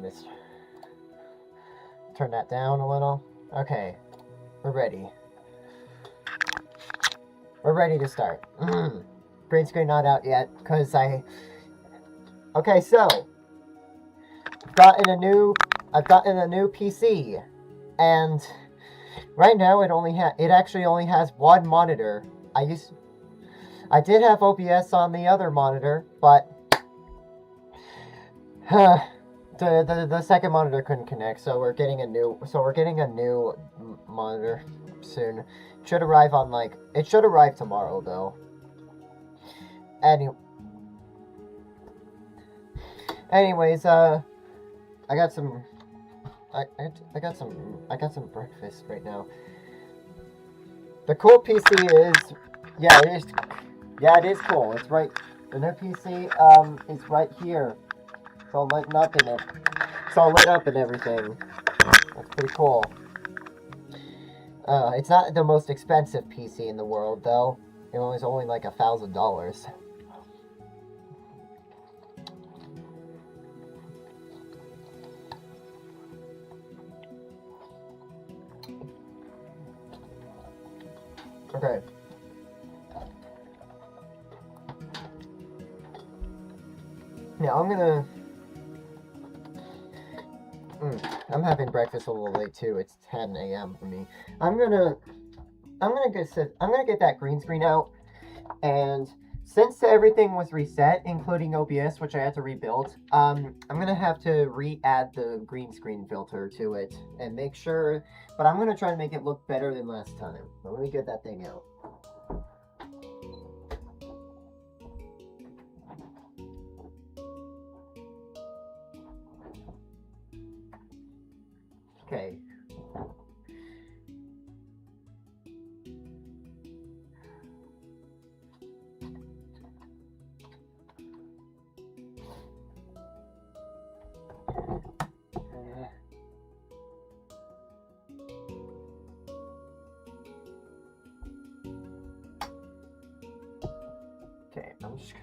this. Turn that down a little. Okay, we're ready. We're ready to start. Green screen not out yet, because I... Okay, so... I've gotten a new PC, and right now it actually only has one monitor. I did have OBS on the other monitor, but the second monitor couldn't connect, so we're getting a new monitor soon. It should arrive tomorrow though. Anyways, I got some breakfast right now. The cool PC is, it is cool. It's right, the new PC is right here. It's all lit up in it. It's all lit up and everything. That's pretty cool. It's not the most expensive PC in the world though. It was only like $1,000. Okay. Now I'm having breakfast a little late too. It's 10 a.m. for me. I'm gonna get that green screen out, and since everything was reset, including OBS, which I had to rebuild, I'm gonna have to re-add the green screen filter to it and make sure. But I'm gonna try to make it look better than last time. So let me get that thing out. Okay. Okay, I'm just...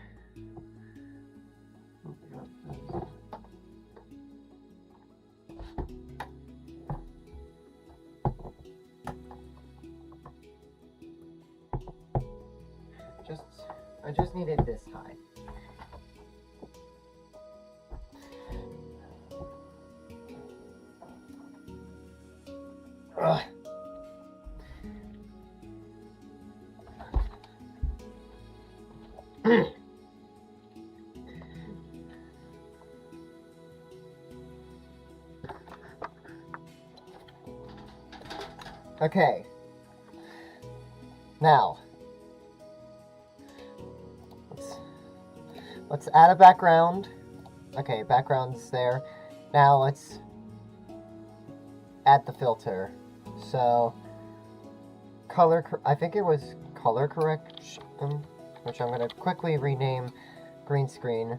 I just needed this high. Ugh. Okay. Now, let's add a background. Okay, background's there. Now let's add the filter. So, I think it was color correction, which I'm going to quickly rename green screen.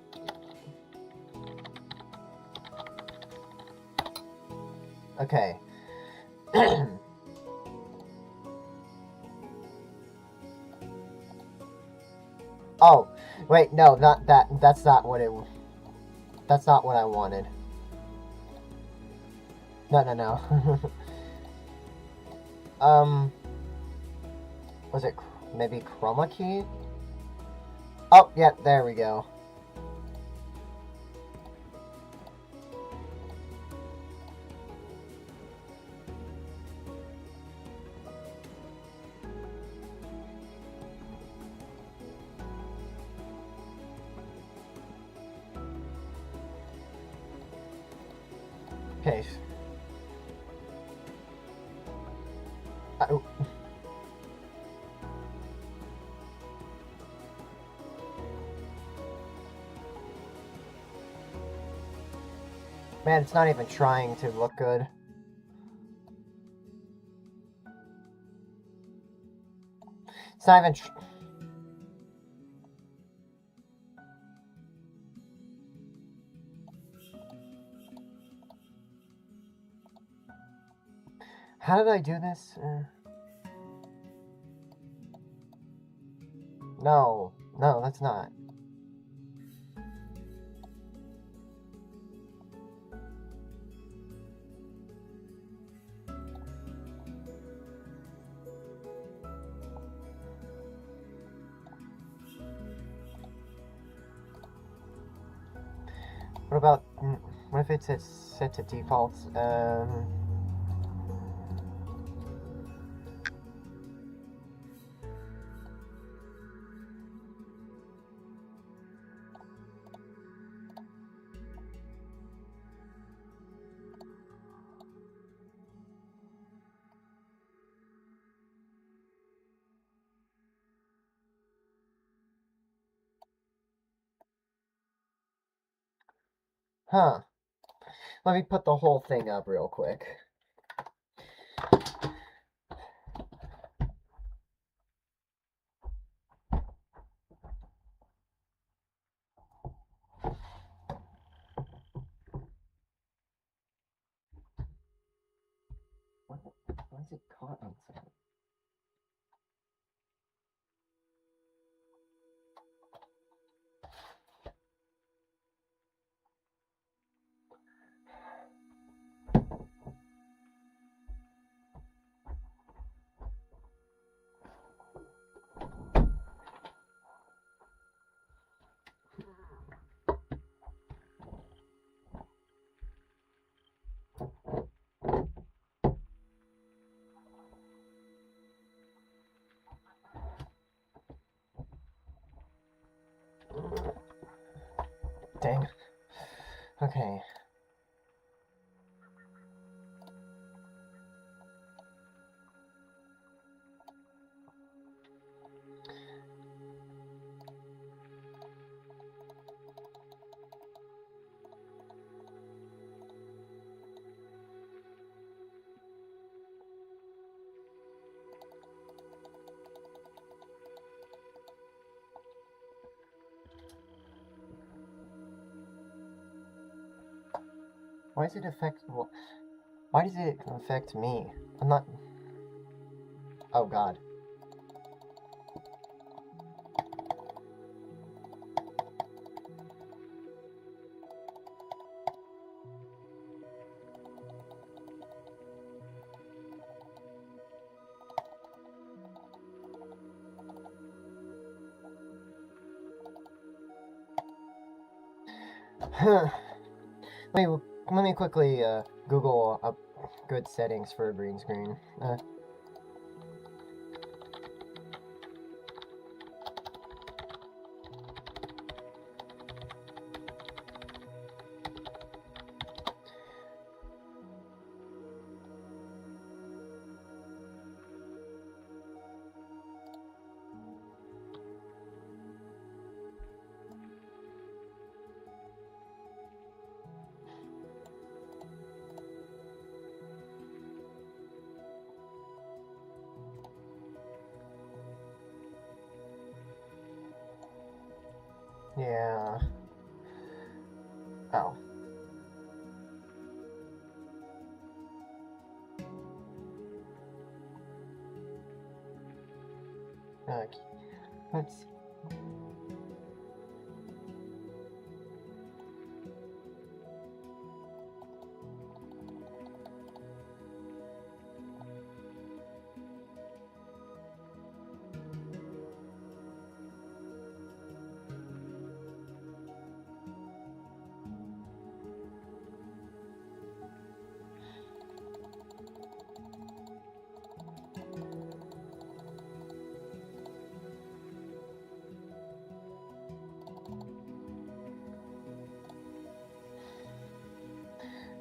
Okay. Oh, wait, no, not that. That's not what I wanted. No. Was it maybe chroma key? Oh, yeah, there we go. Okay. Man, it's not even trying to look good. It's not even... How did I do this? No, that's not. What about, what if it's set to default? Huh. Let me put the whole thing up real quick. Why is it caught on something? Dang. Okay. Why does it affect... Why does it affect me? I'm not... Oh, God. Let me quickly Google up good settings for a green screen. Yeah. Oh. Okay. Let's see.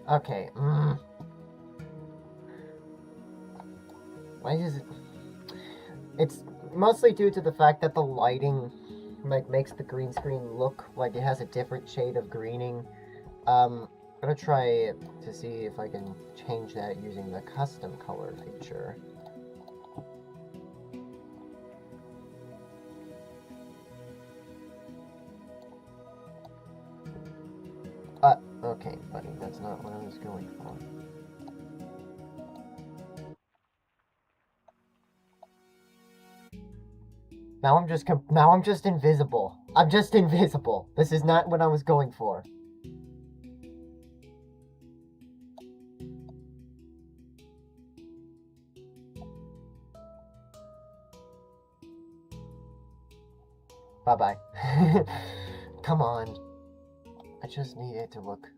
Okay. Why is it... It's mostly due to the fact that the lighting makes the green screen look like it has a different shade of greening. I'm gonna try to see if I can change that using the custom color feature. Okay, buddy, that's not what I was going for. Now I'm just invisible. I'm just invisible. This is not what I was going for. Bye-bye. Come on. I just need it to look...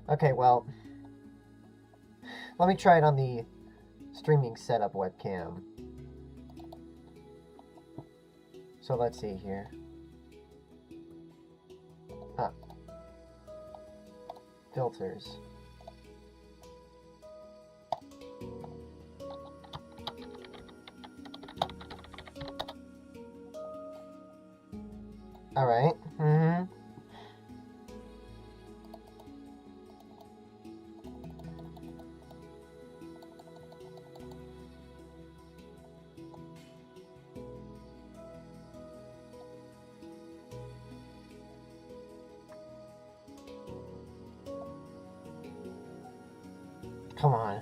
Okay, well, let me try it on the streaming setup webcam. So let's see here. Ah. Filters. Alright. Mm-hmm. Come on.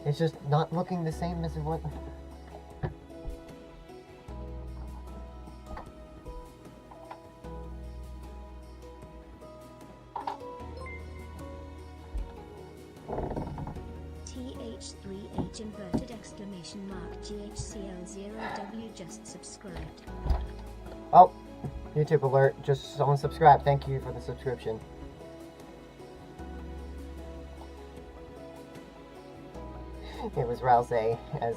It's just not looking the same as it was. TH3H inverted exclamation mark GHCL0W just subscribed. Oh, YouTube alert, just someone subscribed. Thank you for the subscription. It was Rouse as...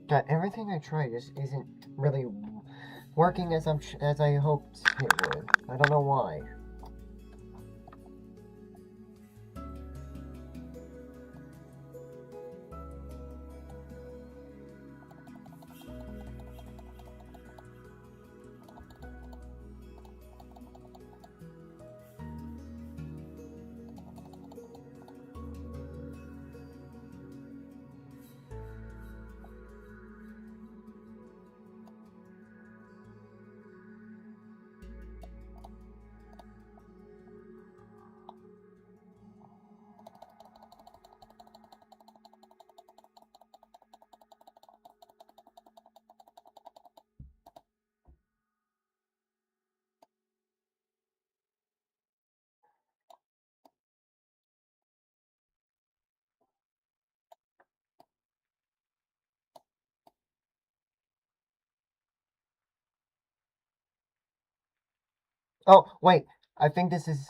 God, everything I try just isn't really working as I hoped it would. I don't know why. Oh, wait. I think this is...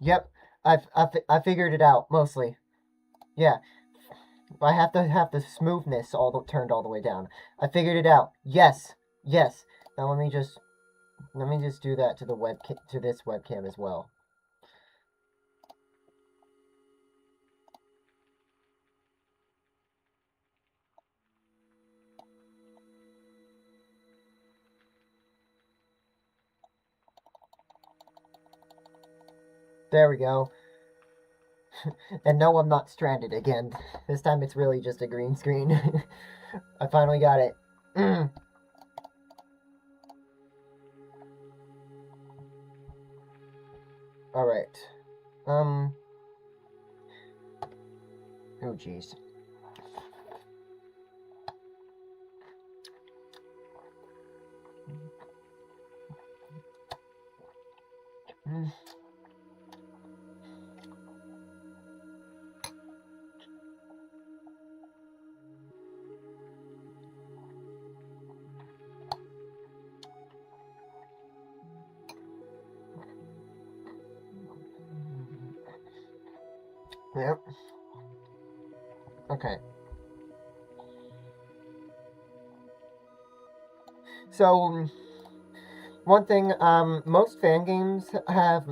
Yep. I figured it out, mostly. Yeah. I have to have the smoothness turned all the way down. I figured it out. Yes. Yes. Now let me just do that to the to this webcam as well. There we go. And no, I'm not stranded again. This time it's really just a green screen. I finally got it. Alright. Oh, jeez. Yep. Okay. So, one thing, most fan games have,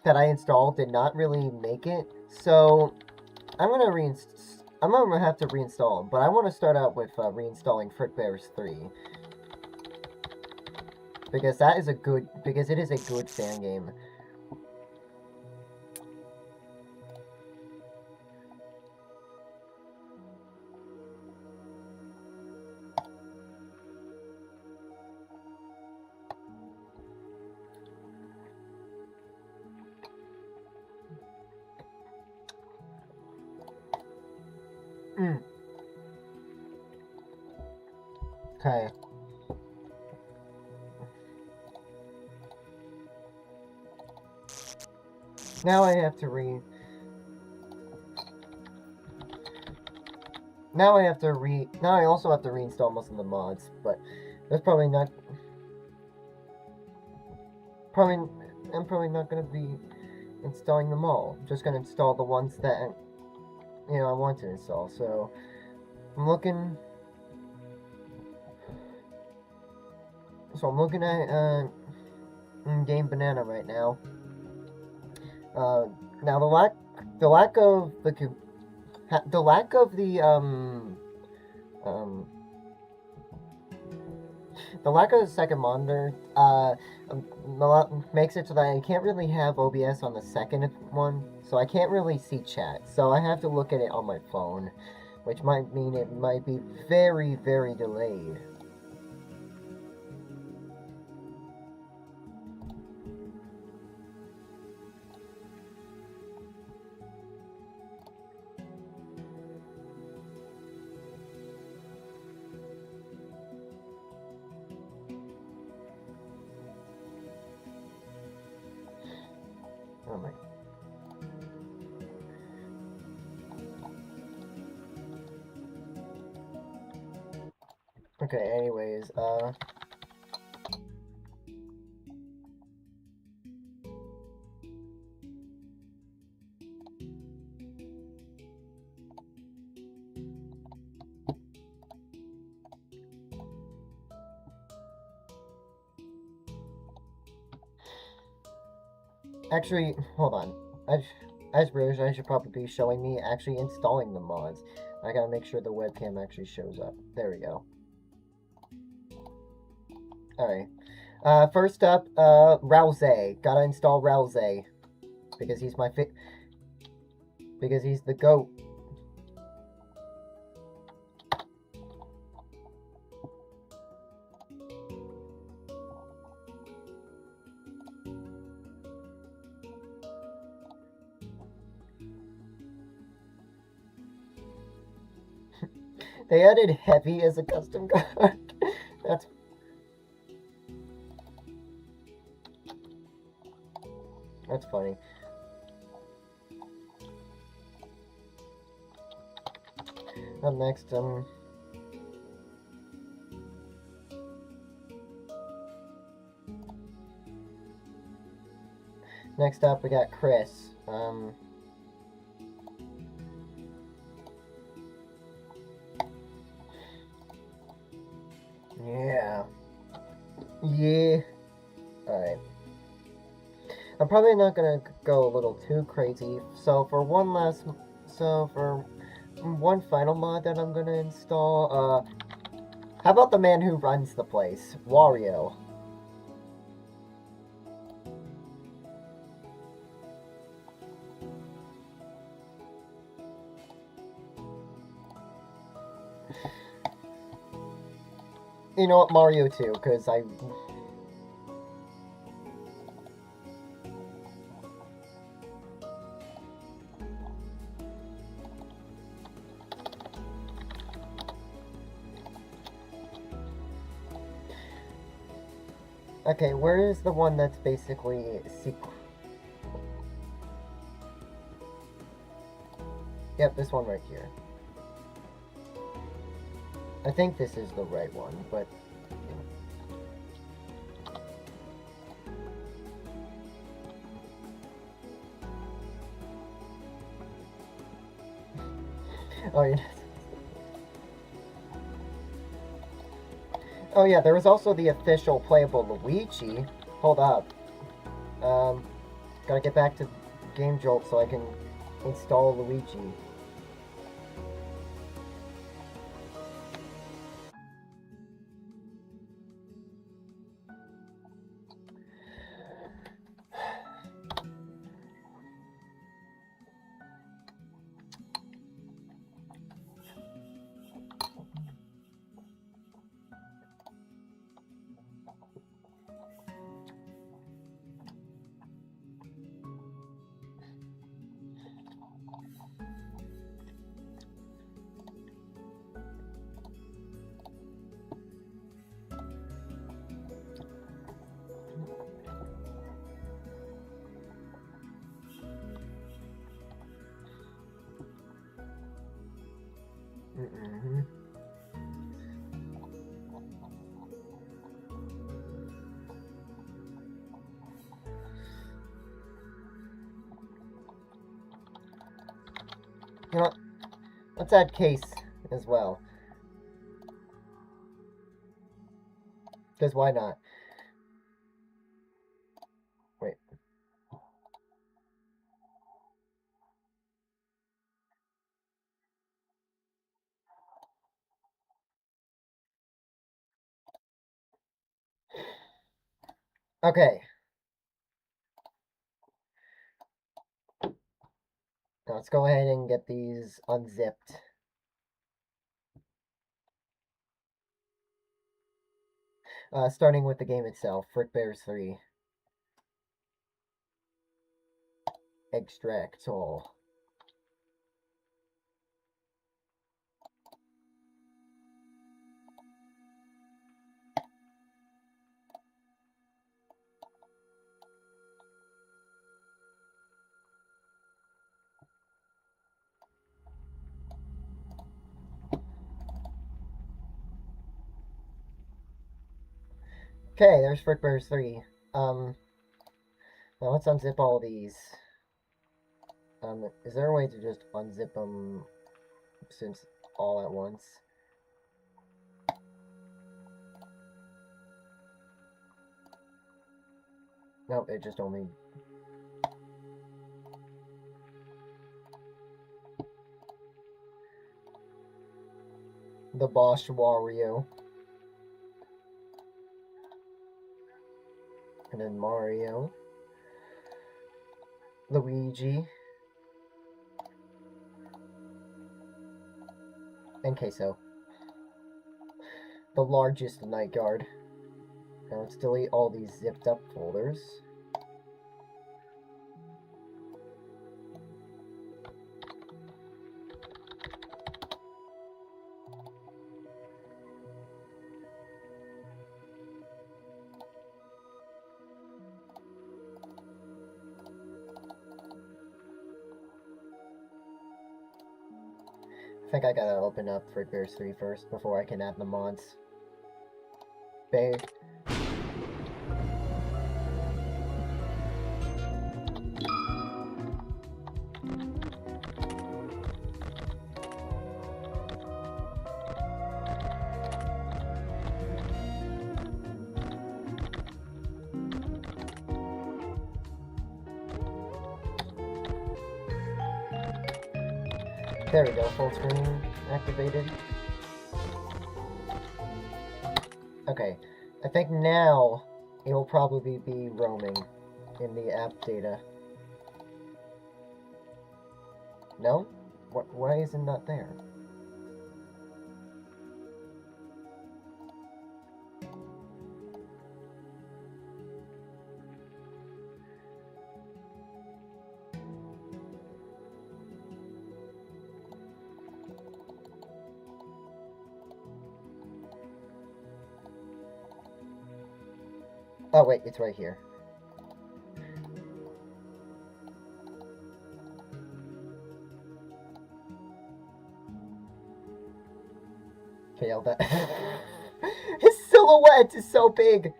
that I installed did not really make it, so I'm gonna have to reinstall them, but I want to start out with, reinstalling Frickbears 3. Because it is a good fan game. Okay. Now I have to Now I also have to reinstall most of the mods, but that's probably not... I'm probably not gonna be installing them all. I'm just gonna install the ones that, you know, I want to install, so... I'm looking at, Game Banana right now. Now the lack of the second monitor, makes it so that I can't really have OBS on the second one, so I can't really see chat, so I have to look at it on my phone, which might mean it might be very, very delayed. Oh my. Okay, anyways, actually, hold on. As Rose, I should probably be showing me actually installing the mods. I gotta make sure the webcam actually shows up. There we go. Alright. First up, Rousey. Gotta install Rousey. Because he's because he's the GOAT. They added Heavy as a custom card. That's funny. Up next, next up we got Chris. Yeah. Alright. I'm probably not gonna go a little too crazy, so for one final mod that I'm gonna install, how about the man who runs the place, Wario? You know what, Mario too, because Okay, where is the one that's basically secret? Yep, this one right here. I think this is the right one, but... Oh, yeah. Oh, yeah, there was also the official playable Luigi. Hold up. Gotta get back to Game Jolt so I can install Luigi. Mm-mm. You know what? Let's add case as well. Because why not? Wait. Okay. Now let's go ahead and get these unzipped. Starting with the game itself, Frickbear 3. Extract all. Okay, there's Frickbear 3. Now let's unzip all these. Is there a way to just unzip them since all at once? Nope, it just only... The Bosch Wario. And then Mario. Luigi. And Queso. The largest night guard. Now let's delete all these zipped up folders. I think I gotta open up Frickbear 3 first before I can add the mods. Babe. There we go, full screen activated. Okay, I think now it will probably be roaming in the app data. No? Why isn't that there? Oh, wait, it's right here. Failed that. His silhouette is so big!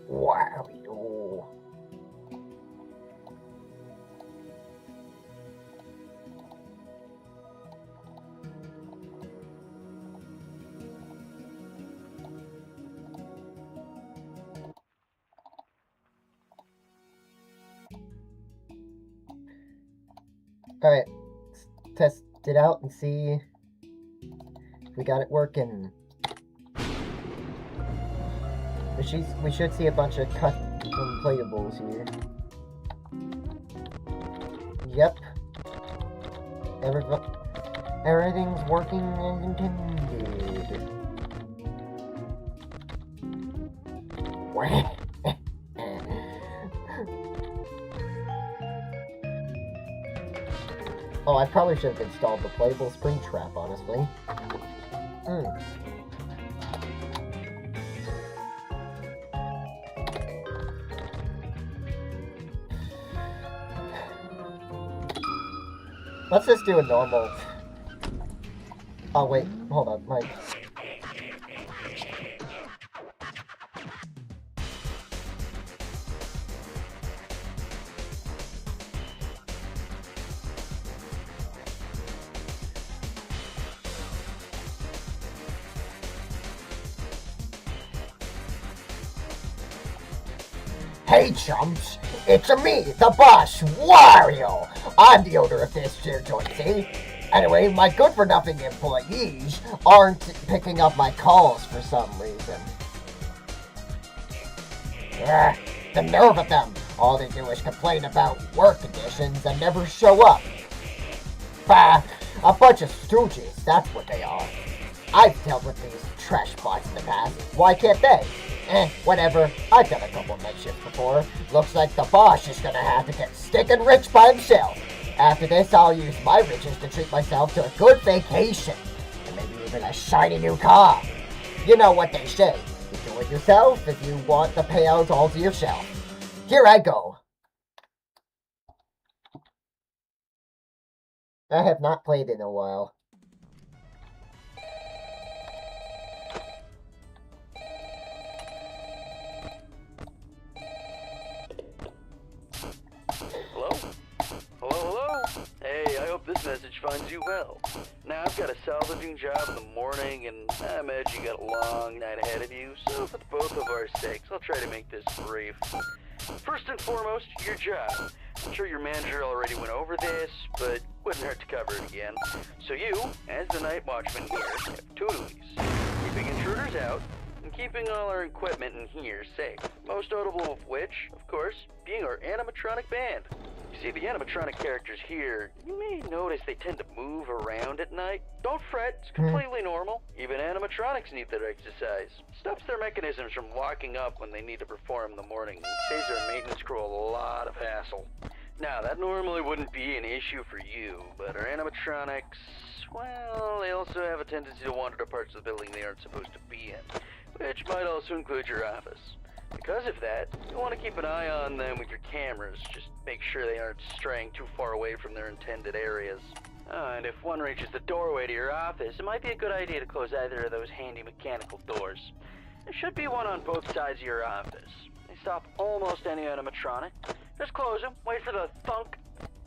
Wow. Alright, let's test it out and see if we got it working. We should see a bunch of custom playables here. Yep. Everything's working as intended. Oh, I probably should have installed the playable spring trap, honestly. Let's just do a normal... Oh, wait. Hold on. Hey chumps, it's me, the boss, Wario! I'm the owner of this here joint, see? Anyway, my good-for-nothing employees aren't picking up my calls for some reason. The nerve of them! All they do is complain about work conditions and never show up. Bah, a bunch of stooges, that's what they are. I've dealt with these trash bots in the past, why can't they? Whatever. I've done a couple of night shifts before. Looks like the boss is gonna have to get stinking rich by himself. After this, I'll use my riches to treat myself to a good vacation. And maybe even a shiny new car. You know what they say. You do it yourself if you want the payout all to yourself. Here I go. I have not played in a while. Hey, I hope this message finds you well. Now, I've got a salvaging job in the morning, and I imagine you got a long night ahead of you, so for both of our sakes, I'll try to make this brief. First and foremost, your job. I'm sure your manager already went over this, but wouldn't hurt to cover it again. So you, as the night watchman here, have two duties. Keeping intruders out, and keeping all our equipment in here safe. Most notable of which, of course, being our animatronic band. You see, the animatronic characters here, you may notice they tend to move around at night. Don't fret, it's completely normal. Even animatronics need their exercise. Stops their mechanisms from locking up when they need to perform in the morning, and saves our maintenance crew a lot of hassle. Now, that normally wouldn't be an issue for you, but our animatronics, well, they also have a tendency to wander to parts of the building they aren't supposed to be in, which might also include your office. Because of that, you want to keep an eye on them with your cameras. Just make sure they aren't straying too far away from their intended areas. And if one reaches the doorway to your office, it might be a good idea to close either of those handy mechanical doors. There should be one on both sides of your office. They stop almost any animatronic. Just close them, wait for the thunk,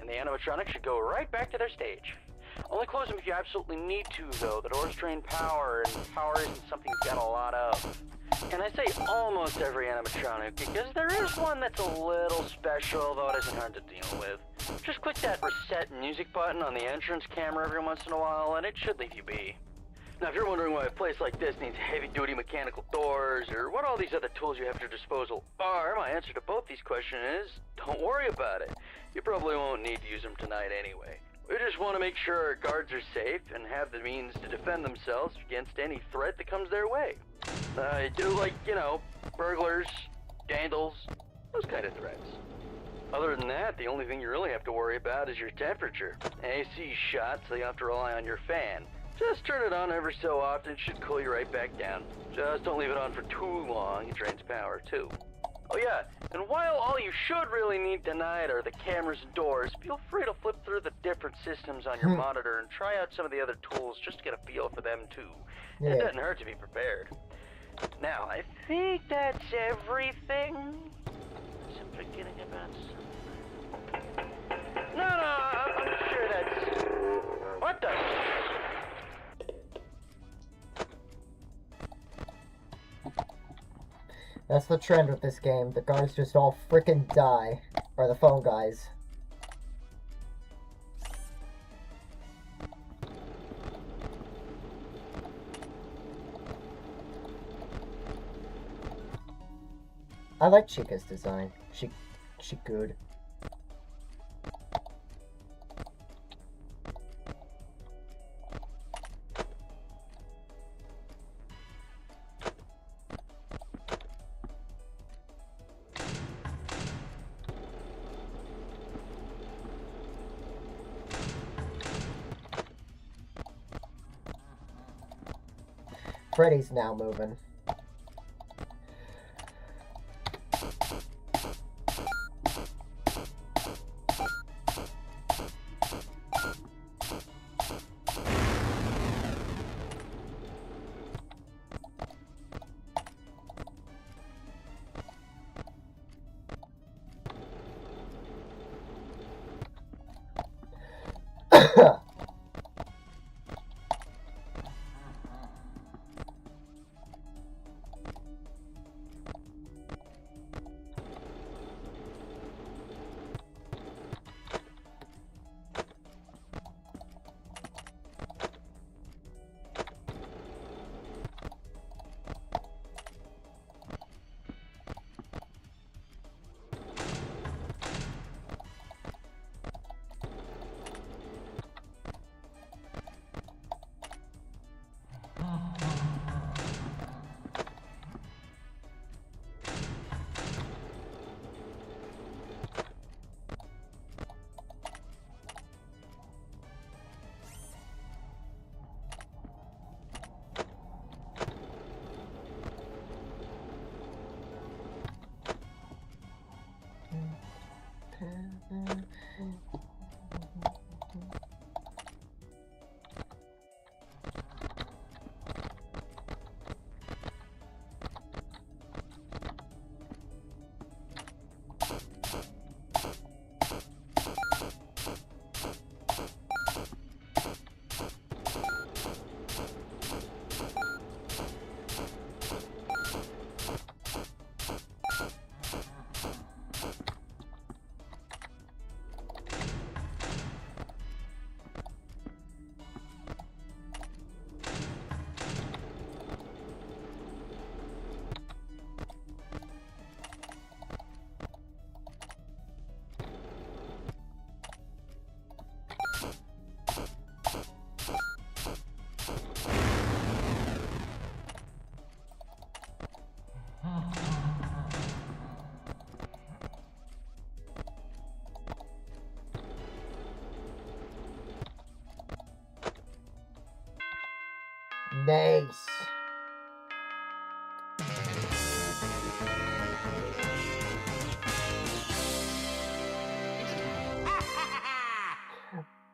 and the animatronic should go right back to their stage. Only close them if you absolutely need to, though. The doors drain power, and power isn't something you've got a lot of. And I say almost every animatronic because there is one that's a little special, though it isn't hard to deal with. Just click that reset music button on the entrance camera every once in a while, and it should leave you be. Now, if you're wondering why a place like this needs heavy-duty mechanical doors, or what all these other tools you have at your disposal are, my answer to both these questions is, don't worry about it. You probably won't need to use them tonight anyway. We just want to make sure our guards are safe and have the means to defend themselves against any threat that comes their way. Like, burglars, vandals, those kind of threats. Other than that, the only thing you really have to worry about is your temperature. AC's shot, so you have to rely on your fan. Just turn it on every so often, it should cool you right back down. Just don't leave it on for too long, it drains power too. Oh yeah, and while all you should really need tonight are the cameras and doors, feel free to flip through the different systems on your monitor and try out some of the other tools just to get a feel for them too. Yeah. It doesn't hurt to be prepared. Now, I think that's everything. I'm forgetting about something. No, I'm sure that's... What the... That's the trend with this game. The guards just all frickin' die. Or the phone guys. I like Chica's design. She good. Freddy's now moving. Nice.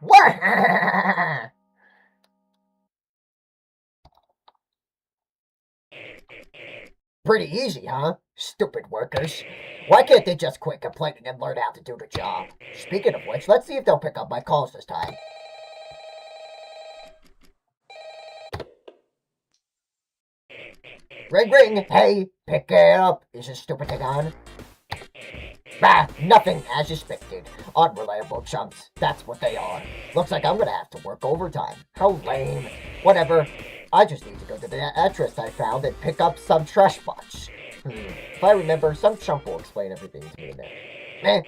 What? Pretty easy, huh? Stupid workers. Why can't they just quit complaining and learn how to do the job? Speaking of which, let's see if they'll pick up my calls this time. Ring, ring. Hey, pick it up. Is this stupid thing on? Bah, nothing as expected. Unreliable chumps. That's what they are. Looks like I'm gonna have to work overtime. How lame. Whatever. I just need to go to the address I found and pick up some trash bots. If I remember, some chump will explain everything to me then.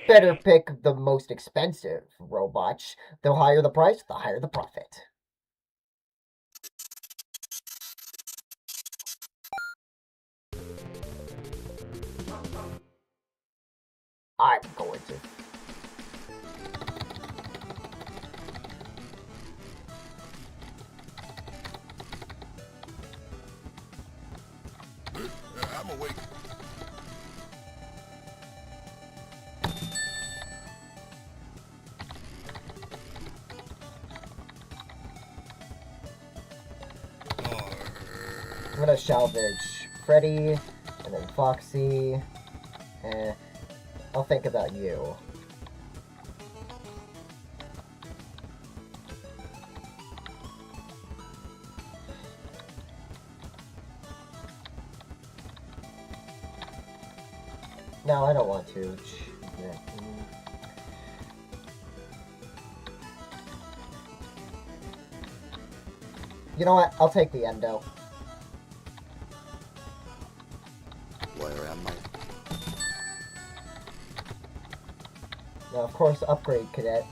Better pick the most expensive robots. The higher the price, the higher the profit. I'm going to. I'm awake. I'm gonna salvage Freddy, and then Foxy. I'll think about you. No, I don't want to. Yeah. You know what? I'll take the endo. Where am I? Now, of course, upgrade Cadet.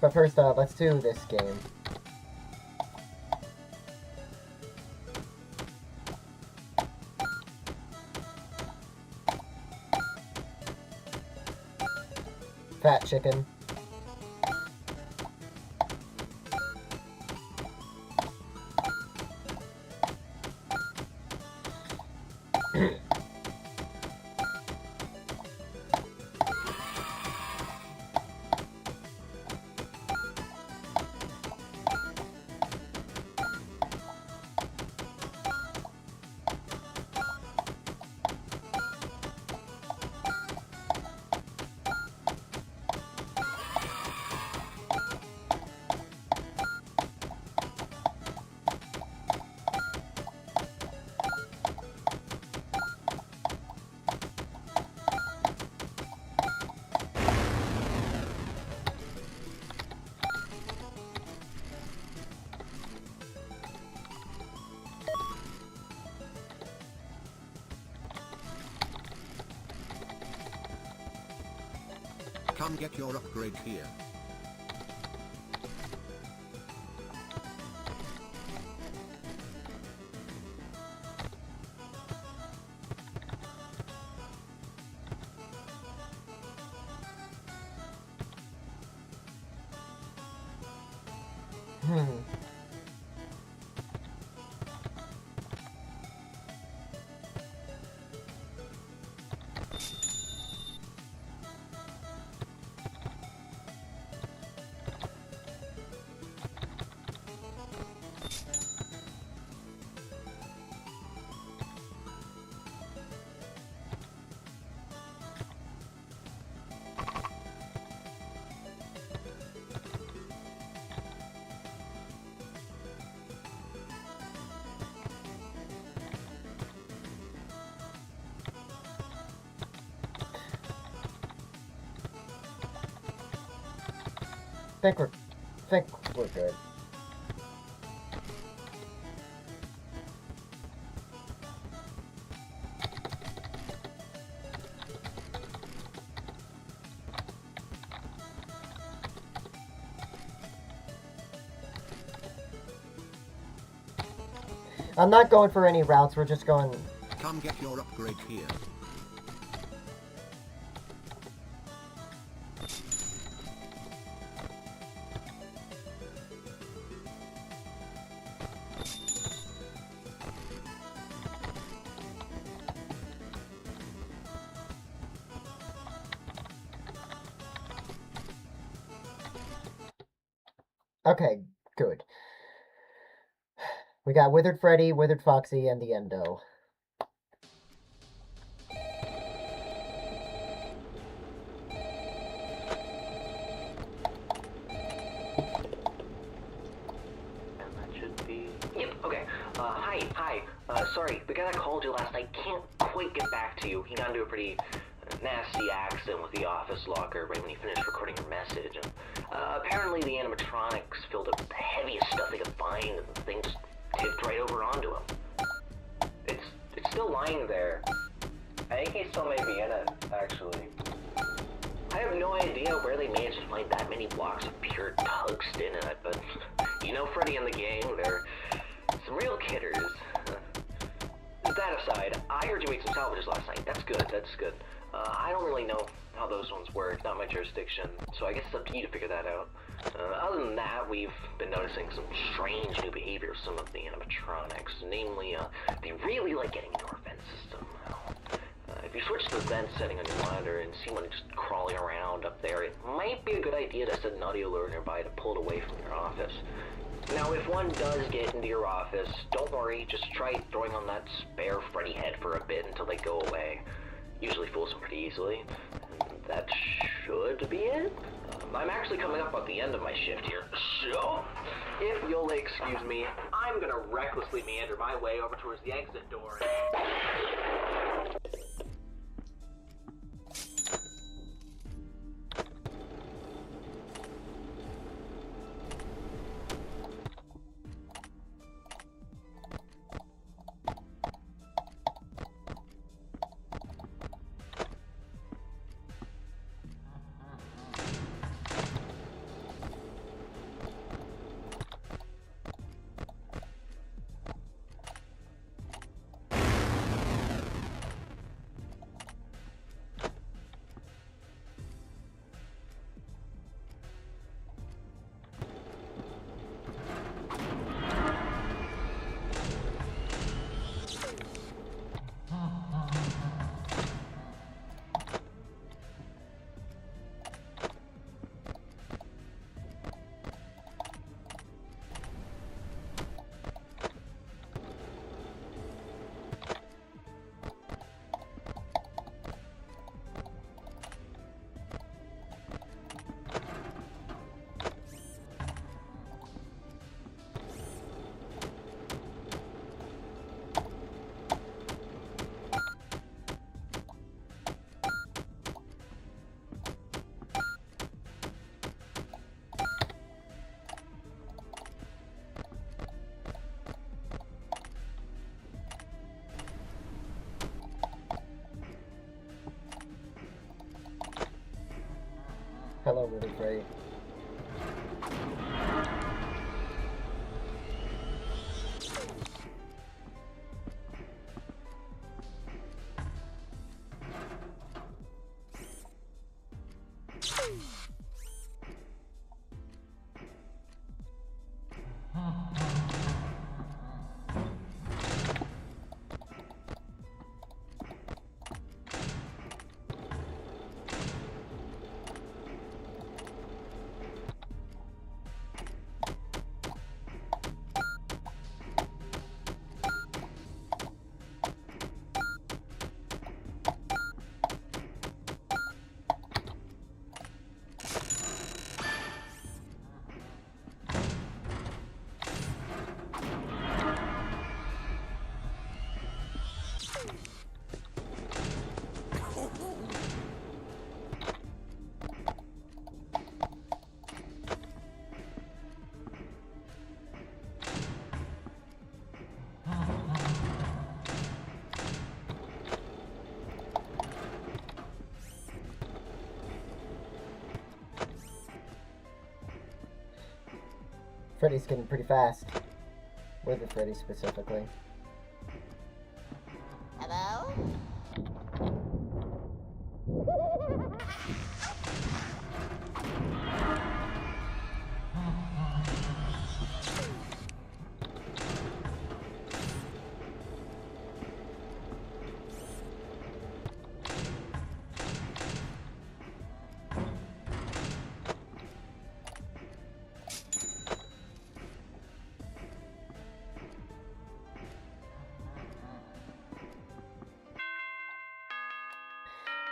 But first, let's do this game. Fat chicken. Come get your upgrade here. think we're good. I'm not going for any routes, we're just going... Come get your upgrade here. Okay, good. We got Withered Freddy, Withered Foxy, and the Endo. That should be... Yep, okay. Hi. Sorry, the guy that called you last night can't quite get back to you. He got into a pretty nasty accident with the office locker right when he finished recording your message. And, apparently the animatronics filled up the heaviest stuff they could lying there. I think he still may be in it, actually. I have no idea where they managed to find that many blocks of pure tungsten in it, but you know Freddy and the gang, they're some real kidders. That aside, I heard you made some salvages last night. That's good, that's good. I don't really know how those ones work, not my jurisdiction, so I guess it's up to you to figure that out. Other than that, we've been noticing some strange new behavior of some of the animatronics, namely, they really like getting into our vent system. If you switch the vent setting on your monitor and see one just crawling around up there, it might be a good idea to set an audio alert nearby to pull it away from your office. Now, if one does get into your office, don't worry, just try throwing on that spare Freddy head for a bit until they go away. Usually fools them pretty easily. And that should be it. I'm actually coming up at the end of my shift here, so if you'll excuse me, I'm gonna recklessly meander my way over towards the exit door. Hello, really great. Freddy's getting pretty fast. Where's the Freddy specifically? Hello?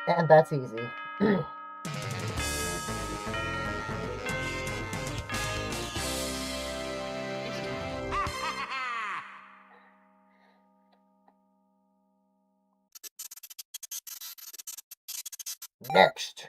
And that's easy. Next.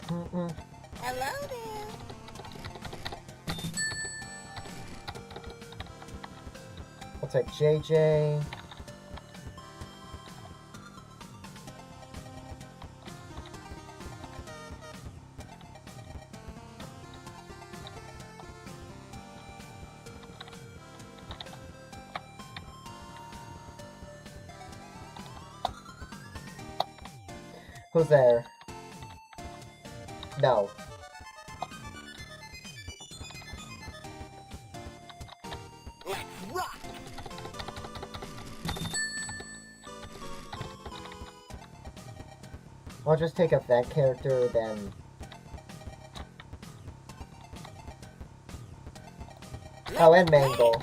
Hello there. I'll take JJ. Who's there? No. Let's rock. I'll just take a vet character then. Oh, and Mangle.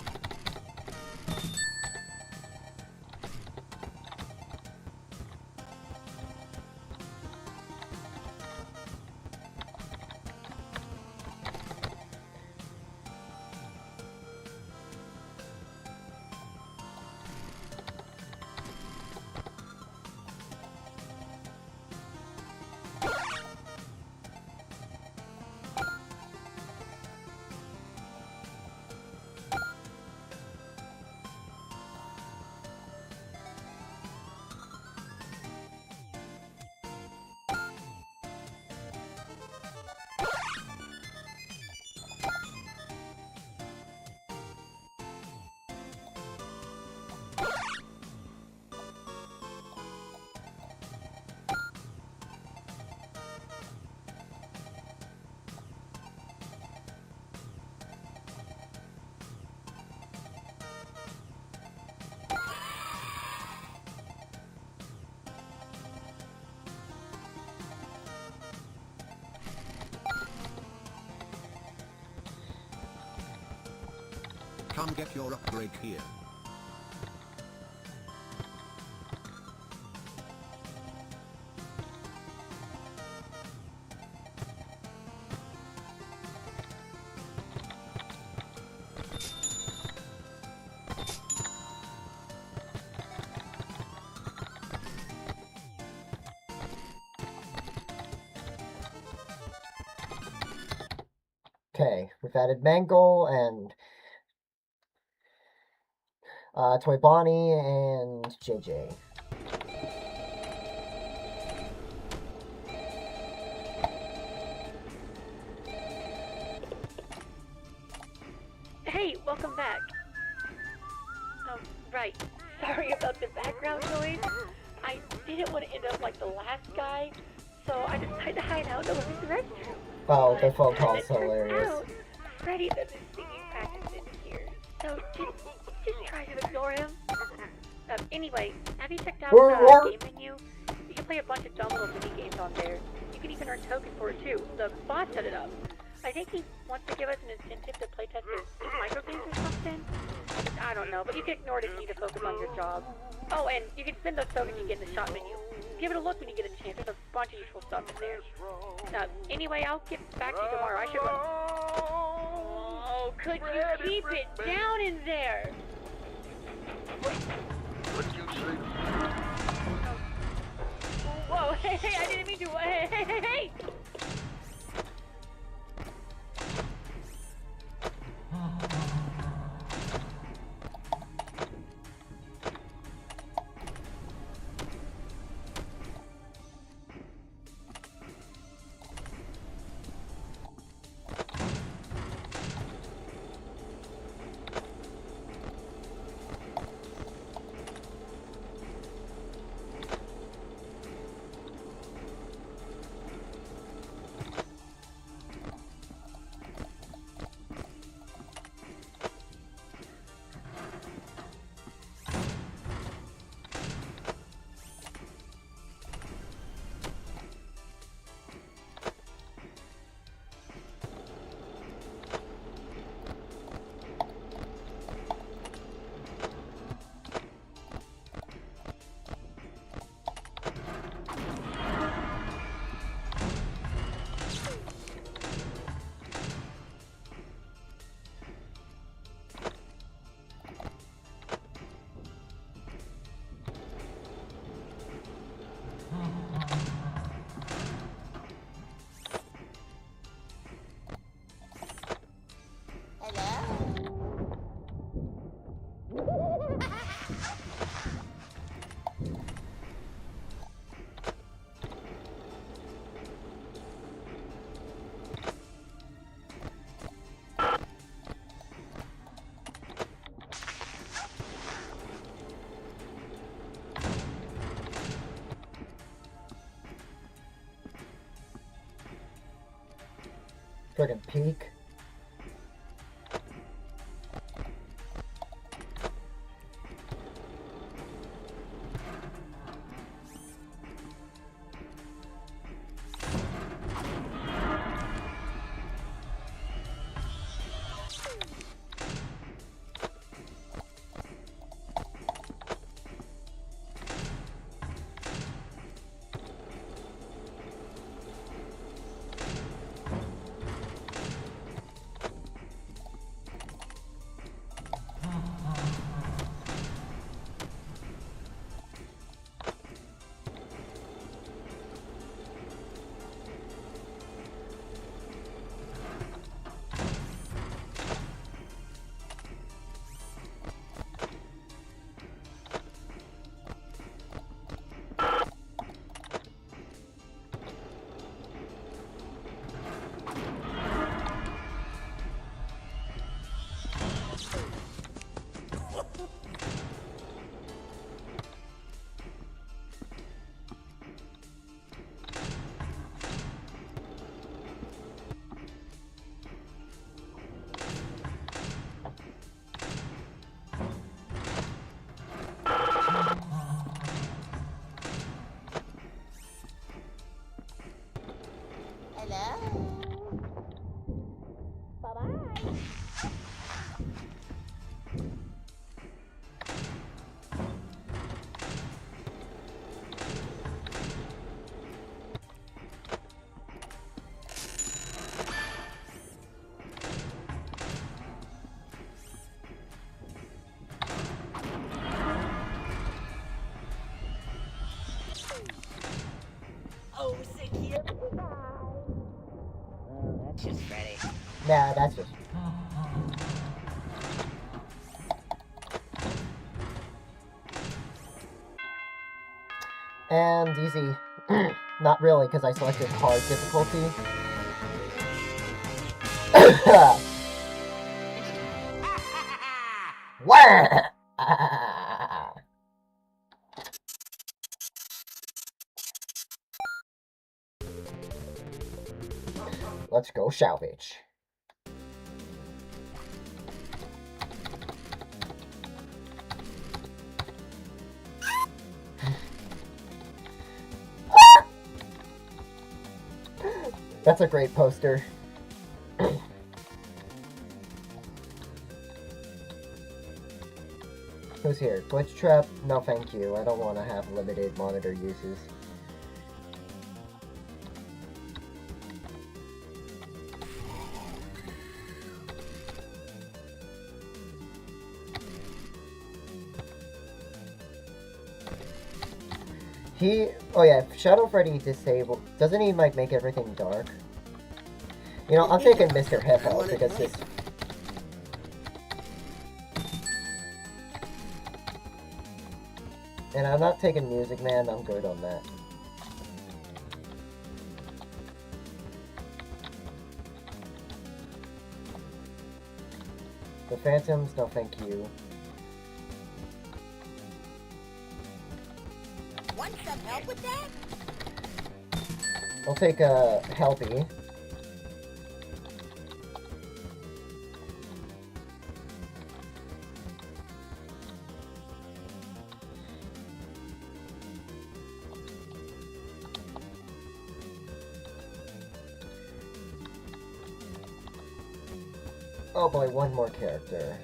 Come get your upgrade here. Okay, we've added Mangle and Toy Bonnie and JJ. Hey, welcome back. Oh, right. Sorry about the background noise. I didn't want to end up like the last guy, so I decided to hide out in the women's restroom. Oh, the But phone as call's it turns hilarious. out, Freddy does his singing practice in here, so just try to ignore him. Anyway, have you checked out the game menu? You can play a bunch of dumb little mini games on there. You can even earn tokens for it too. The boss set it up. I think he wants to give us an incentive to playtest his micro games or something. I don't know, but you can ignore it if you need to focus on your job. Oh, and you can spend those tokens you get in the shop menu. Give it a look when you get a chance. There's a bunch of useful stuff in there. Anyway, I'll get back to you tomorrow. I should run. Oh, could you keep it down in there? What you say? Whoa, hey, I didn't mean to. Hey! Friggin' peak. That's just Freddy. Nah, that's just... And easy. Not really, because I selected hard difficulty. Wah! Let's go salvage. That's a great poster. Who's here? Glitch trap? No thank you. I don't want to have limited monitor uses. Oh yeah, Shadow Freddy disabled. Doesn't he like make everything dark? You know, I'm thinking Mr. Hippo because his. And I'm not taking Music Man. I'm good on that. The Phantoms, no thank you. Want some help with that? I'll take a Helpy. Oh boy, one more character.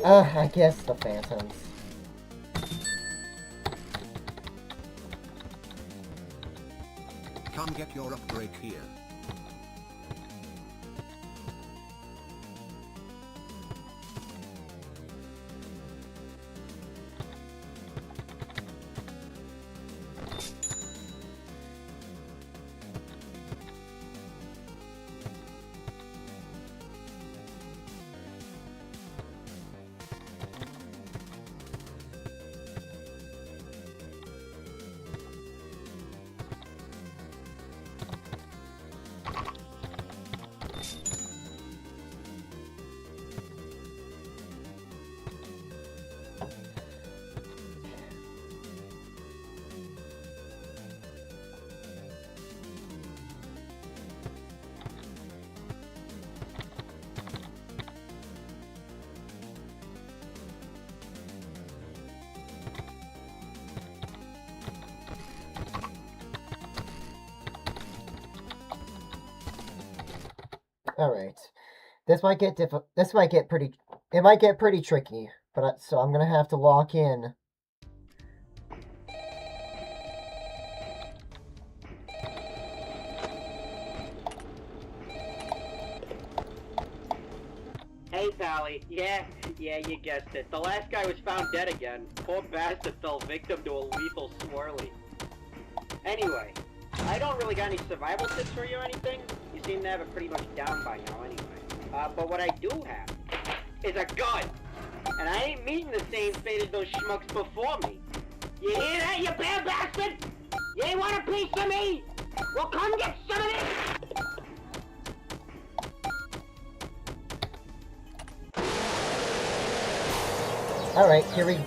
I guess the Phantoms. Come get your upgrade here. Alright. This might get pretty... It might get pretty tricky. But so I'm gonna have to lock in. Hey, Pally. Yeah, you guessed it. The last guy was found dead again. Poor bastard fell victim to a lethal swirly. Anyway, I don't really got any survival tips for you or anything. You seem to have it pretty much down by now anyway. But what I do have is a gun. And I ain't meeting the same fate as those schmucks before me. You hear that, you bad bastard? You ain't want a piece of me? Well, come get some of this! Alright, here we go.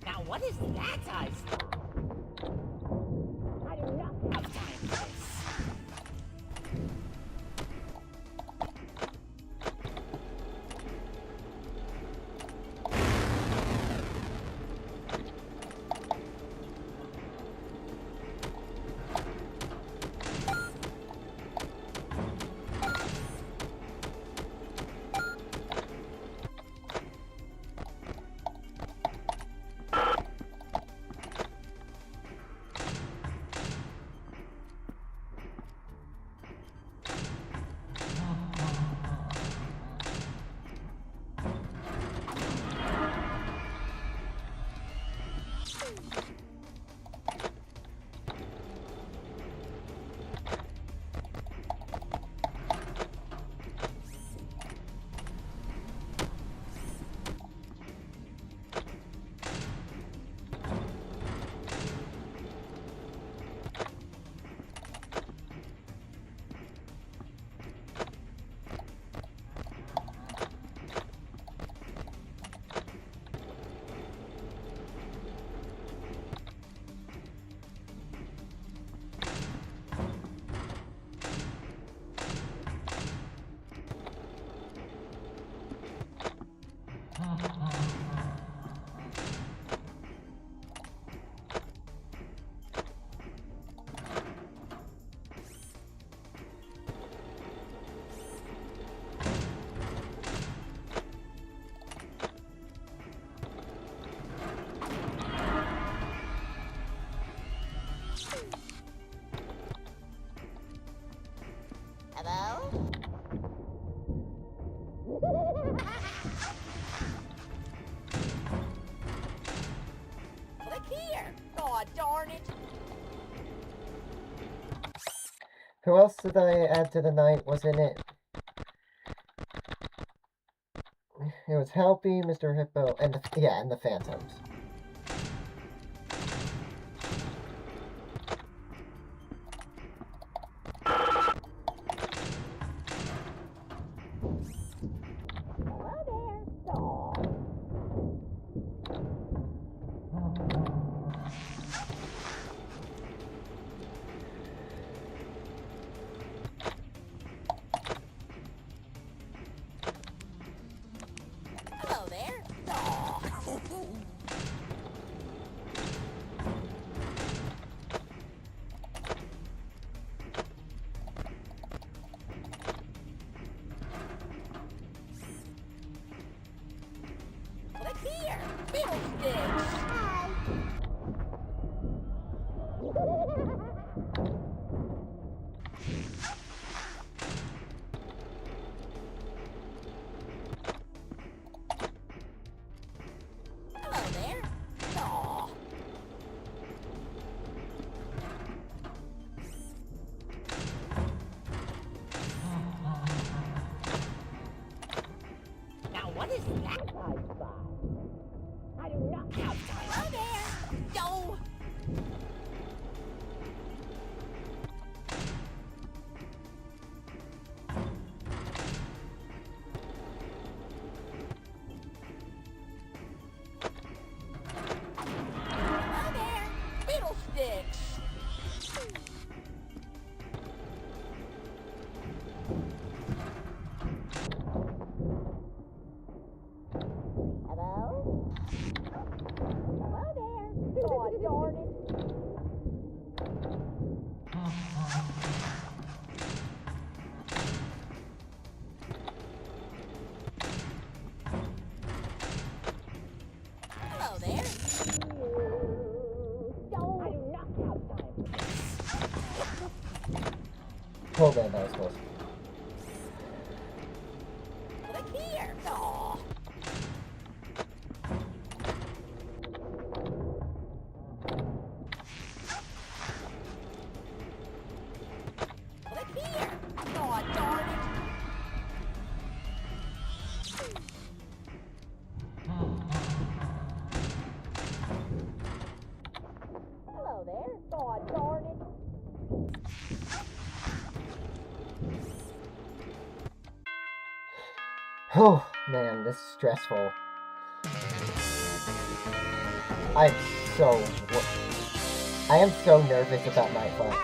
Now what is that I I do not have time for this. Hello? Click here! Aw, darn it! Who else did I add to the night? Was in it? It was Helpy, Mr. Hippo, and the Phantoms. Hello there. Click here. Fiddlesticks. Hi. darn it. Hello there. I do not have time for this. Oh man, that was close. Click here. Aw. Click here. Aw, darn it. Hello there. Aw, darn it. Oh man, this is stressful. I am so nervous about night 5.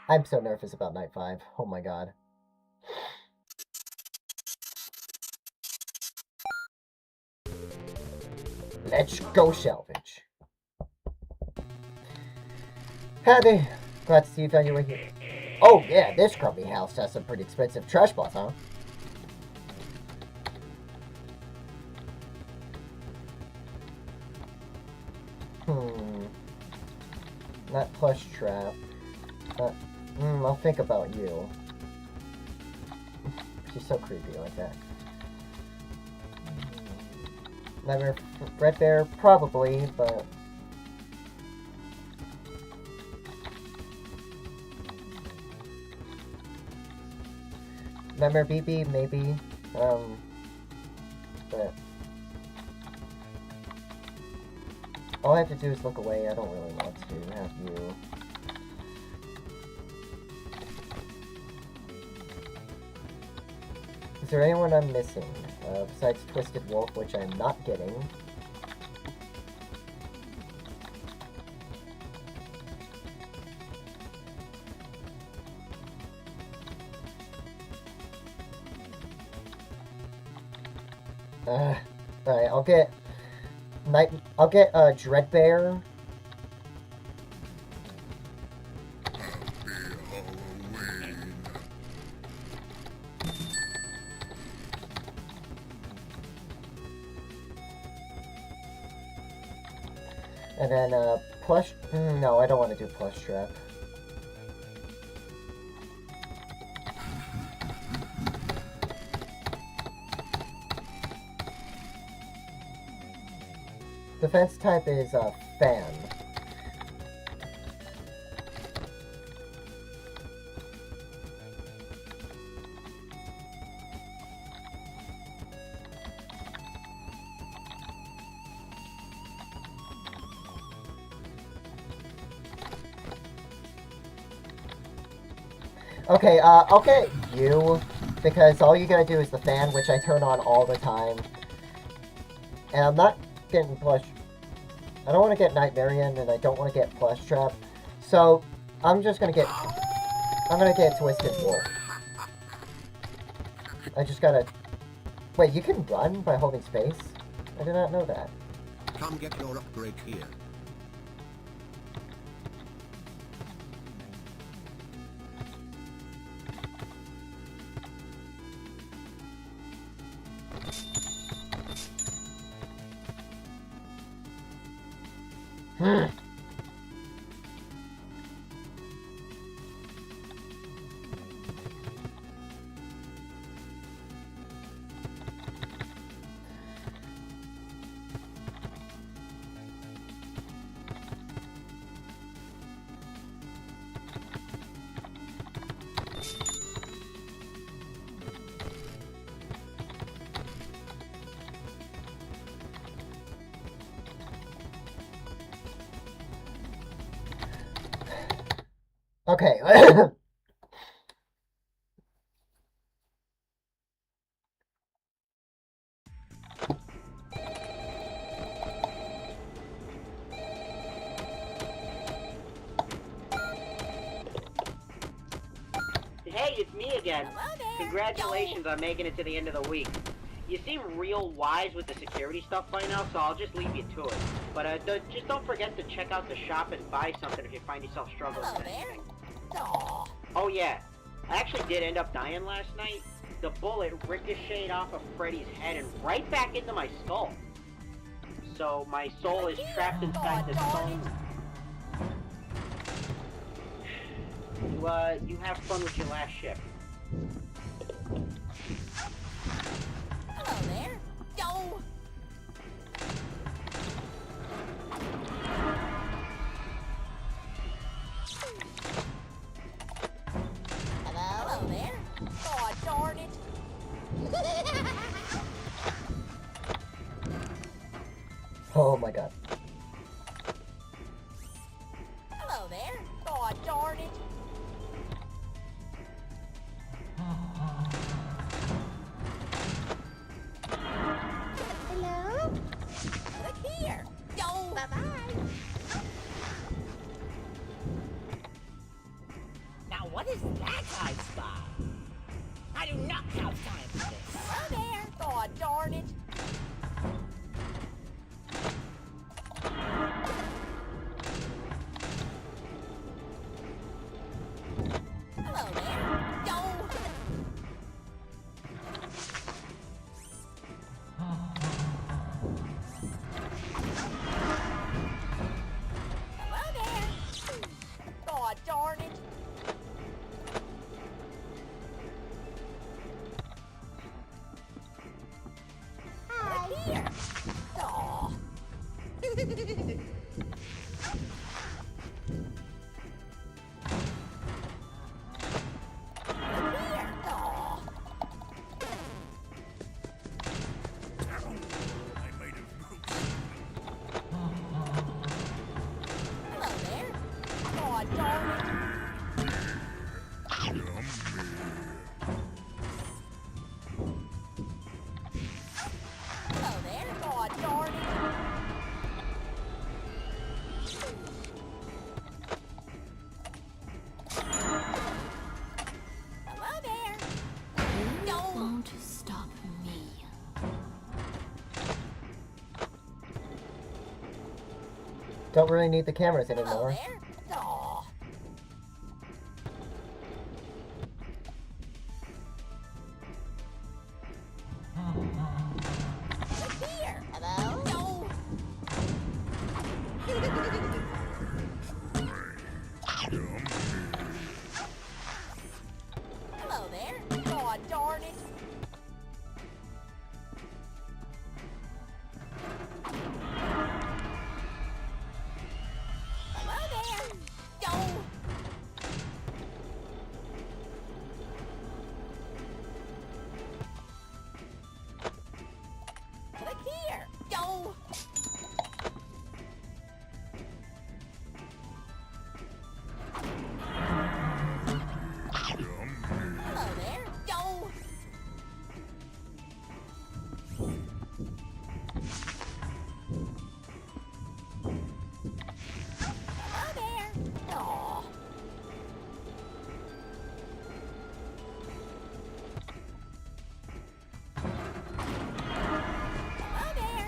I'm so nervous about night 5. Oh my god. Let's go salvage. Howdy. Glad to see you found your way here. Oh yeah, this crummy house has some pretty expensive trash spots, huh? Not plush trap. I'll think about you. She's so creepy like that. Nightmare Frickbear, probably, but... Nightmare BB, maybe. But... all I have to do is look away. I don't really want to have you. Is there anyone I'm missing? Besides Twisted Wolf, which I'm not getting. Alright, I'll get... I'll get Dreadbear. And then plush. No, I don't want to do plush trap. Defense type is fan. Okay, I'll get you, because all you gotta do is the fan, which I turn on all the time. And I'm not getting plush. I don't want to get Nightmarian, and I don't want to get plush trap. So, I'm gonna get Twisted Wolf. I just gotta... wait, you can run by holding space? I did not know that. Come get your upgrade here. Okay. Hey, it's me again. Hello there. Congratulations on making it to the end of the week. you seem real wise with the security stuff by now, so I'll just leave you to it. But just don't forget to check out the shop and buy something if you find yourself struggling with anything. Oh yeah, I actually did end up dying last night. The bullet ricocheted off of Freddy's head and right back into my skull. So my soul is trapped inside this phone. You have fun with your last shift. Hello there. Yo. Hello there. God darn it. Oh my god. Hello there. God darn it. Hello? Look here. Yo. Bye-bye. Now what is that I spy? I do not have time for this. Hello there. God darn it. Hello there. Yo. Hello there. God darn it. Hi. Look here. Aw. Look here. Aw. Hello there. God darn it. Hello there. God darn it. Hello there. No. Won't stop me. Don't really need the cameras Hello anymore. there. Aw. Look here. Hello? No. Hello there. God darn it. Hello there. Yo. Look here. Yo. Hello there. Yo. Hello there. Aw. Hello there.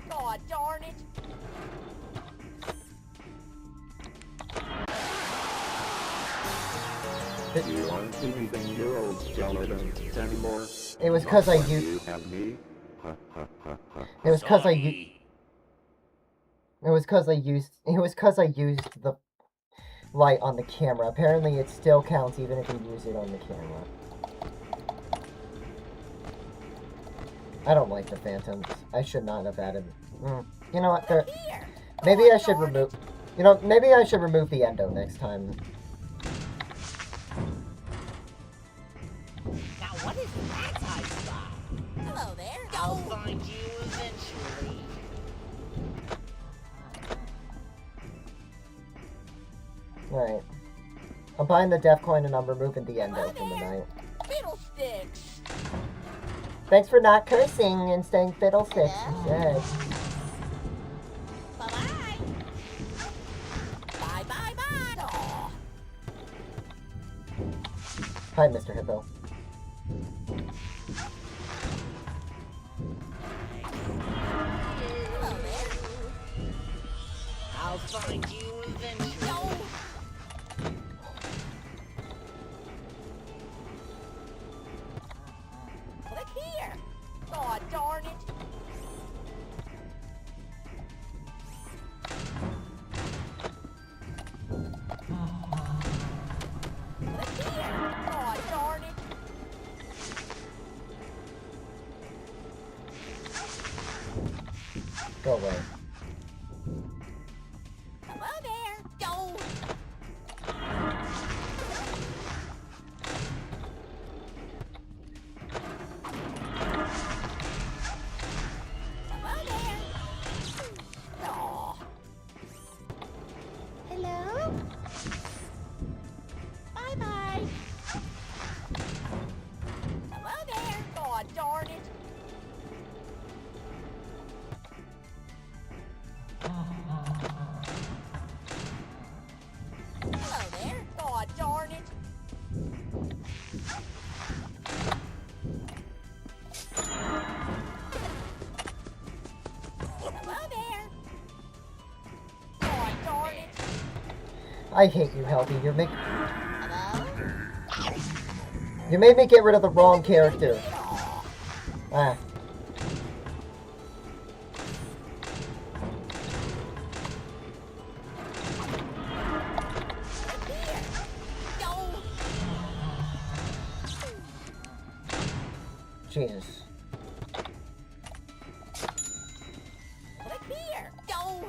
God darn it. You aren't anything your old skeletons anymore. It was because I Not when used. You have me. Ha ha ha ha. It was because I used. It was because I used. It was because I used the light on the camera. Apparently, it still counts even if you use it on the camera. I don't like the phantoms. I should not have added. You know what? They're. Here. Maybe I should remove. You know, maybe I should remove the endo next time. Now what is that I spy? Hello there. I'll find you eventually. Alright. I'm buying the death coin and I'm removing the endo from the night. Fiddlesticks. Thanks for not cursing and saying fiddlesticks. Yes. Bye-bye. Bye-bye-bye. Aw. Hi, Mr. Hippo. find you eventually. Look here! God darn it! Look here! God darn it! Go away. Hello there! Don't! Hello there! Aw. Hello? Bye-bye! Hello there! God darn it! Hello there! God darn it! Hello there! God darn it! I hate you, Helpy. Hello? You made me get rid of the wrong character. Ah. Here! Don't! Jesus. Look here! Don't!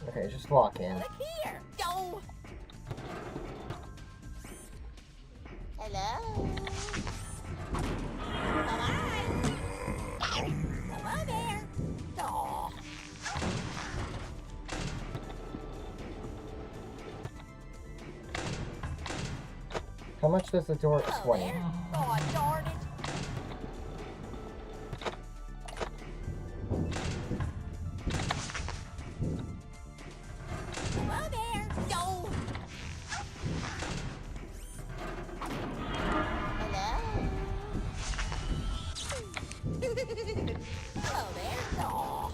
Okay, just walk in. Look here! Don't! Hello? Bye-bye! Hello there! Aw. How much does the door? Hello 20. there! God darn it! Hello there! Don't! Hello? Hello there! Aw.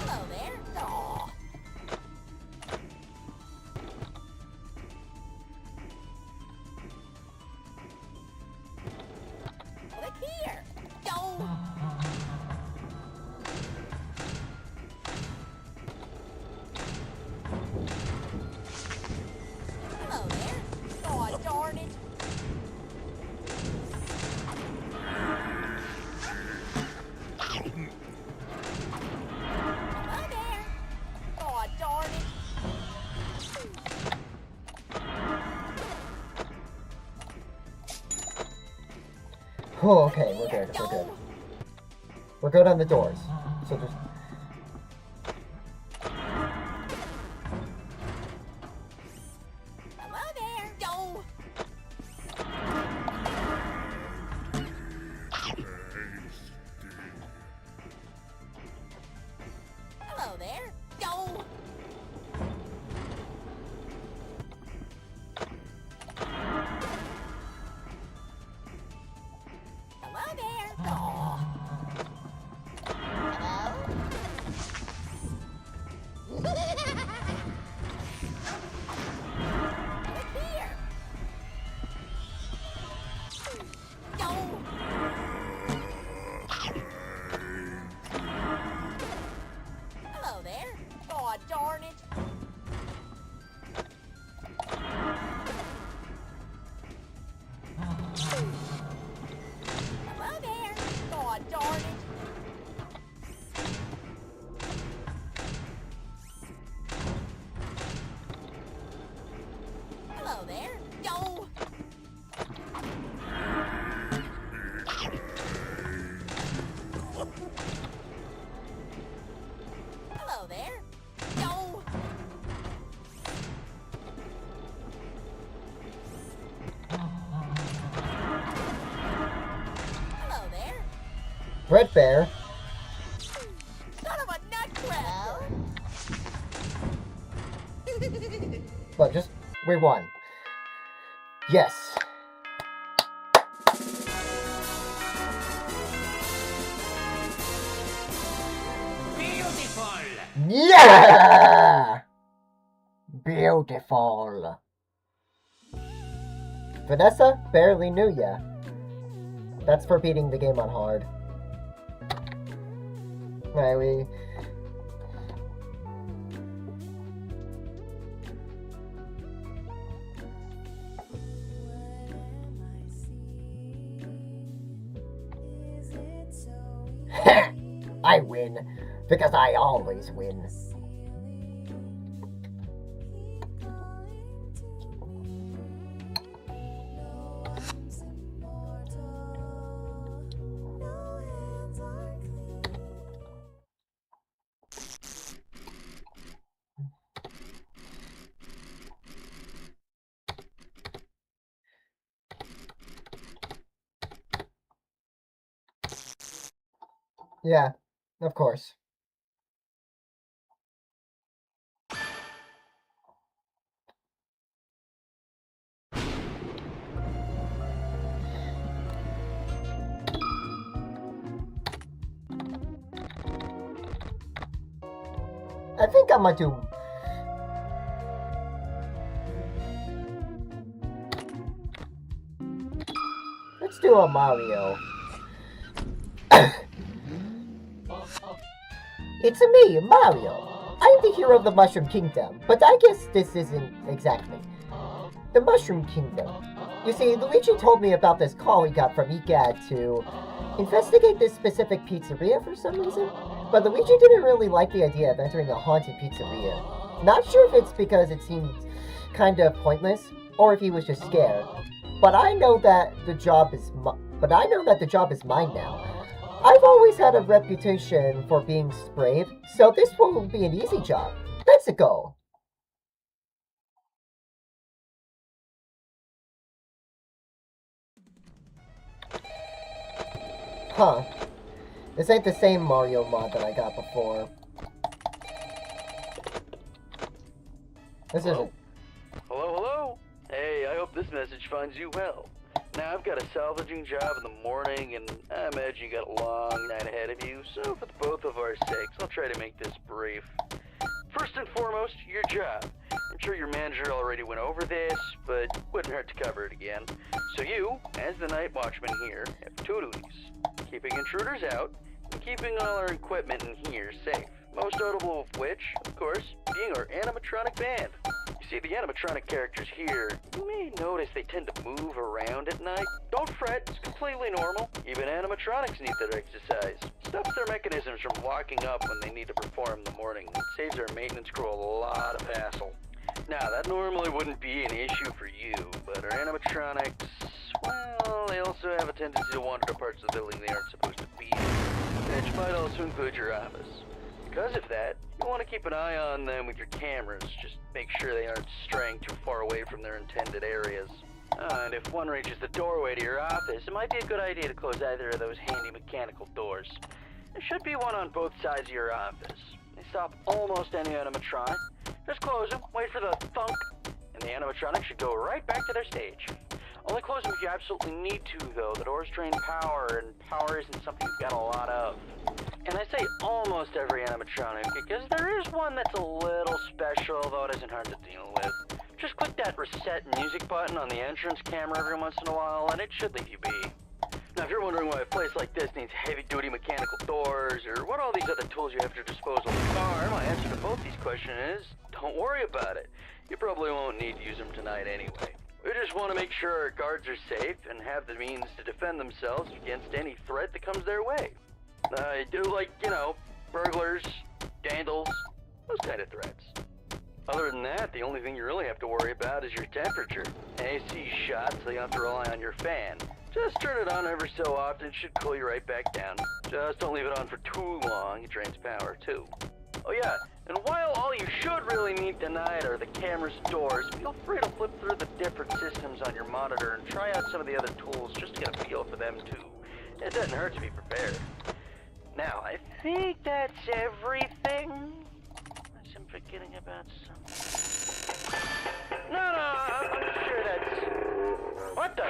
Hello there! Aw. Look here! Don't! Hello there! God darn it! Hello there! God darn it! Oh, okay, we're good. We're good. We're good on the doors. So just. Hello there! Don't! Hello there! Don't! Hello there! Aw. Hello? Look here! Don't! Hello there! God darn it! Hello there! God darn it! Hello there! Don't! Hello there! Don't! Hello there! Frickbear. Son of a nutcracker! Look, just we won. Yes. Beautiful! Yeah! Beautiful. Vanessa barely knew ya. That's for beating the game on hard. Right, we... I win, because I always win. Yeah, of course. I think I'm gonna do... Let's do a Mario. It's me, Mario. I'm the hero of the Mushroom Kingdom, but I guess this isn't exactly. The Mushroom Kingdom. You see, Luigi told me about this call he got from EGAD to investigate this specific pizzeria for some reason, but Luigi didn't really like the idea of entering a haunted pizzeria. Not sure if it's because it seemed kind of pointless, or if he was just scared. But I know that the job is mine now. I've always had a reputation for being brave, so this will be an easy job. Let's go. Huh. This ain't the same Mario mod that I got before. This isn't. Hello, hello? Hey, I hope this message finds you well. Now, I've got a salvaging job in the morning, and I imagine you got a long night ahead of you, so for the both of our sakes, I'll try to make this brief. First and foremost, your job. I'm sure your manager already went over this, but wouldn't hurt to cover it again. So you, as the night watchman here, have two duties. Keeping intruders out, and keeping all our equipment in here safe. Most notable of which, of course, being our animatronic band. You see, the animatronic characters here, you may notice they tend to move around at night. Don't fret, it's completely normal. Even animatronics need their exercise. Stops their mechanisms from locking up when they need to perform in the morning. It saves our maintenance crew a lot of hassle. Now, that normally wouldn't be an issue for you, but our animatronics, well, they also have a tendency to wander to parts of the building they aren't supposed to be in, which might also include your office. Because of that, you want to keep an eye on them with your cameras. Just make sure they aren't straying too far away from their intended areas. And if one reaches the doorway to your office, it might be a good idea to close either of those handy mechanical doors. There should be one on both sides of your office. They stop almost any animatronic. Just close them, wait for the thunk, and the animatronic should go right back to their stage. Only close them if you absolutely need to, though. The doors drain power, and power isn't something you've got a lot of. And I say almost every animatronic, because there is one that's a little special, though it isn't hard to deal with. Just click that reset music button on the entrance camera every once in a while, and it should leave you be. Now, if you're wondering why a place like this needs heavy-duty mechanical doors, or what all these other tools you have at your disposal are, my answer to both these questions is, don't worry about it. You probably won't need to use them tonight anyway. We just want to make sure our guards are safe and have the means to defend themselves against any threat that comes their way. I do like, you know, burglars, vandals, those kind of threats. Other than that, the only thing you really have to worry about is your temperature. AC shot, so you don't have to rely on your fan. Just turn it on every so often, it should cool you right back down. Just don't leave it on for too long, it drains power too. Oh yeah, and while all you should really need tonight are the cameras and doors, feel free to flip through the different systems on your monitor and try out some of the other tools just to get a feel for them too. It doesn't hurt to be prepared. Now, I think that's everything. Unless I'm forgetting about something. What the?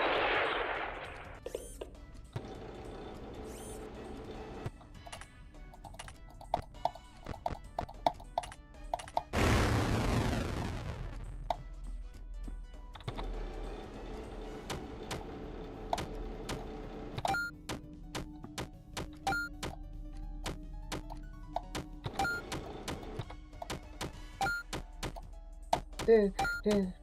Dude.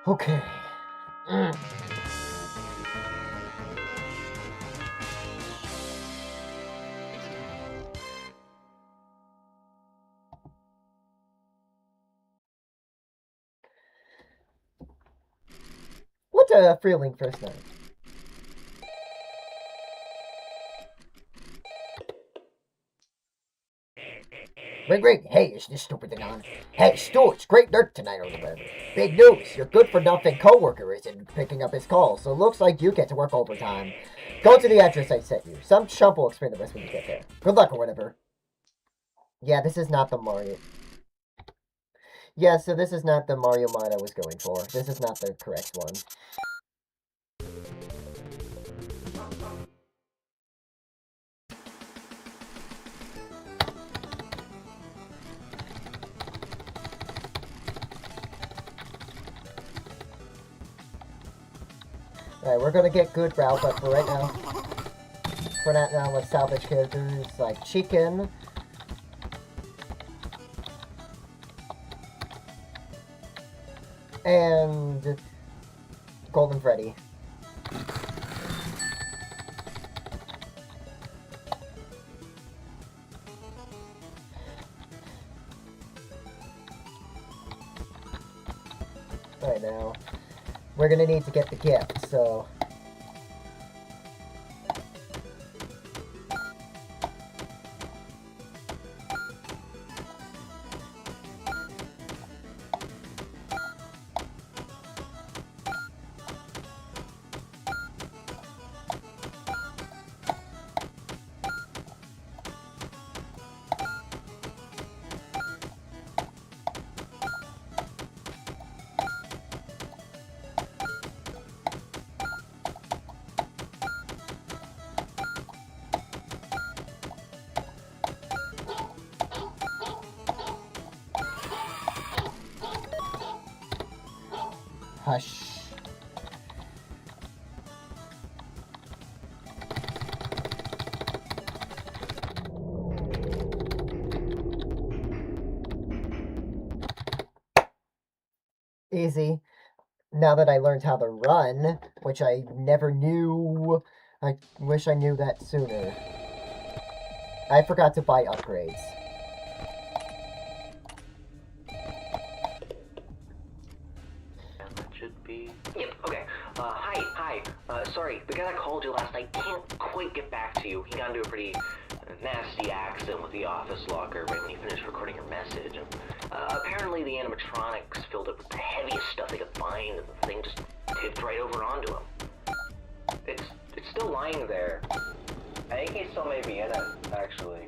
Okay. What's a free link first night? Ring, hey, is this stupid thing on? Hey, Stu, it's great dirt tonight or whatever. Big news, your good-for-nothing coworker isn't picking up his call, so it looks like you get to work overtime. Go to the address I sent you. Some chump will explain the rest when you get there. Good luck or whatever. Yeah, this is not the Mario... Yeah, so this is not the Mario mod I was going for. This is not the correct one. Alright, we're gonna get good route, but for right now, let's salvage characters like Chicken. And Golden Freddy. Right now, we're gonna need to get the gift, so... Hush. Easy. Now that I learned how to run, which I never knew, I wish I knew that sooner. I forgot to buy upgrades. Sorry, the guy that called you last night can't quite get back to you. He got into a pretty nasty accident with the office locker right when he finished recording your message. Apparently the animatronics filled up with the heaviest stuff they could find, and the thing just tipped right over onto him. It's still lying there. I think he still may be in it, actually.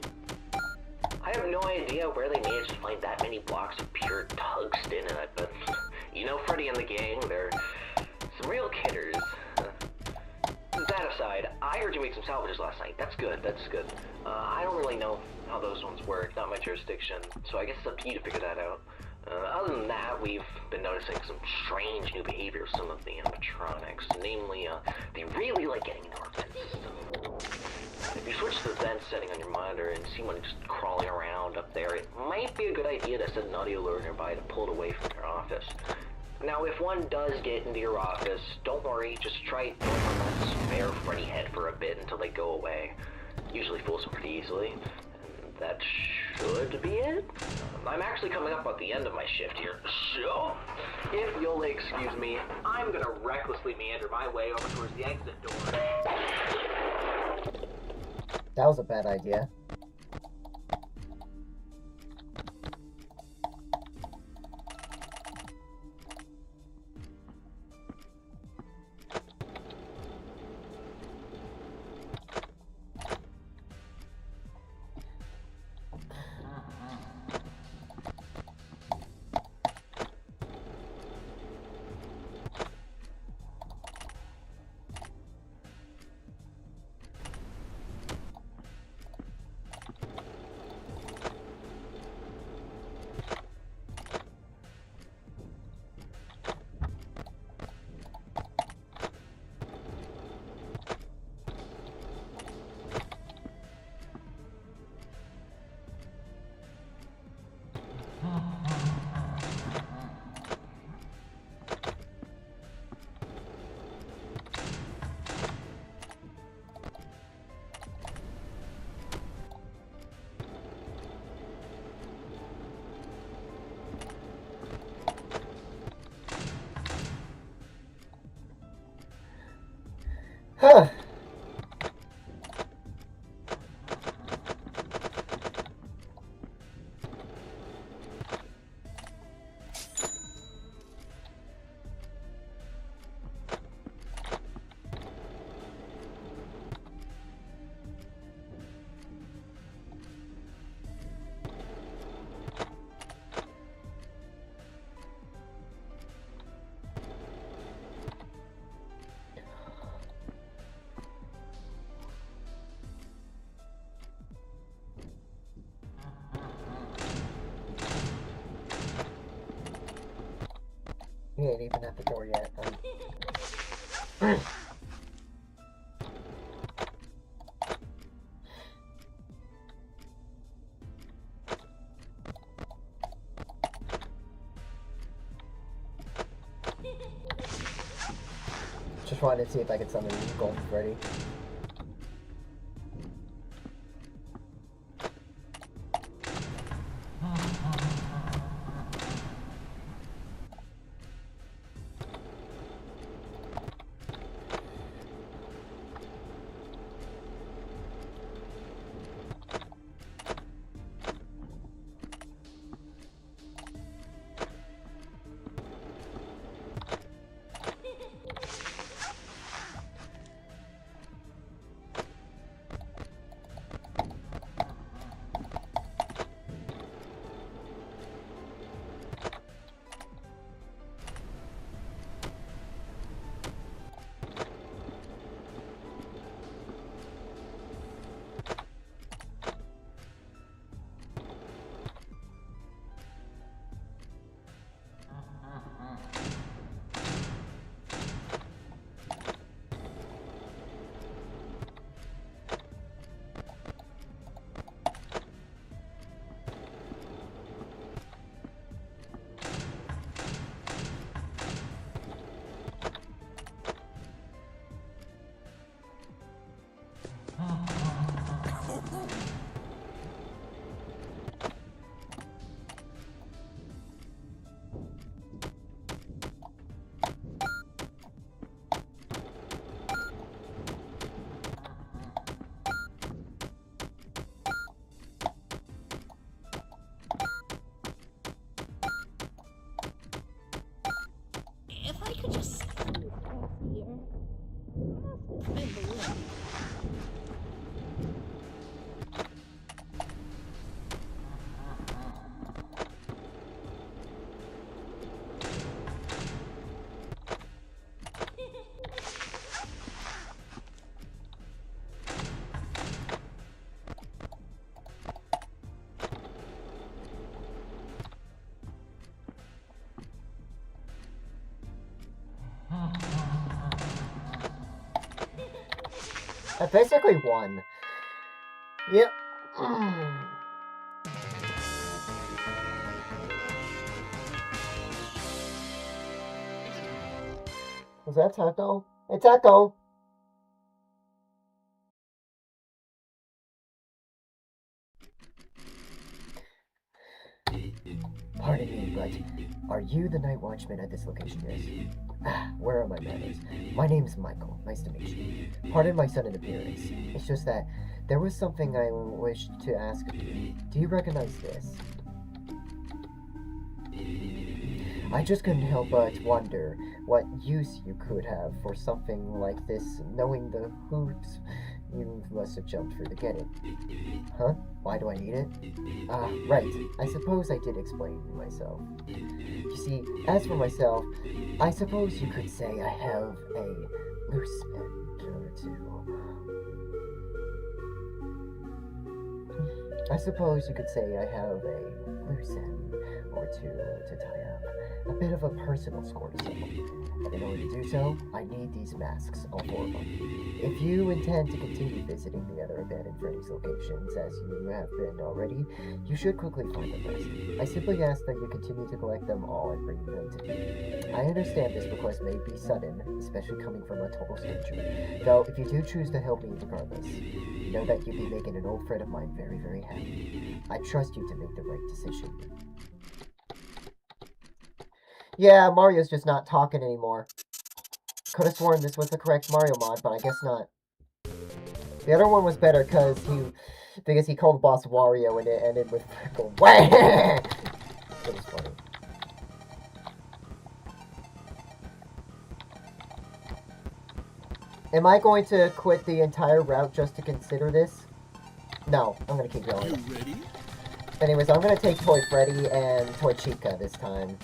I have no idea where they managed to find that many blocks of pure tungsten in it, but you know Freddy and the gang, they're some real kidders. That aside, I heard you make some salvages last night. That's good, that's good. I don't really know how those ones work, not my jurisdiction, so I guess it's up to you to figure that out. Other than that, we've been noticing some strange new behavior of some of the animatronics. Namely, they really like getting into our vent system. If you switch to the vent setting on your wander and see one just crawling around up there, it might be a good idea to set an audio alert nearby to pull it away from your office. Now, if one does get into your office, don't worry, just try throwing on that spare Freddy head for a bit until they go away. Usually fools them pretty easily. And that should be it. I'm actually coming up at the end of my shift here, so if you'll excuse me, I'm gonna recklessly meander my way over towards the exit door. That was a bad idea. Huh. He ain't even at the door yet. Just wanted to see if I could summon Golden Freddy. If I could just stand off here. My balloon. I basically won. Yep. Was that Taco? Hey, Taco! Pardon me, but are you the night watchman at this location? Yes. Ah, where are my manners? My name's Michael. Nice to meet you. Pardon my sudden appearance. It's just that there was something I wished to ask of you. Do you recognize this? I just couldn't help but wonder what use you could have for something like this, knowing the hoops you must have jumped for to get it. Huh? Why do I need it? Ah, right. I suppose I did explain myself. You see, as for myself, I suppose you could say I have a loose end or two. I suppose you could say I have a loose end or two to tie up. A bit of a personal score to settle. And in order to do so, I need these masks, all 4 of them. If you intend to continue visiting the other abandoned Freddy's locations, as you have been already, you should quickly find the rest. I simply ask that you continue to collect them all and bring them to me. I understand this request may be sudden, especially coming from a total stranger, though if you do choose to help me regardless, know that you'd be making an old friend of mine very, very happy. I trust you to make the right decision. Yeah, Mario's just not talking anymore. Could have sworn this was the correct Mario mod, but I guess not. The other one was better because he called the boss Wario and it ended with Frickle. It was funny. Am I going to quit the entire route just to consider this? No, I'm gonna keep going. You ready? Anyways, I'm gonna take Toy Freddy and Toy Chica this time.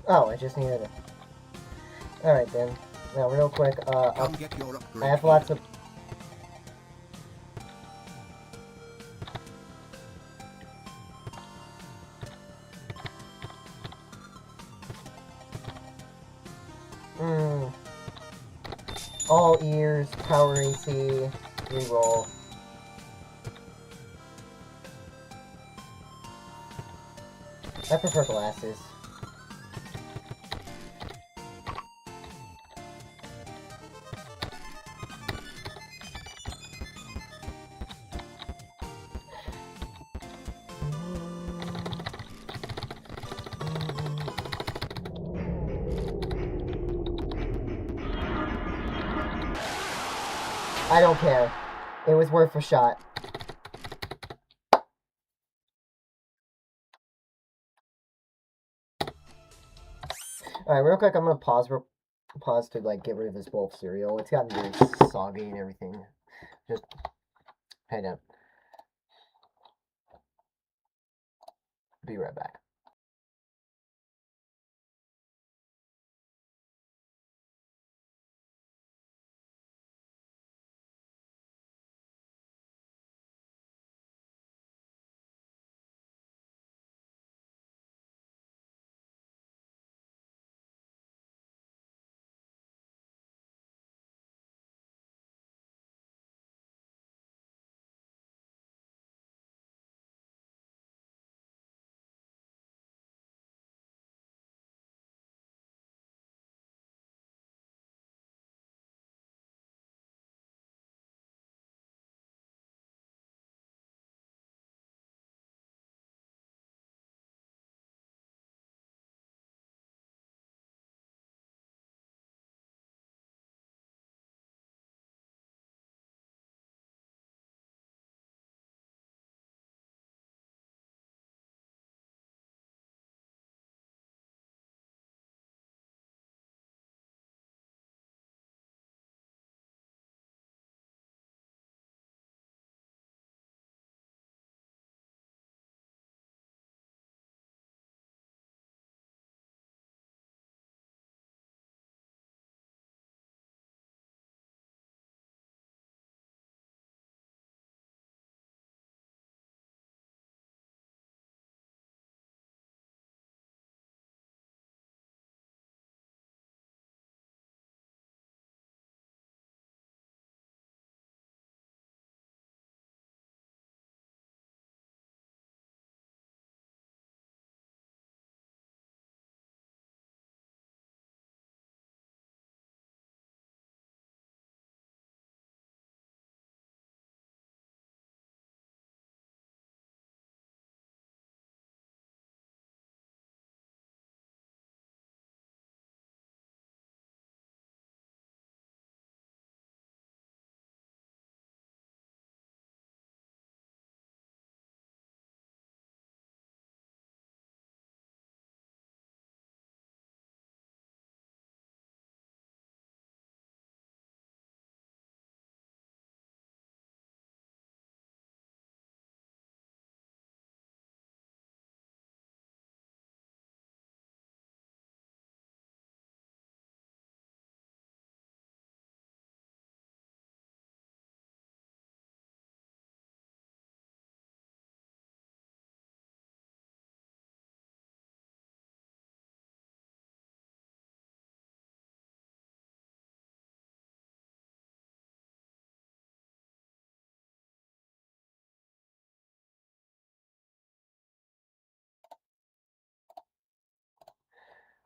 Oh, I just needed it. Alright then. Now, real quick, Come get your upgrade I have lots of... All ears, power AC, reroll. I prefer glasses. I don't care. It was worth a shot. Alright, real quick, I'm gonna pause to like get rid of this bowl of cereal. It's gotten very soggy and everything. Just hang on. Be right back.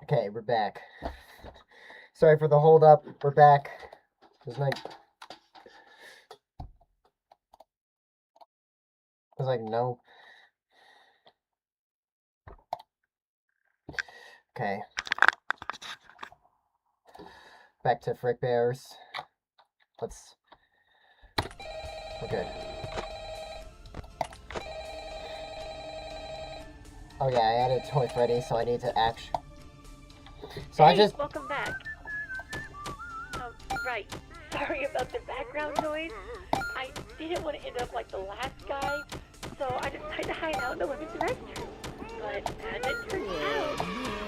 Okay, we're back. Sorry for the hold up. We're back. There's like no. Okay. Back to Frickbears. We're good. Oh yeah, I added Toy Freddy, so I need to So hey, I just... welcome back. Right. Sorry about the background noise. I didn't want to end up like the last guy, so I decided to hide out in the women's restroom. But as it turns out,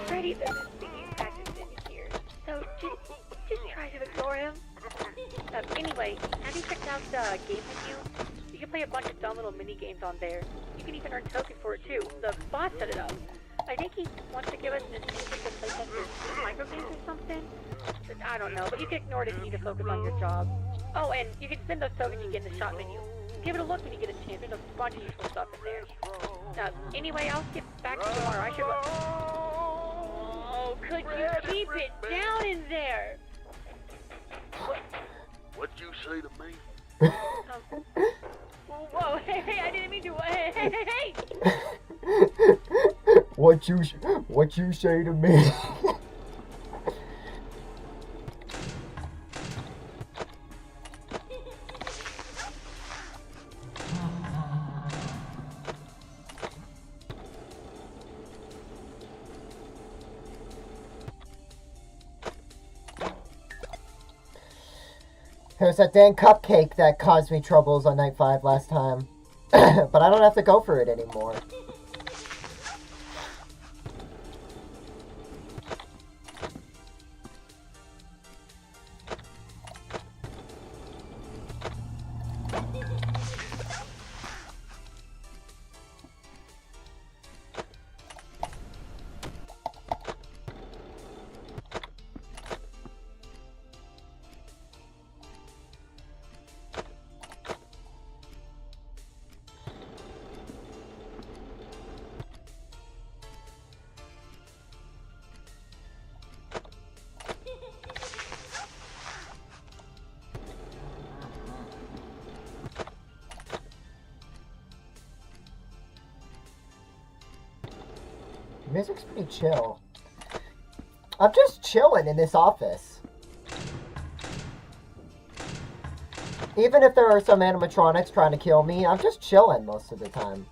Freddy doesn't think he's practiced in here. So just try to ignore him. Anyway, have you checked out the game menu? You can play a bunch of dumb little mini games on there. You can even earn tokens for it too. The boss set it up. I think he wants to give us an incentive to play test micro games or something. I don't know, but you can ignore it if you need to focus on your job. Oh, and you can spend those tokens you get in the shop menu. Give it a look when you get a chance. There's a bunch of useful stuff in there. Anyway, I'll get back to tomorrow. I should... Oh, could you keep it down in there? What'd you say to me? Whoa, hey, I didn't mean to... Hey! What you say to me? It was that dang cupcake that caused me troubles on night 5 last time. But I don't have to go for it anymore. Music's pretty chill. I'm just chilling in this office. Even if there are some animatronics trying to kill me, I'm just chilling most of the time.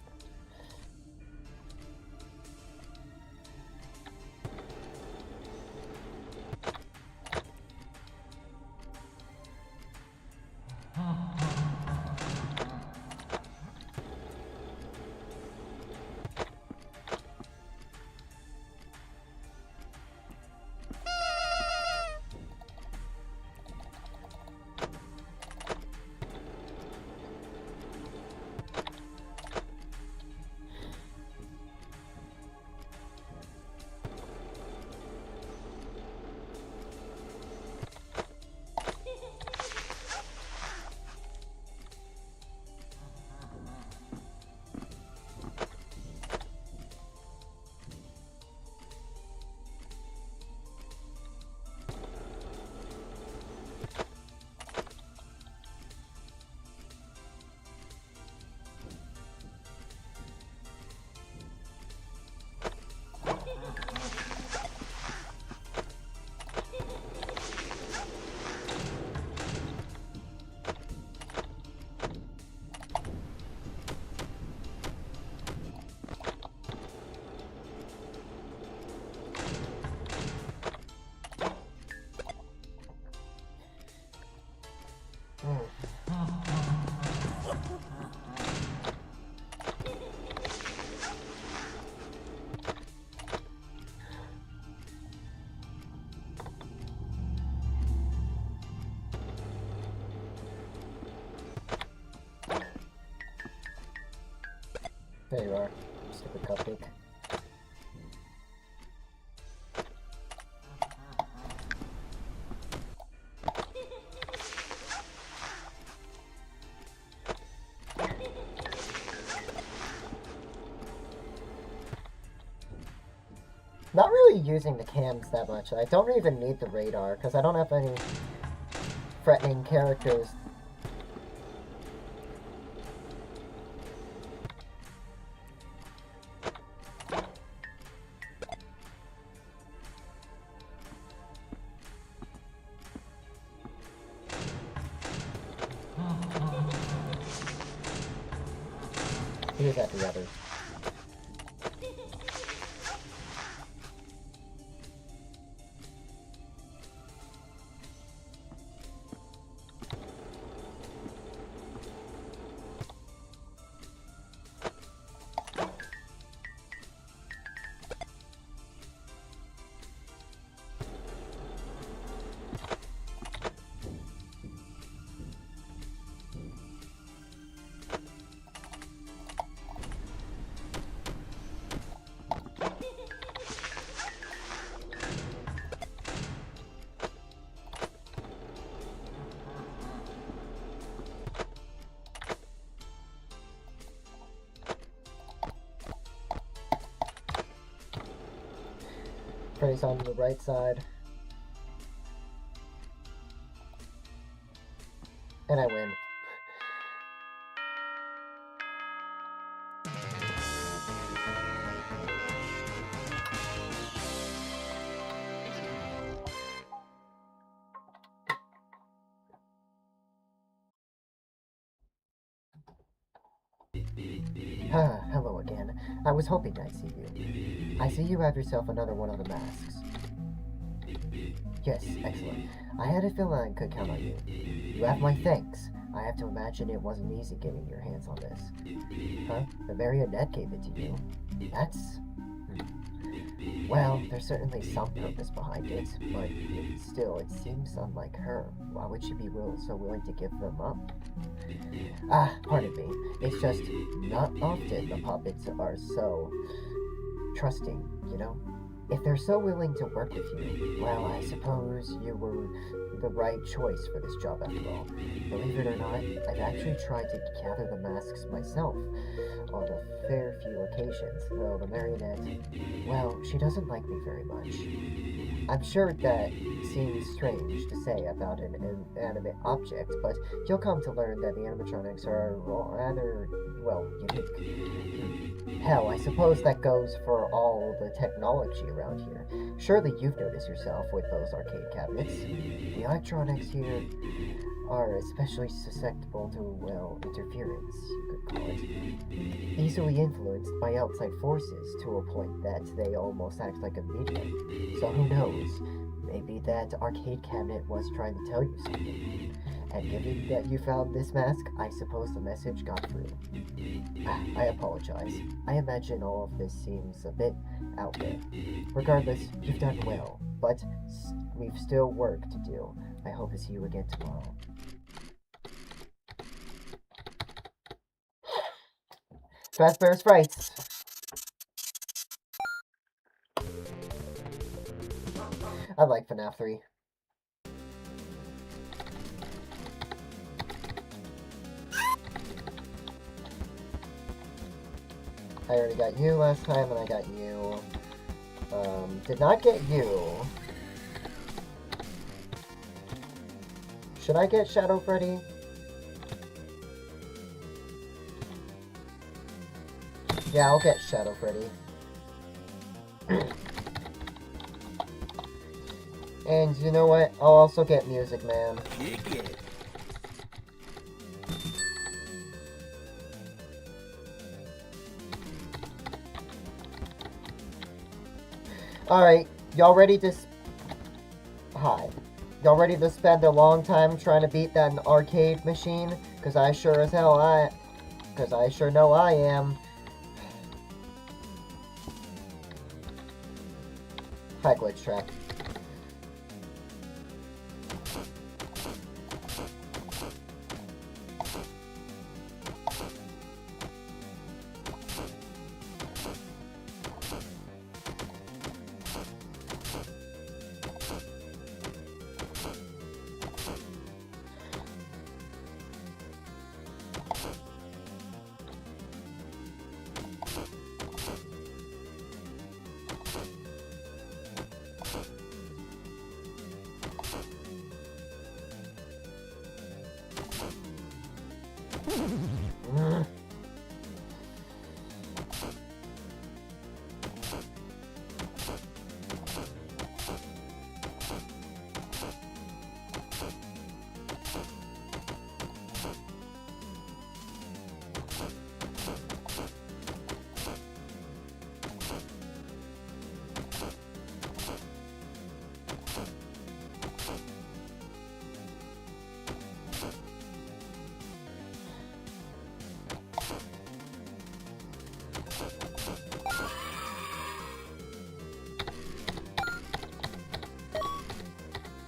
There you are, stupid cupcake. Not really using the cams that much. I don't even need the radar, because I don't have any threatening characters. Here's at the others. Freddy's on the right side. And I win. Hello again. I was hoping I'd see you. I see you have yourself another one of the masks. Yes, excellent. I had a feeling I could count on you. You have my thanks. I have to imagine it wasn't easy getting your hands on this. Huh? The marionette gave it to you. That's... Well, there's certainly some purpose behind it, but still, it seems unlike her. Why would she be so willing to give them up? Ah, pardon me. It's just not often the puppets are so trusting, you know? If they're so willing to work with you, well, I suppose you were the right choice for this job after all. Believe it or not, I've actually tried to gather the masks myself on a fair few occasions, though the marionette, well, she doesn't like me very much. I'm sure that seems strange to say about an inanimate object, but you'll come to learn that the animatronics are rather, well, unique. Hell, I suppose that goes for all the technology around here. Surely you've noticed yourself with those arcade cabinets. The electronics here are especially susceptible to, well, interference, you could call it. Easily influenced by outside forces to a point that they almost act like a medium. So who knows? Maybe that arcade cabinet was trying to tell you something. And given that you found this mask, I suppose the message got through. I apologize. I imagine all of this seems a bit out there. Regardless, you've done well, but we've still work to do. I hope to see you again tomorrow. Frickbear sprites. I like FNAF 3. I already got you last time, and I got you. Did not get you. Should I get Shadow Freddy? Yeah, I'll get Shadow Freddy. And you know what? I'll also get Music Man. Alright, y'all ready to... Hi. Y'all ready to spend a long time trying to beat that arcade machine? Because I sure as hell because I sure know I am. Hi, glitch track.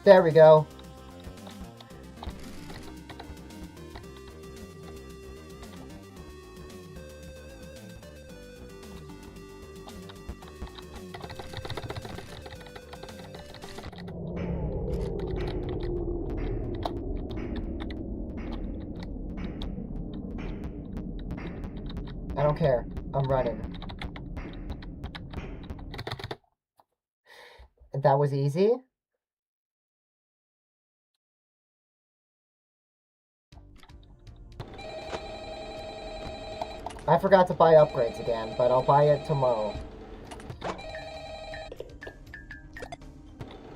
There we go. I don't care. I'm running. That was easy? I forgot to buy upgrades again, but I'll buy it tomorrow.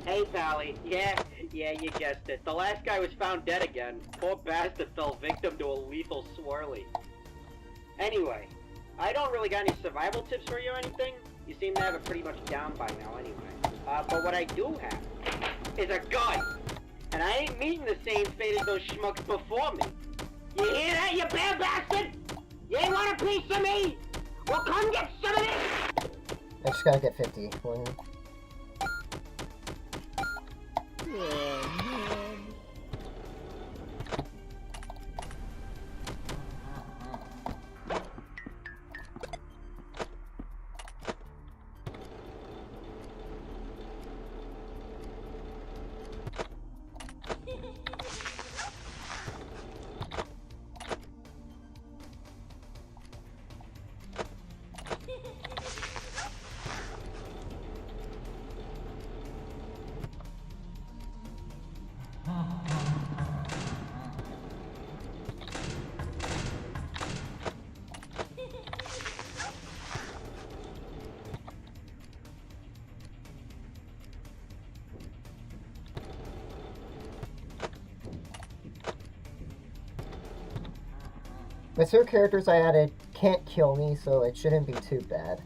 Hey, Sally. Yeah, you guessed it. The last guy was found dead again. Poor bastard fell victim to a lethal swirly. Anyway, I don't really got any survival tips for you or anything. You seem to have it pretty much down by now anyway. But what I do have is a gun. And I ain't meeting the same fate as those schmucks before me. You hear that, you bad bastard? You ain't want a piece of me? Well, come get some of this! I just gotta get 50. One. The two characters I added can't kill me, so it shouldn't be too bad.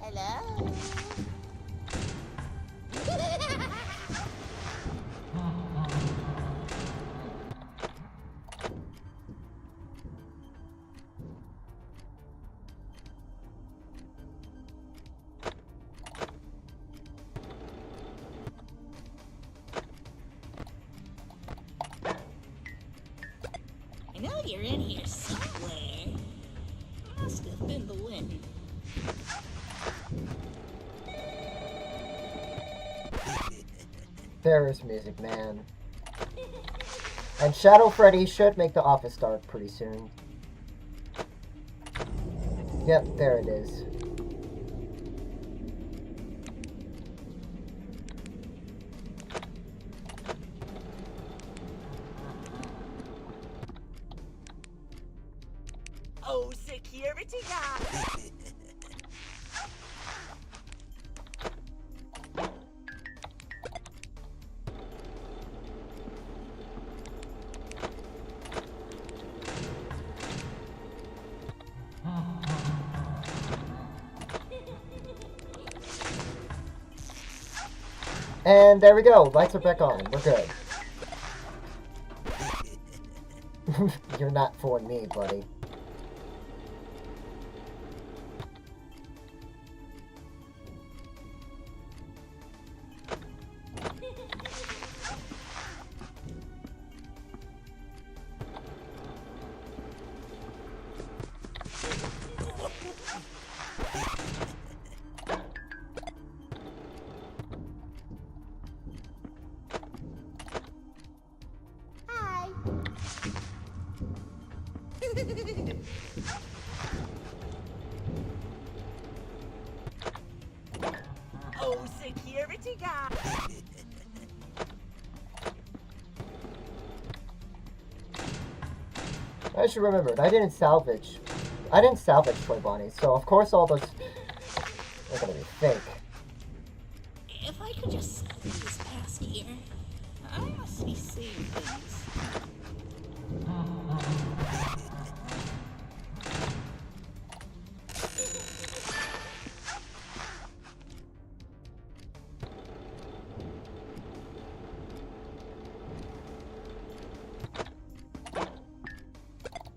Hello? I know you're in here somewhere. Must have been the wind. There is Music Man. And Shadow Freddy should make the office dark pretty soon. Yep, there it is. Oh, security guard! And there we go. Lights are back on. We're good. You're not fooling me, buddy. Hi. Oh, security guard! I should remember, I didn't salvage Toy Bonnie, so of course all those are gonna be fake. If I could just squeeze past here, I must be seeing things.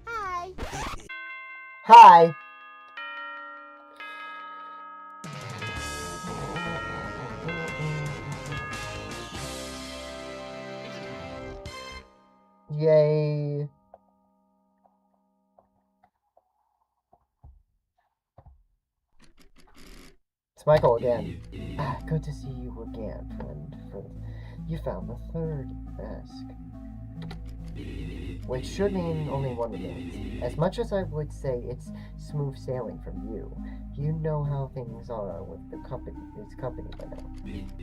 Hi. Hi! Yay. It's Michael again. Good to see you again, friend. You found the third mask. Which should mean only one remains. As much as I would say it's smooth sailing from you, you know how things are with its company by now.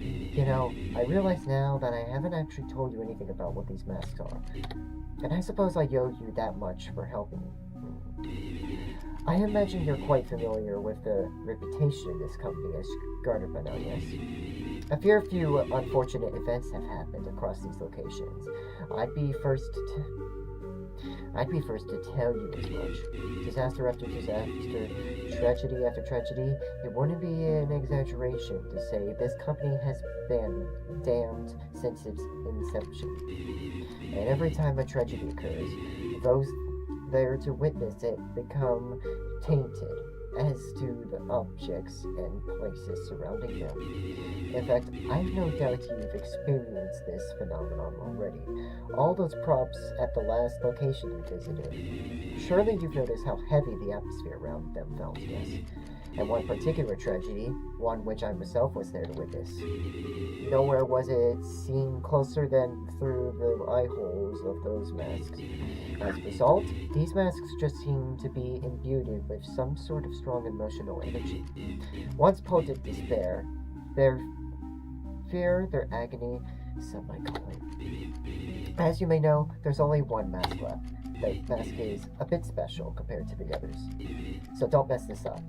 You know, I realize now that I haven't actually told you anything about what these masks are. And I suppose I owe you that much for helping me. I imagine you're quite familiar with the reputation this company has garnered by now, yes? A fair few unfortunate events have happened across these locations. I'd be first to tell you as much. Disaster after disaster, tragedy after tragedy. It wouldn't be an exaggeration to say this company has been damned since its inception. And every time a tragedy occurs, those there to witness it become tainted, as do the objects and places surrounding them. In fact, I've no doubt you've experienced this phenomenon already. All those props at the last location you visited. Surely you've noticed how heavy the atmosphere around them felt, yes? And one particular tragedy, one which I myself was there to witness. Nowhere was it seen closer than through the eye holes of those masks. As a result, these masks just seem to be imbued with some sort of strong emotional energy. Once potent despair, their fear, their agony, some might call it. As you may know, there's only one mask left. The mask is a bit special compared to the others. So don't mess this up.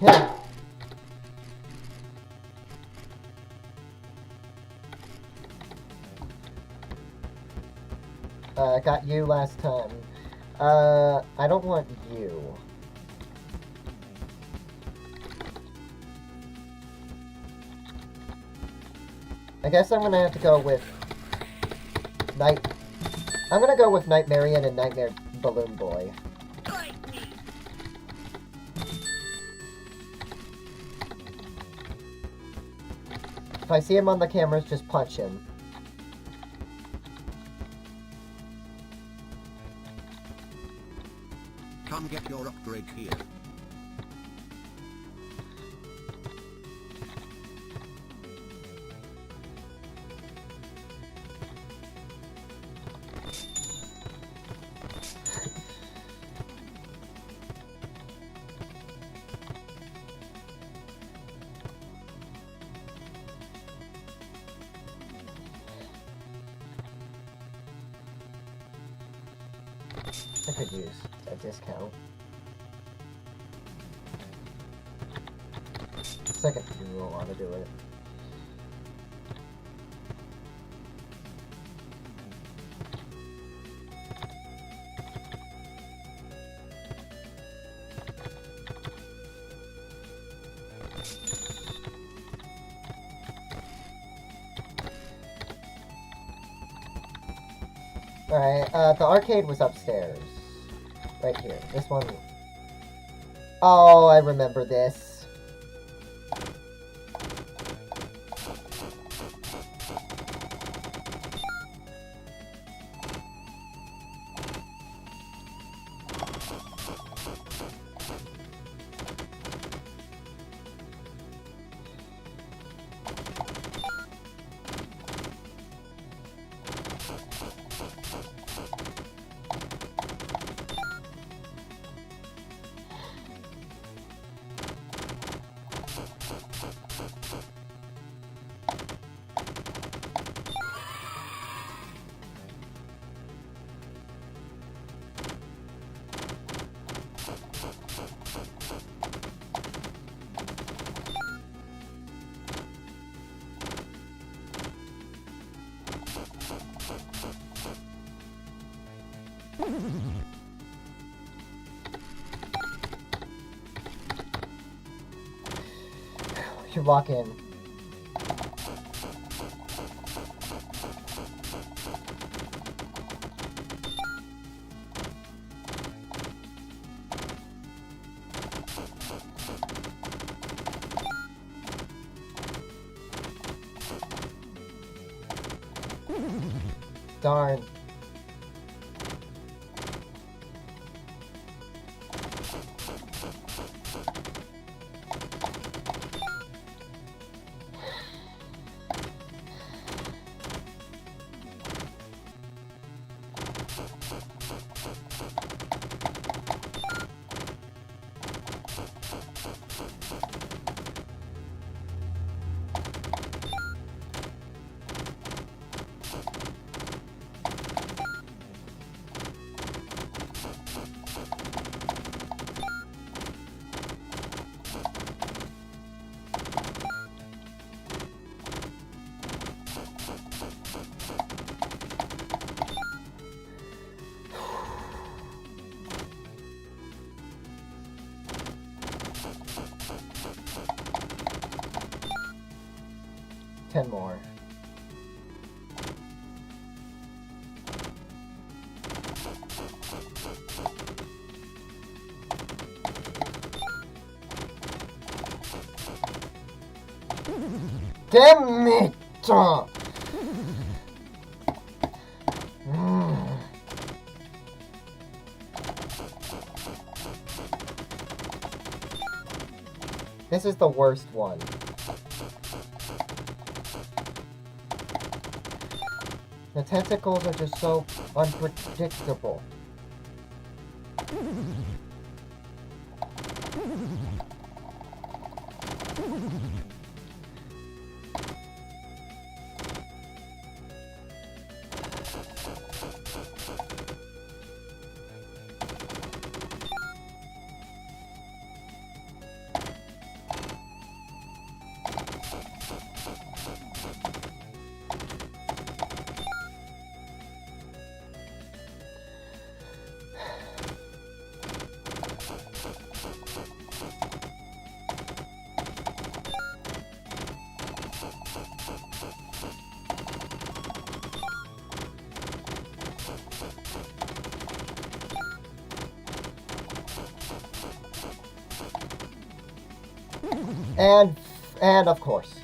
Yeah. I got you last time. I don't want you. I guess I'm gonna have to go with I'm gonna go with Nightmarian and Nightmare Balloon Boy. If I see him on the cameras, just punch him. Come get your upgrade here. I could use a discount. Second you will want to do it. Alright, the arcade was upstairs. Right here. This one. Oh, I remember this. You walk in. Darn. Ten more. Damn it! This is the worst one. The tentacles are just so unpredictable. And of course.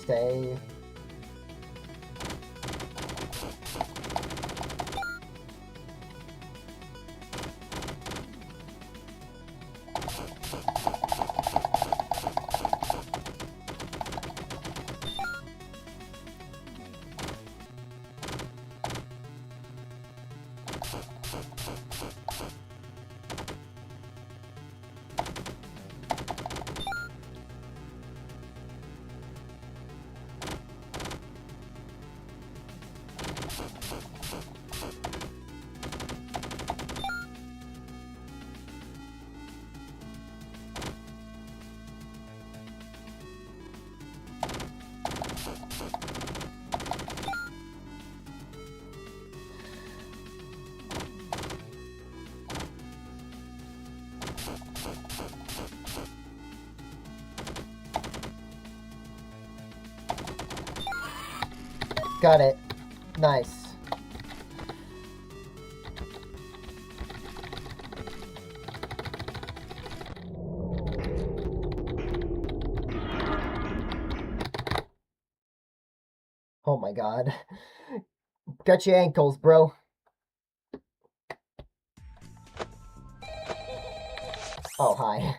Stay. Got it. Nice. Oh my god. Got your ankles, bro. Oh, hi.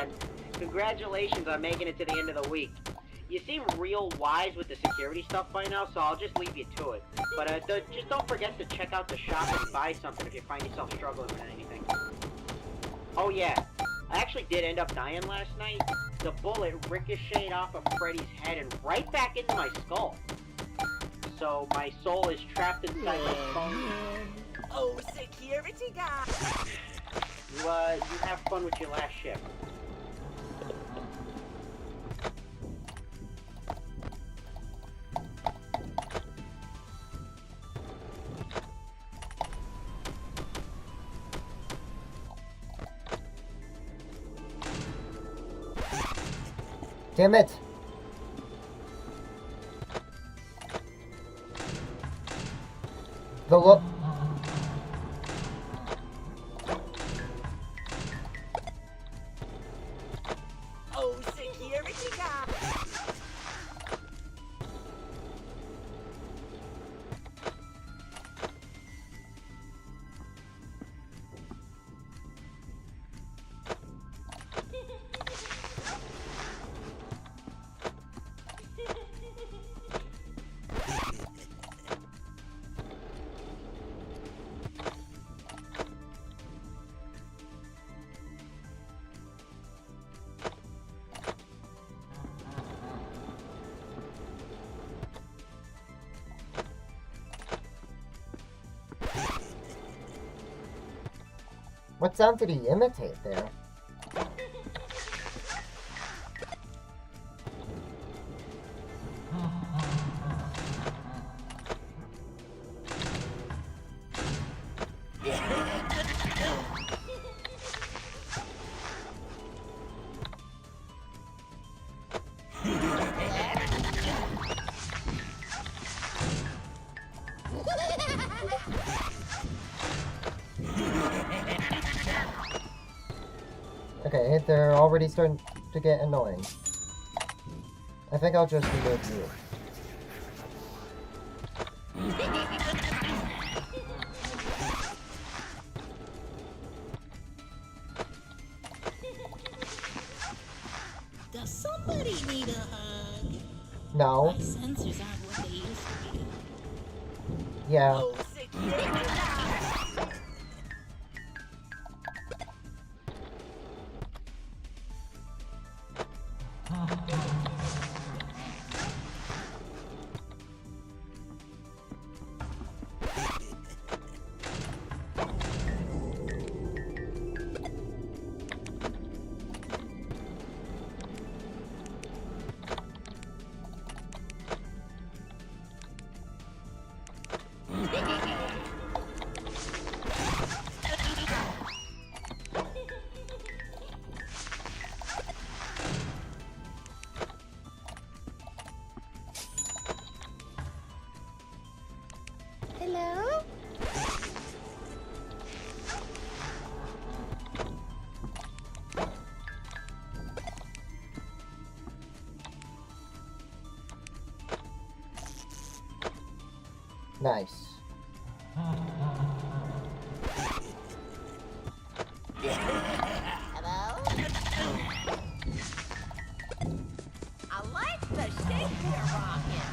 man. Congratulations on making it to the end of the week. You seem real wise with the security stuff by now, so I'll just leave you to it. But just don't forget to check out the shop and buy something if you find yourself struggling with anything. Oh yeah, I actually did end up dying last night. The bullet ricocheted off of Freddy's head and right back into my skull. So my soul is trapped inside my phone. Oh, security guy! You have fun with your last shift. Damn it! The look. Oh, security guy! What sound did he imitate there? Okay, they're already starting to get annoying. I think I'll just remove you. Does somebody need a hug? No. My sensors aren't what they used to be. Yeah. Oh, security guy! Hello? Nice. Hello? I like the shape you're rocking.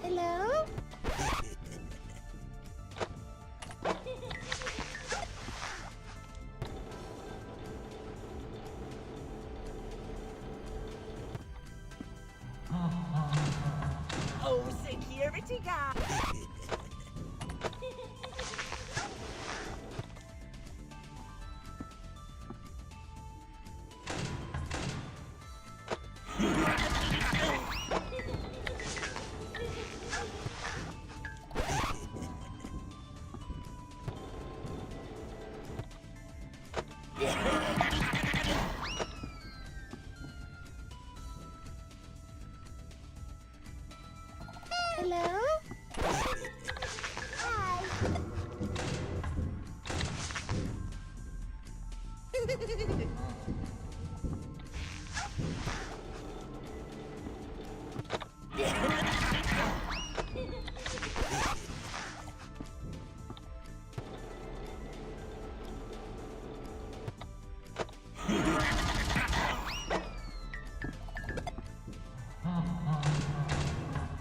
Hello? Oh, security guy! Hello?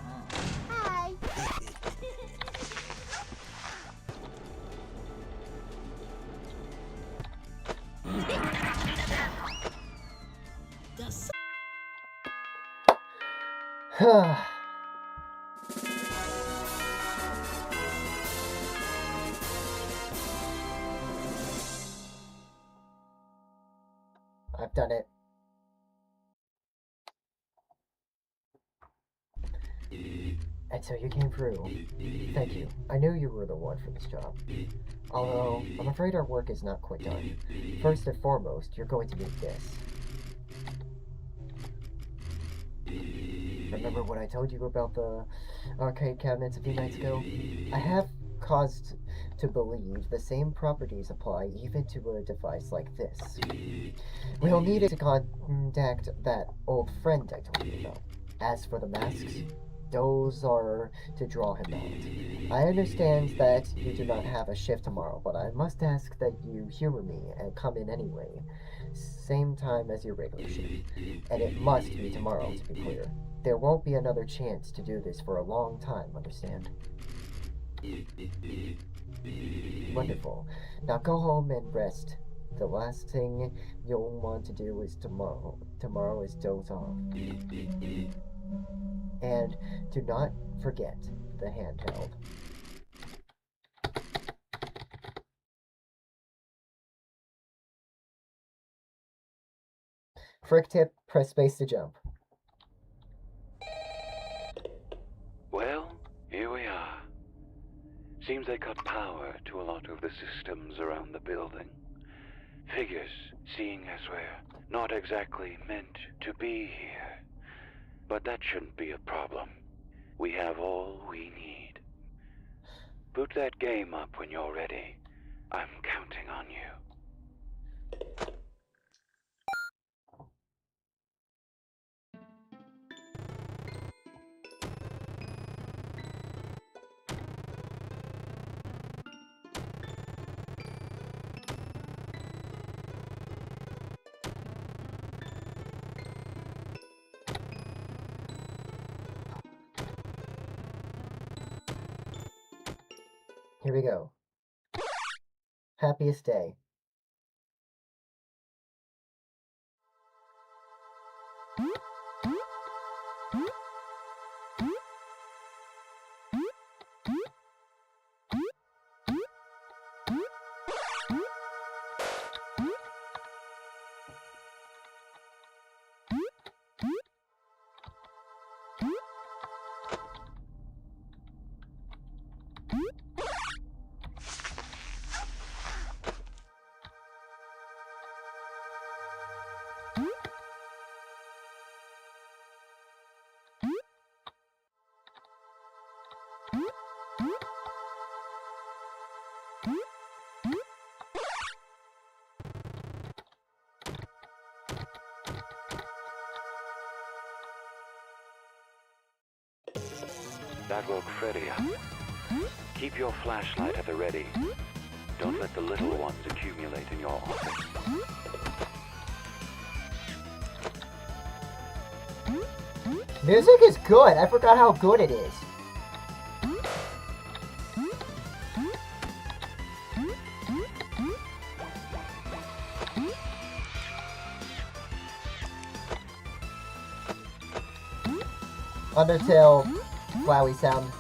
Hi. Hi. I've done it. And so you came through. Thank you. I knew you were the one for this job. Although, I'm afraid our work is not quite done. First and foremost, you're going to need this. Remember what I told you about the arcade cabinets a few nights ago? I have caused to believe the same properties apply even to a device like this. We'll need it to contact that old friend I told you about. As for the masks, those are to draw him out. I understand that you do not have a shift tomorrow, but I must ask that you humor me and come in anyway. Same time as your regular shift. And it must be tomorrow, to be clear. There won't be another chance to do this for a long time, understand? Wonderful. Now go home and rest. The last thing you'll want to do is tomorrow. Tomorrow is doze off. And do not forget the handheld. Frick tip, press space to jump. Well, here we are. Seems they cut power to a lot of the systems around the building. Figures, seeing as we're not exactly meant to be here. But that shouldn't be a problem. We have all we need. Boot that game up when you're ready. I'm counting on you. Here we go. Happiest day. That woke Freddy up. Keep your flashlight at the ready. Don't let the little ones accumulate in your office. Music is good. I forgot how good it is. Undertale, flowy sound.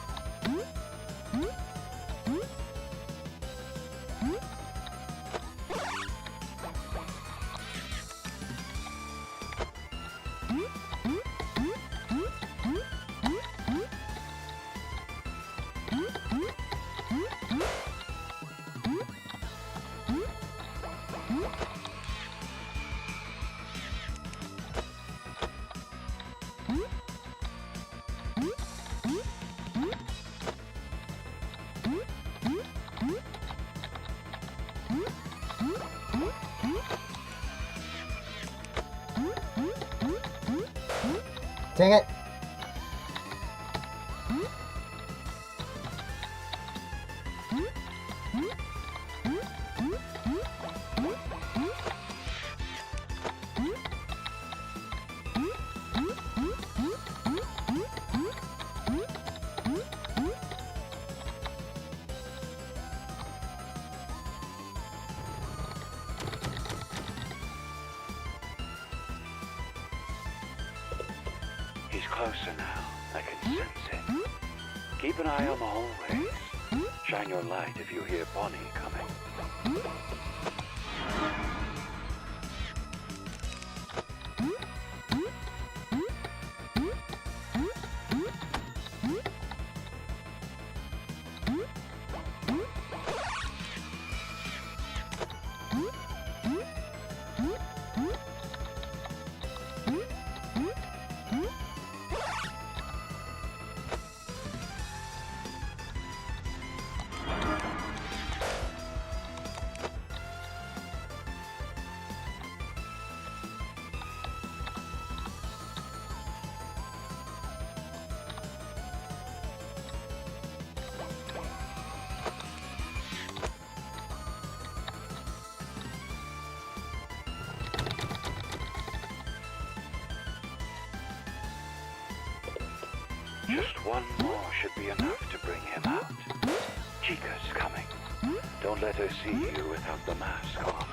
Dang it! He's closer now. I can sense it. Keep an eye on the hallways. Shine your light if you hear Bonnie coming. Just one more should be enough to bring him out. Chica's coming. Don't let her see you without the mask on.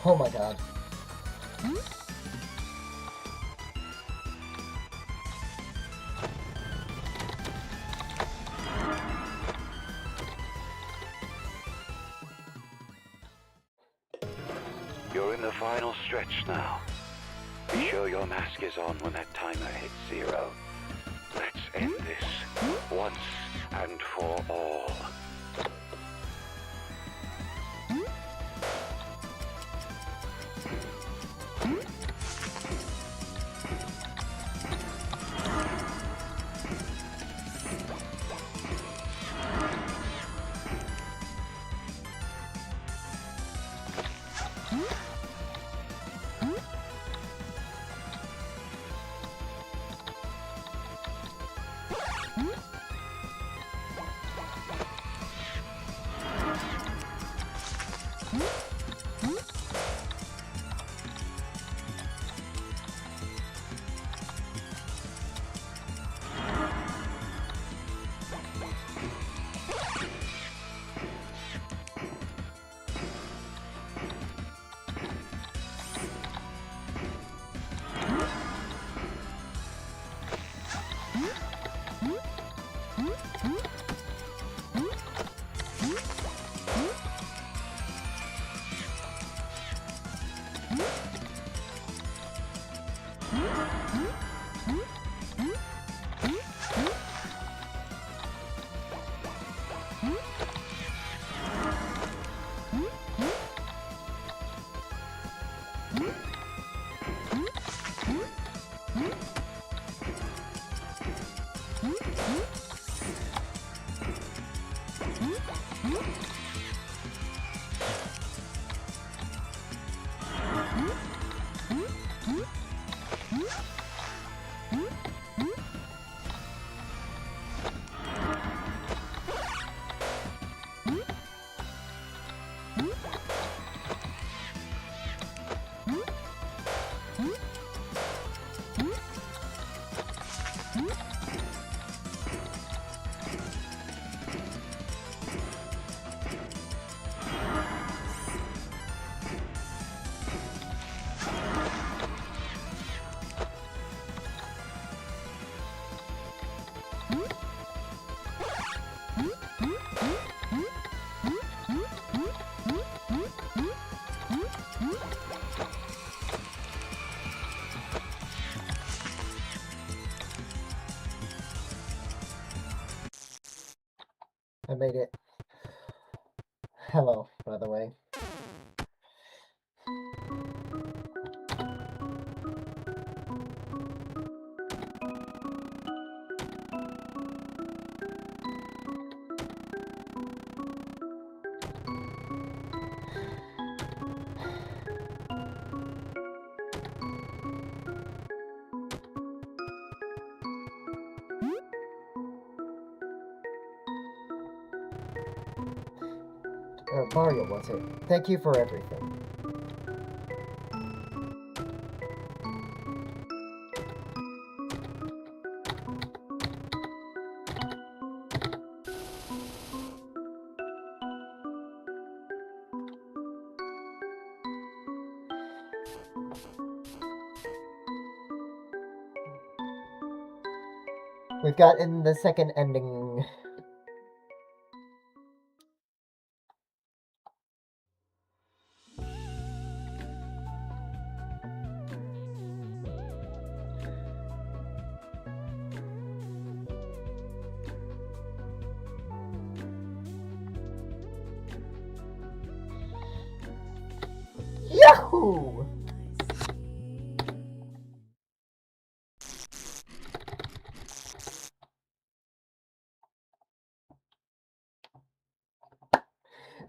Oh my god. You're in the final stretch now. Be sure your mask is on when that timer hits 0. Let's end this once and for all. I made it. Hello, by the way. Mario was it. Thank you for everything. We've gotten the second ending. Yahoo!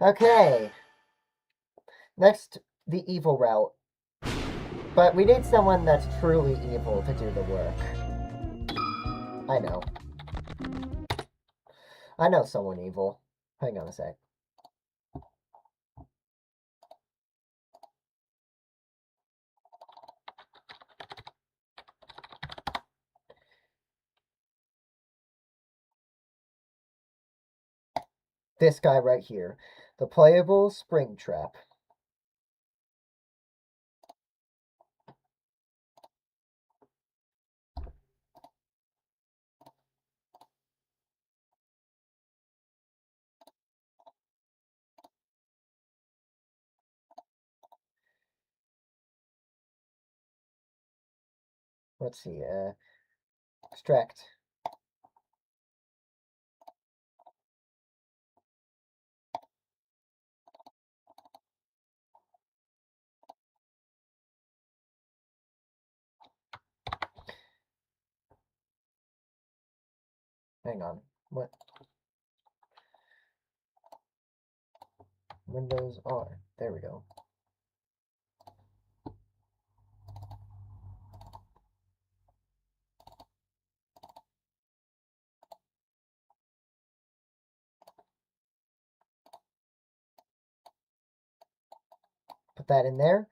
Okay. Next, the evil route. But we need someone that's truly evil to do the work. I know. I know someone evil. Hang on a sec. This guy right here. The playable spring trap. Let's see, extract. Hang on. What? Windows R. There we go. Put that in there.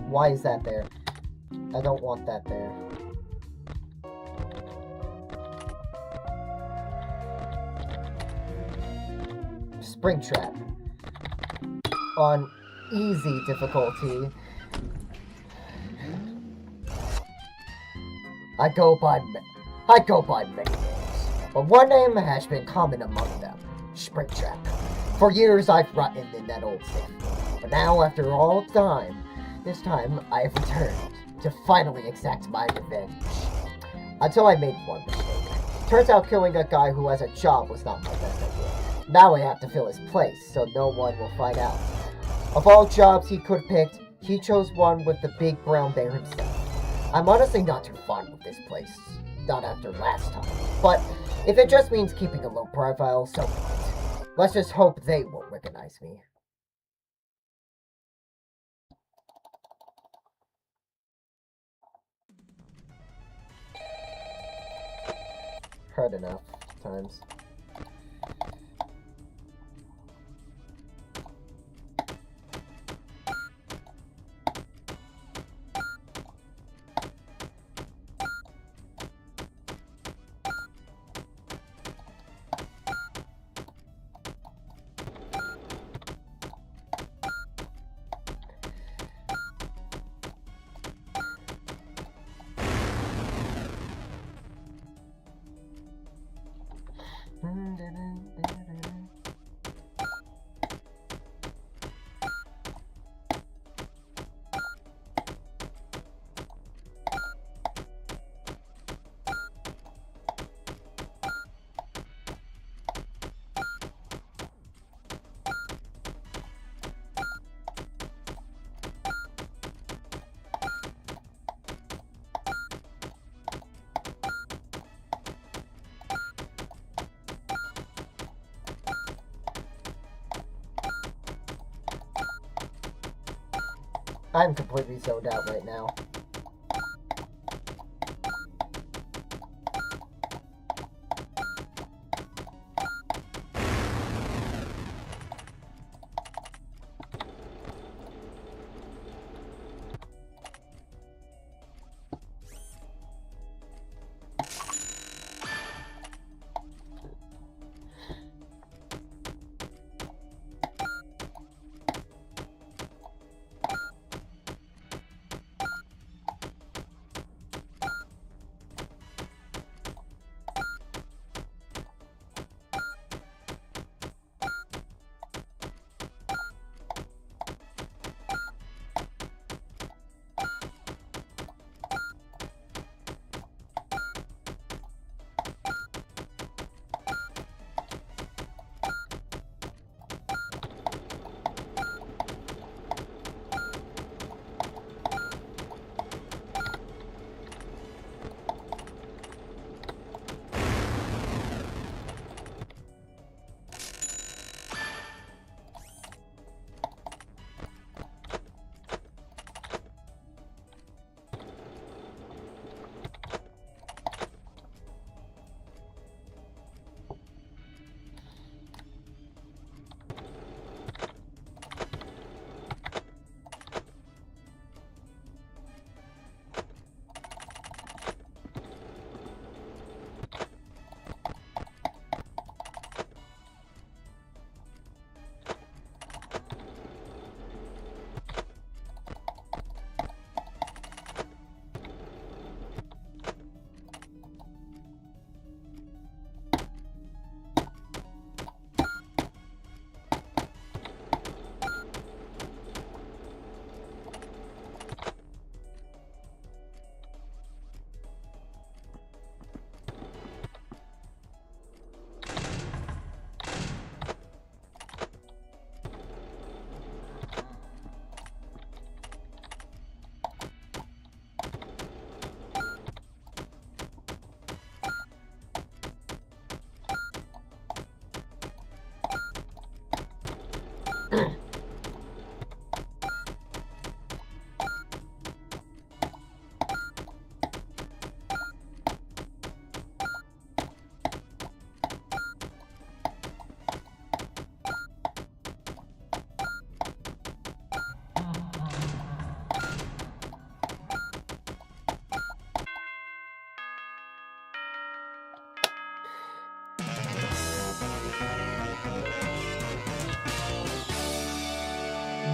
Why is that there? I don't want that there. Spring trap. On easy difficulty. I go by many names, but one name has been common among them: Springtrap. For years I've rotted in that old safe, but now after all time, this time I have returned to finally exact my revenge. Until I made one mistake. Turns out killing a guy who has a job was not my best idea. Now I have to fill his place, so no one will find out. Of all jobs he could have picked, he chose one with the big brown bear himself. I'm honestly not too fond of this place, not after last time, but if it just means keeping a low profile, so be it. Let's just hope they won't recognize me. Heard enough times. I'm completely zoned out right now.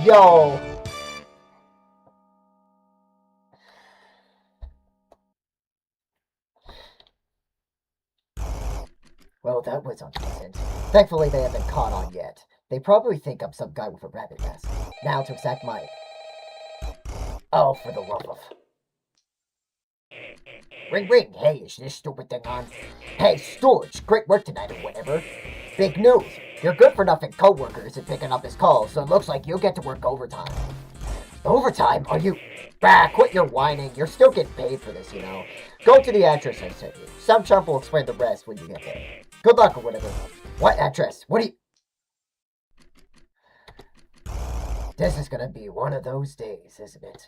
Yo! Well, that was unpleasant. Thankfully, they haven't caught on yet. They probably think I'm some guy with a rabbit mask. Now to exact my... Oh, for the love of... Ring ring! Hey, is this stupid thing on? Hey, Storage! Great work tonight or whatever. Big news! Your good-for-nothing co-worker isn't picking up his calls, so it looks like you get to work overtime. Overtime? Are you... Bah, quit your whining. You're still getting paid for this, you know. Go to the address I sent you. Some chump will explain the rest when you get there. Good luck or whatever. What address? What do you... This is gonna be one of those days, isn't it?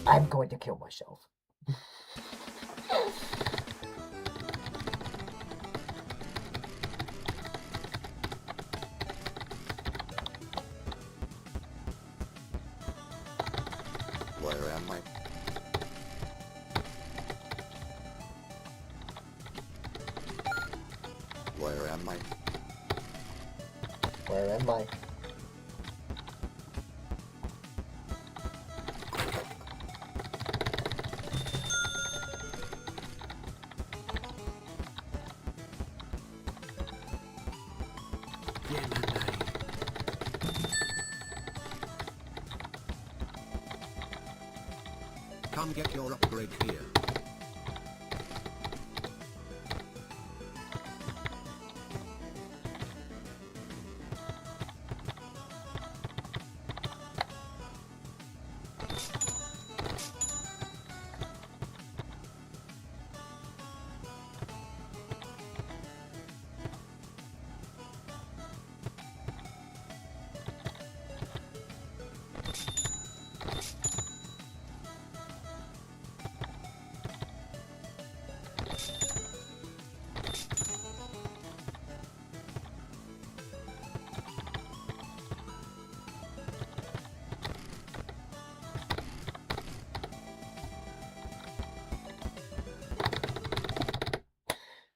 I'm going to kill myself. Where am I? Where am I? Where am I? Come get your upgrade here.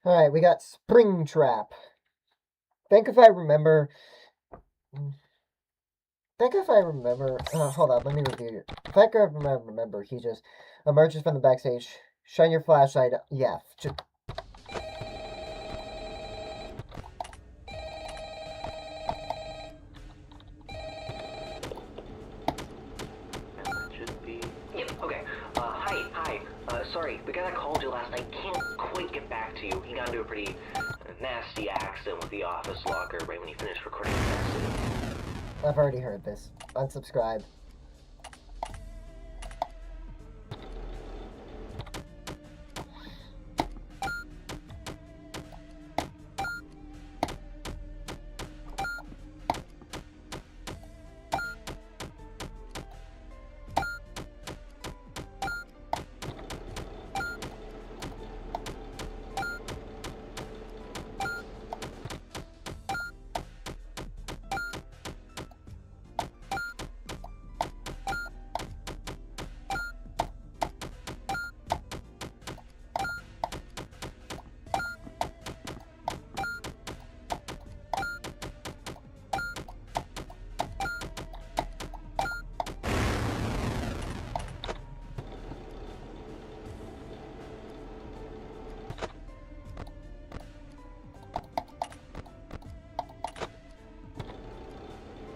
Alright, we got Spring Trap. Think if I remember... hold on, let me review it. Think if I remember, he just emerges from the backstage. Shine your flashlight. Yeah. Yep, okay. Hi. Sorry, the guy that called you last night can't quite get back to you. He got into a pretty nasty accident with the office locker right when he finished recording the accident. I've already heard this. Unsubscribe.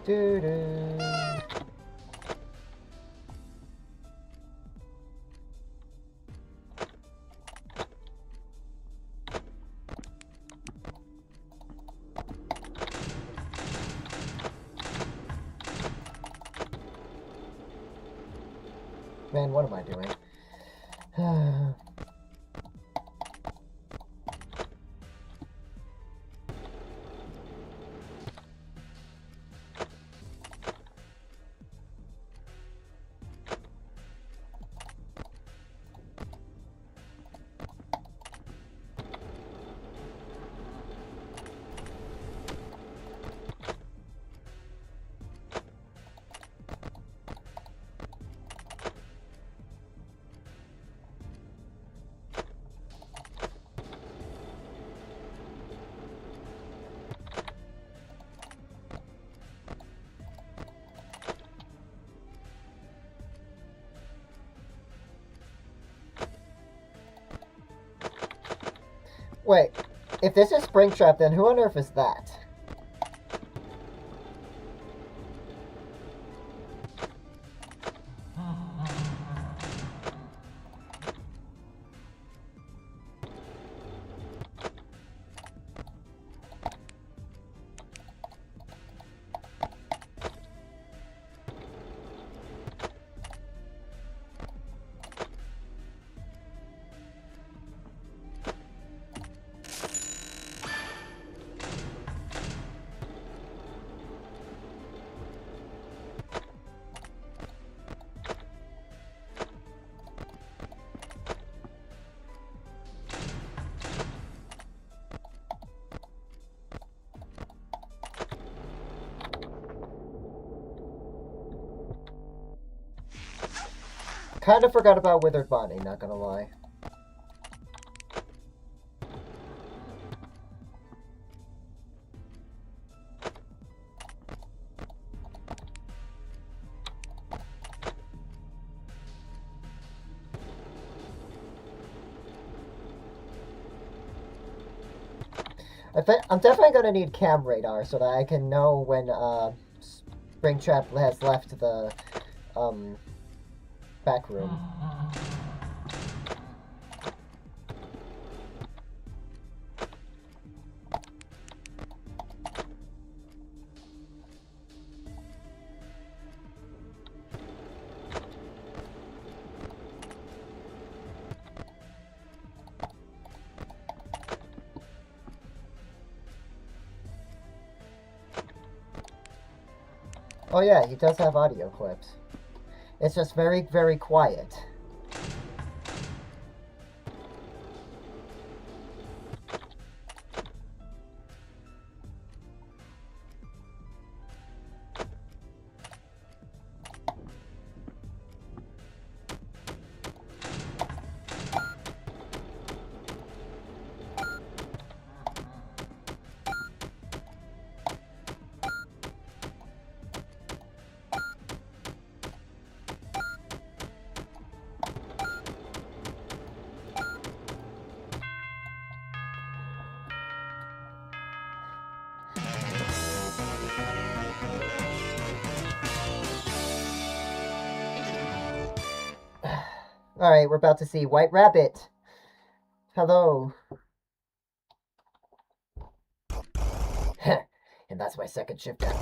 Doo-doo. Man, what am I doing? Wait, if this is Springtrap, then who on earth is that? Kind of forgot about Withered Bonnie, not gonna lie. I'm definitely gonna need cam radar so that I can know when Springtrap has left the back room. Oh yeah, he does have audio clips. It's just very, very quiet. Alright, we're about to see White Rabbit. Hello. And that's my second shift down.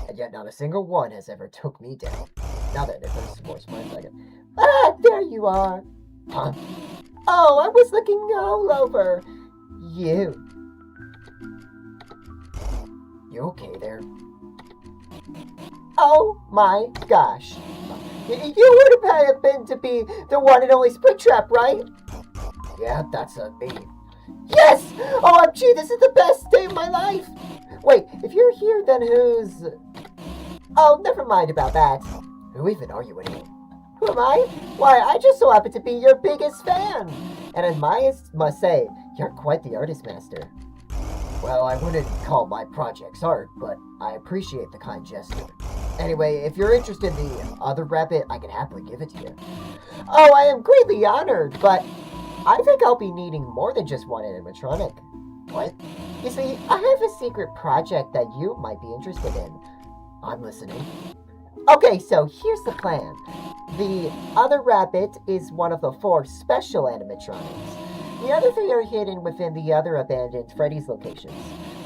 And yet not a single one has ever took me down. Now then, if there's more smart second. Ah, there you are. Huh? Oh, I was looking all over. You. You okay there? Oh my gosh. You would have been to be the one and only Springtrap, right? Yeah, that's me. Yes! OMG, this is the best day of my life! Wait, if you're here, then who's... Oh, never mind about that. Who even are you anyway? Who am I? Why, I just so happen to be your biggest fan! And I must say, you're quite the artist master. Well, I wouldn't call my projects art, but I appreciate the kind gesture. Anyway, if you're interested in the other rabbit, I can happily give it to you. Oh, I am greatly honored, but I think I'll be needing more than just one animatronic. What? You see, I have a secret project that you might be interested in. I'm listening. Okay, so here's the plan. The other rabbit is one of the 4 special animatronics. The other 3 are hidden within the other abandoned Freddy's locations.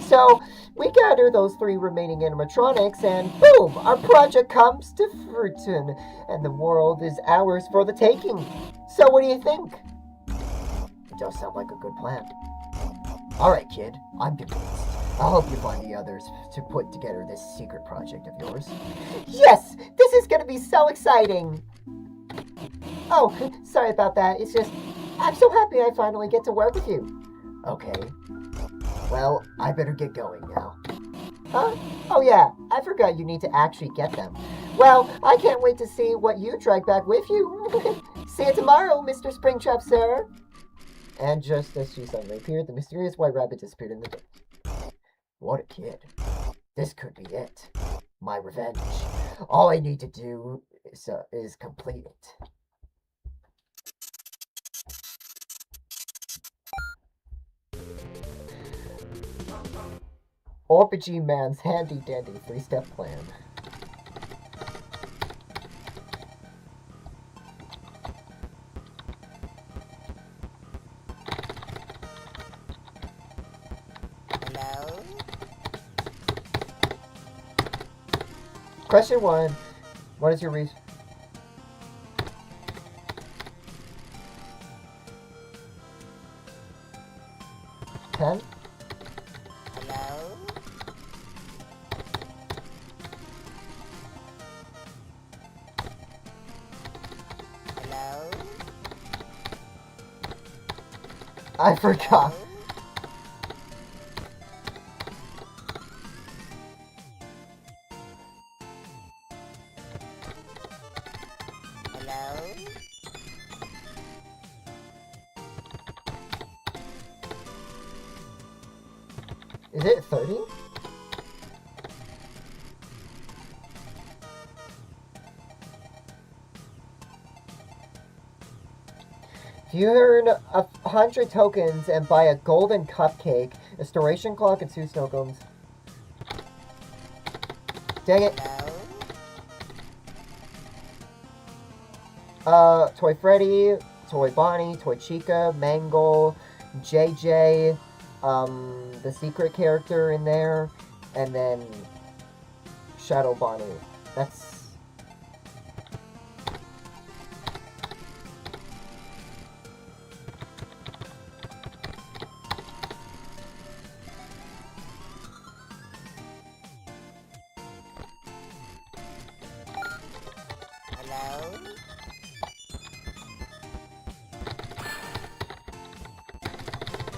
So, we gather those 3 remaining animatronics and boom! Our project comes to fruition, and the world is ours for the taking. So what do you think? It does sound like a good plan. Alright, kid, I'm convinced. I'll help you find the others to put together this secret project of yours. Yes! This is gonna be so exciting! Oh, sorry about that. It's just, I'm so happy I finally get to work with you. Okay. Well, I better get going now. Huh? Oh yeah, I forgot you need to actually get them. Well, I can't wait to see what you drag back with you. See you tomorrow, Mr. Springtrap, sir. And just as she suddenly appeared, the mysterious white rabbit disappeared in the dark. What a kid. This could be it. My revenge. All I need to do is complete it. RPG Man's handy-dandy 3-step plan. Hello? Question 1. What is your reason? Hello? Hello? I forgot. Hello? Is it 30? If you earn 100 tokens and buy a golden cupcake, a restoration clock, and 2 snow cones. Dang it. Toy Freddy, Toy Bonnie, Toy Chica, Mangle, JJ, the secret character in there, and then Shadow Bonnie. That's...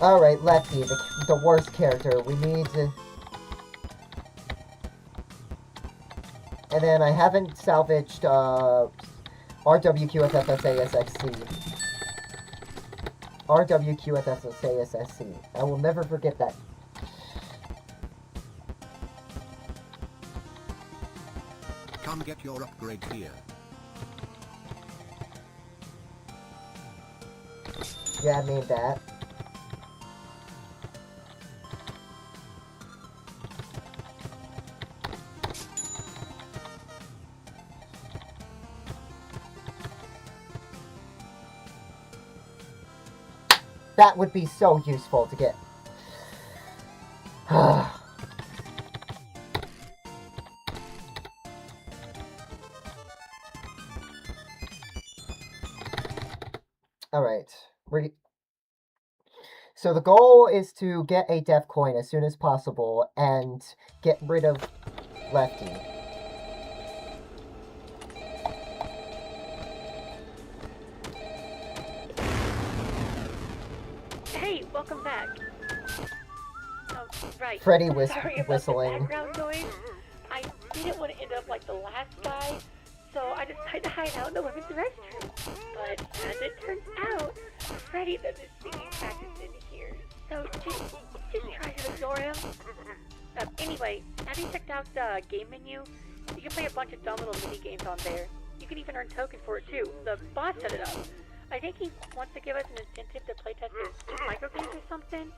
Alright, Lefty, the worst character. We need to... And then I haven't salvaged, RWQFFSASXC. RWQFFSASXC. I will never forget that. Come get your upgrade here. Yeah, I made that. That would be so useful to get. Alright. So the goal is to get a death coin as soon as possible and get rid of Lefty. Hey, welcome back. Oh, right. Freddy Sorry about whistling. the background noise. I didn't want to end up like the last guy, so I decided to hide out in the women's restroom. But as it turns out, Freddy does his singing practice in here. So just try to ignore him. Anyway, have you checked out the game menu? You can play a bunch of dumb little mini games on there. You can even earn tokens for it too. The boss set it up. I think he wants to give us an incentive to playtest his micro games or something.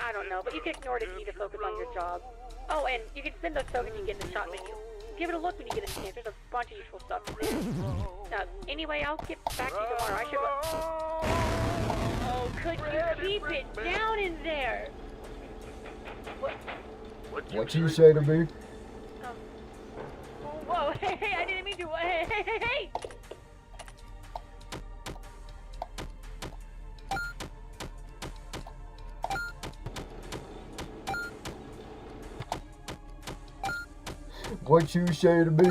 I don't know, but you can ignore it if you need to focus on your job. Oh, and you can spend those tokens you get in the shop menu. Give it a look when you get a chance. There's a bunch of useful stuff in there. Anyway, I'll get back to you tomorrow. I should Oh, could you keep it down in there? What you say to me? Whoa, hey, I didn't mean to. Hey! What you say to me?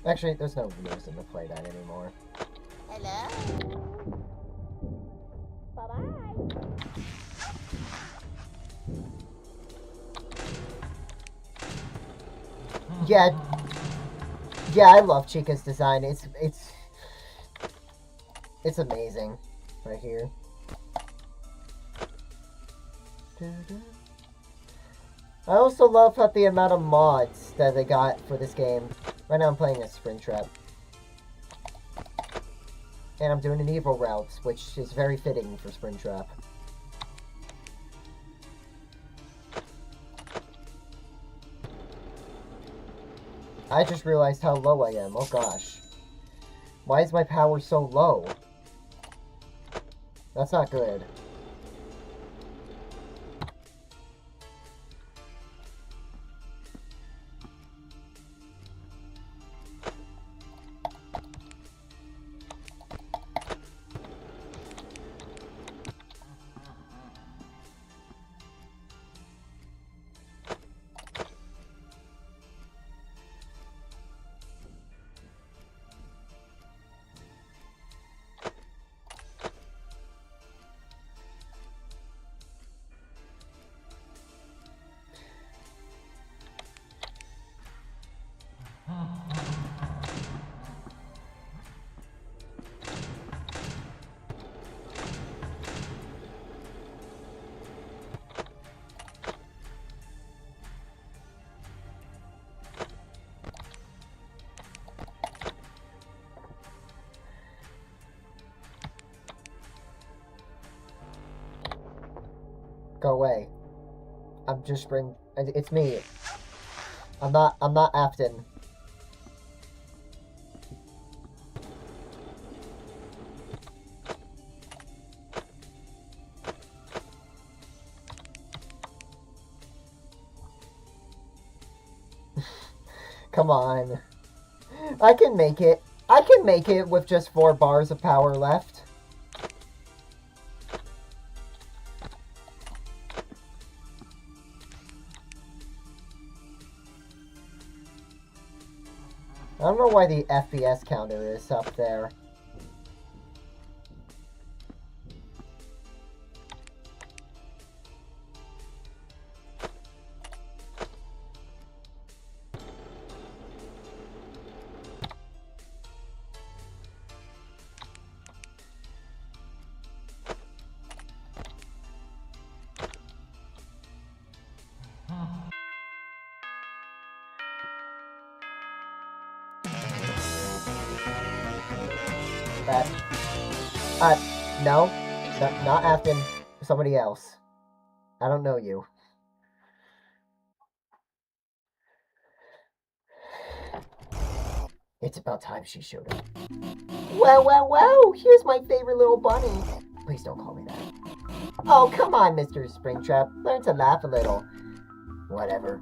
Actually, there's no reason to play that anymore. Hello? Bye-bye. Yeah, I love Chica's design. It's amazing, right here. I also love the amount of mods that they got for this game. Right now I'm playing a Springtrap. And I'm doing an evil routes, which is very fitting for Springtrap. I just realized how low I am. Oh gosh. Why is my power so low? That's not good. Go away. I'm just Spring. It's me. I'm not Afton. Come on. I can make it. I can make it with just 4 bars of power left. I don't know why the FPS counter is up there. No. Not Afton. Somebody else. I don't know you. It's about time she showed up. Well, here's my favorite little bunny. Please don't call me that. Oh, come on, Mr. Springtrap. Learn to laugh a little. Whatever.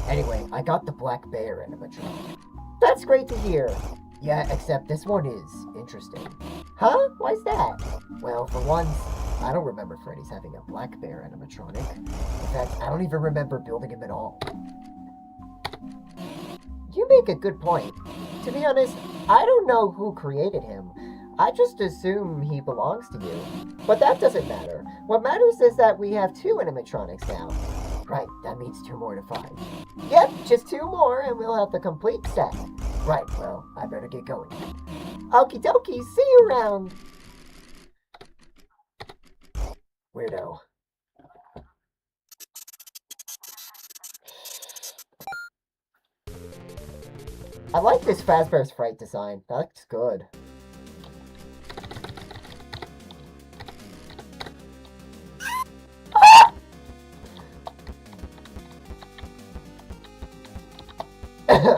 Anyway, I got the black bear animatronic. That's great to hear. Yeah, except this one is interesting. Huh? Why's that? Well, for once, I don't remember Freddy's having a black bear animatronic. In fact, I don't even remember building him at all. You make a good point. To be honest, I don't know who created him. I just assume he belongs to you. But that doesn't matter. What matters is that we have 2 animatronics now. Right, that means 2 more to 5. Yep, just 2 more and we'll have the complete set. Right, well, I better get going. Okie dokie, see you around! Weirdo. I like this Fazbear's Fright design. That looks good.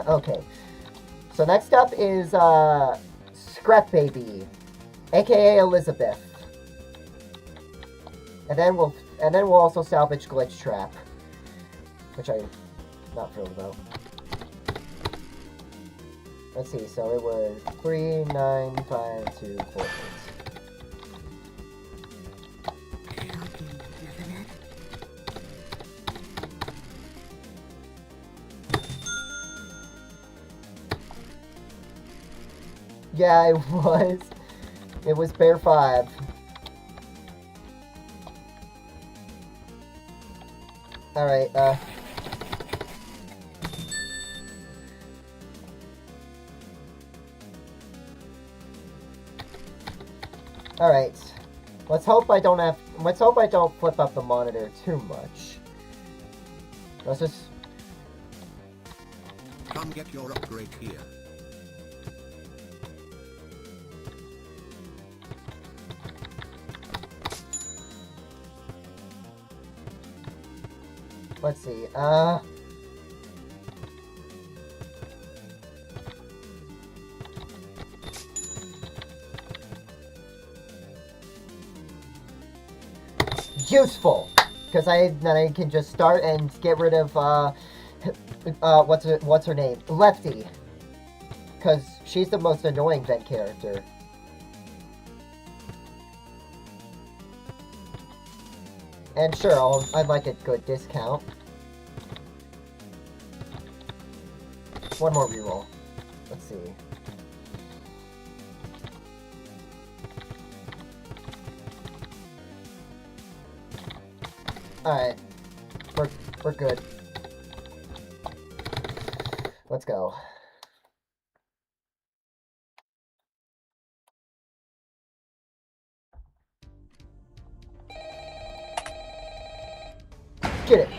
Okay. So next up is Scrap Baby, aka Elizabeth. And then we'll also salvage Glitch Trap, which I'm not thrilled about. Let's see, so it was 3, 9, 5, 2, 4, 6. Yeah, it was. It was Bear 5. Alright, Alright. Let's hope I don't flip up the monitor too much. Let's just... Come get your upgrade here. Let's see, useful! Because then I can just start and get rid of, what's her name? Lefty. Because she's the most annoying vent character. And sure, I'd like a good discount. One more reroll. Let's see. Alright. We're good. Let's go. Get it.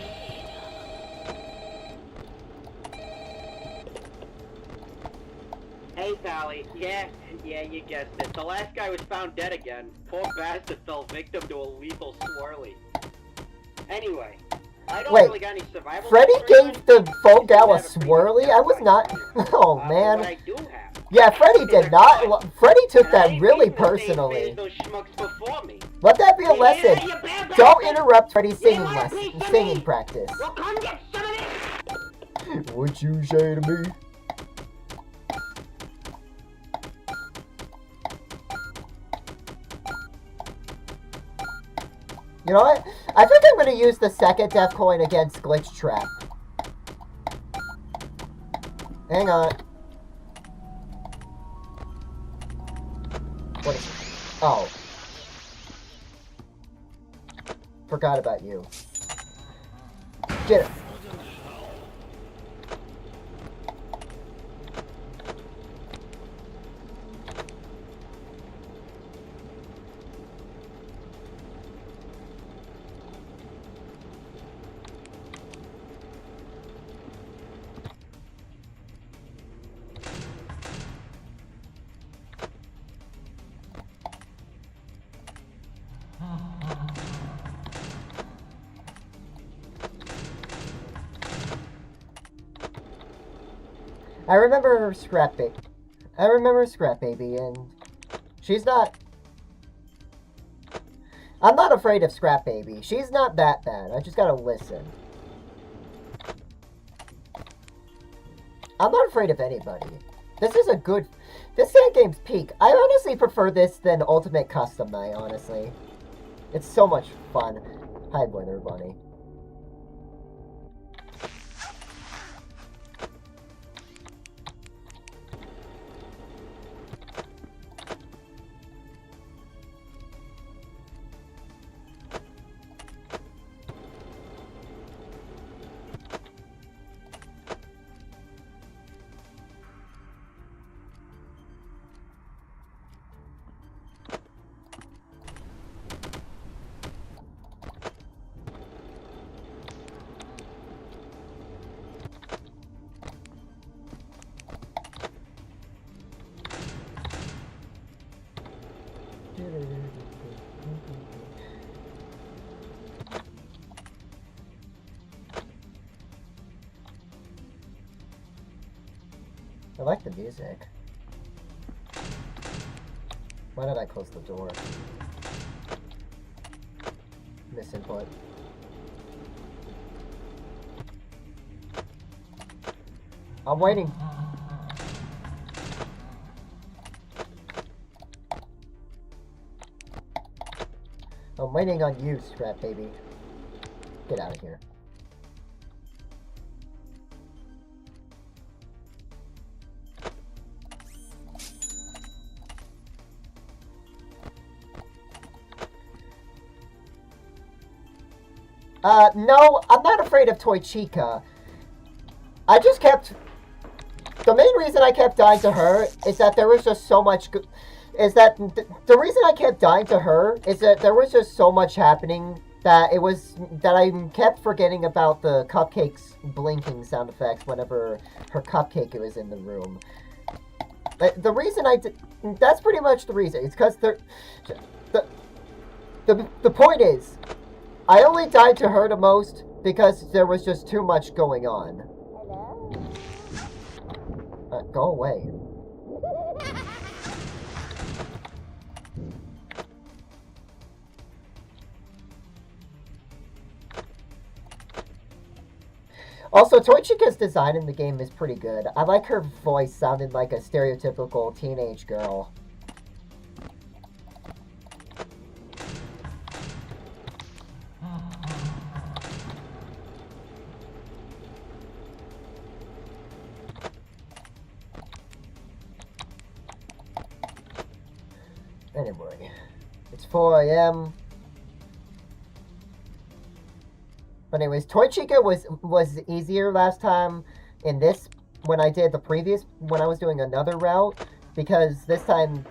Hey, Sally. Yeah, you guessed it. The last guy was found dead again. Poor bastard fell victim to a lethal swirly. Anyway, I don't Wait, really got any survival. Freddy tips or gave the anything. full gal a I just have swirly? I was not... Oh, But man. what I do have. Yeah, Freddy did not... Freddy took And I that ain't really beating the same personally. way as those schmucks before me. Let that be a Yeah, lesson. you bad Don't bastard. interrupt Freddy's You singing wanna lesson, play some singing me? practice. Well, come get some of this. What you say to me? You know what? I think I'm going to use the second death coin against Glitch Trap. Hang on. What is it? Oh. Forgot about you. Get it. I remember Scrap Baby. I remember Scrap Baby, and she's not... I'm not afraid of Scrap Baby. She's not that bad. I just gotta listen. I'm not afraid of anybody. This is a good... This game's peak. I honestly prefer this than Ultimate Custom Night, honestly. It's so much fun. Hi, Weather Bunny. I like the music. Why did I close the door? Misinput. I'm waiting. I'm waiting on you, Scrap Baby. Get out of here. No, I'm not afraid of Toy Chica. I just kept... The main reason I kept dying to her is that there was just so much... The reason I kept dying to her is that there was just so much happening that it was... That I kept forgetting about the cupcake's blinking sound effects whenever her cupcake was in the room. The reason I did... That's pretty much the reason. It's because the point is... I only died to her the most because there was just too much going on. Hello? Go away. Also, Toy Chica's design in the game is pretty good. I like her voice sounding like a stereotypical teenage girl. Anyway, it's 4 a.m. But anyways, Toy Chica was easier last time in this, when I did the previous, when I was doing another route, because this time,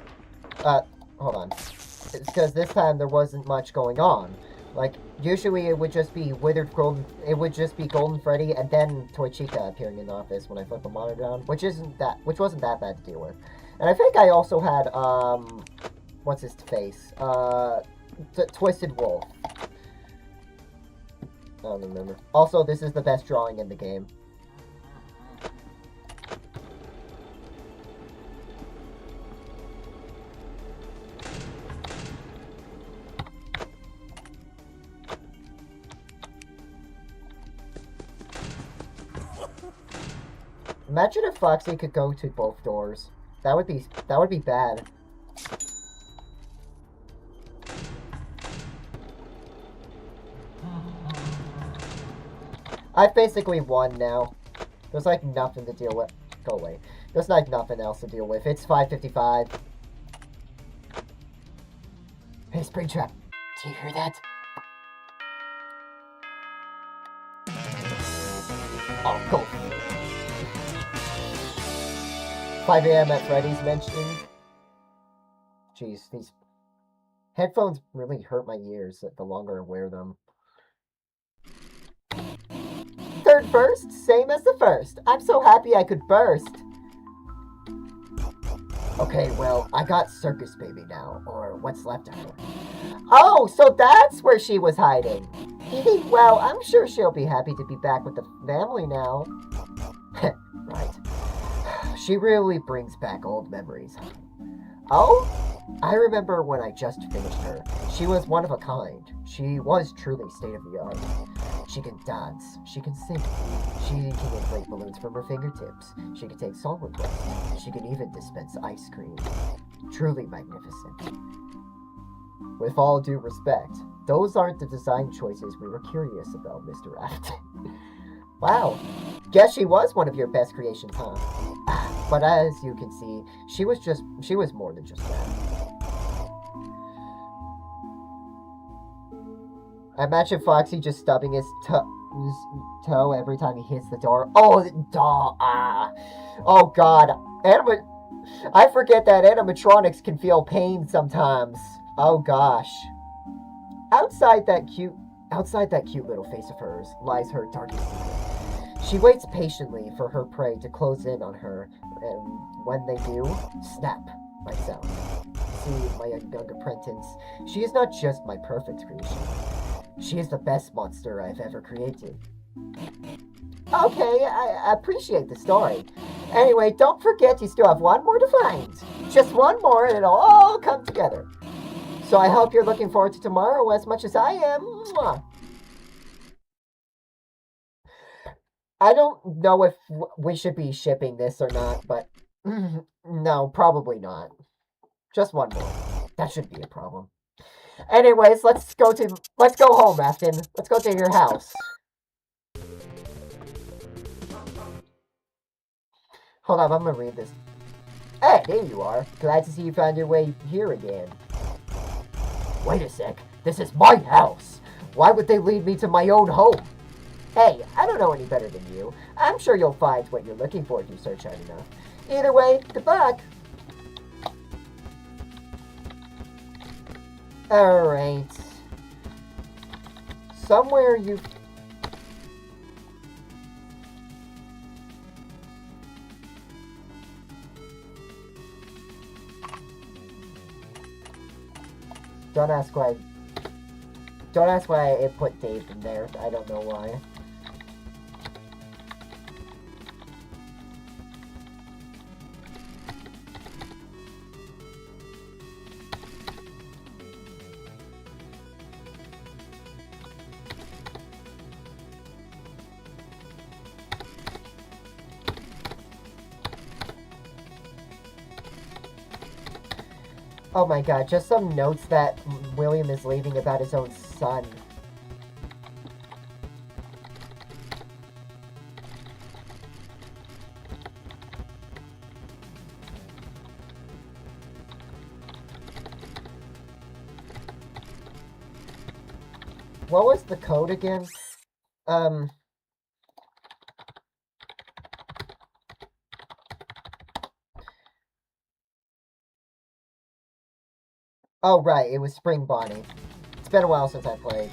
hold on. It's because this time there wasn't much going on. Like, usually it would just be Golden Freddy and then Toy Chica appearing in the office when I flip the monitor down, which wasn't that bad to deal with. And I think I also had, what's his face? Twisted Wolf. don't remember. Also, this is the best drawing in the game. Imagine if Foxy could go to both doors. That would be bad. I've basically won now. There's like nothing to deal with. Go away. There's like nothing else to deal with. It's 5:55. Hey, Springtrap. Do you hear that? Oh, go. 5 a.m. at Freddy's mentioned. Jeez, these headphones really hurt my ears the longer I wear them. Third burst, same as the first. I'm so happy I could burst. Okay, well, I got Circus Baby now, or what's left of her. Oh, so that's where she was hiding. Well, I'm sure she'll be happy to be back with the family now. Right. She really brings back old memories. Oh? I remember when I just finished her. She was one of a kind. She was truly state-of-the-art. She can dance. She can sing. She can inflate balloons from her fingertips. She can take song requests. She can even dispense ice cream. Truly magnificent. With all due respect, those aren't the design choices we were curious about, Mr. Raft. Wow. Guess she was one of your best creations, huh? But as you can see, she was more than just that. I imagine Foxy just stubbing his toe every time he hits the door. Oh, oh God. I forget that animatronics can feel pain sometimes. Oh gosh. Outside that cute little face of hers lies her darkest secret. She waits patiently for her prey to close in on her, and when they do, snap, like sound. See, my young apprentice, she is not just my perfect creation. She is the best monster I've ever created. Okay, I appreciate the story. Anyway, don't forget you still have one more to find. Just one more and it'll all come together. So I hope you're looking forward to tomorrow as much as I am. Mwah. I don't know if we should be shipping this or not, but no, probably not. Just one more. That shouldn't be a problem. Anyways, let's go home, Afton. Let's go to your house. Hold on, I'm gonna read this. Hey, there you are. Glad to see you found your way here again. Wait a sec. This is my house. Why would they lead me to my own home? Hey, I don't know any better than you. I'm sure you'll find what you're looking for if you search hard enough. Either way, good luck. Alright. Somewhere you... Don't ask why it put Dave in there. I don't know why. Oh my god, just some notes that William is leaving about his own son. What was the code again? Oh, right, it was Spring Bonnie. It's been a while since I played.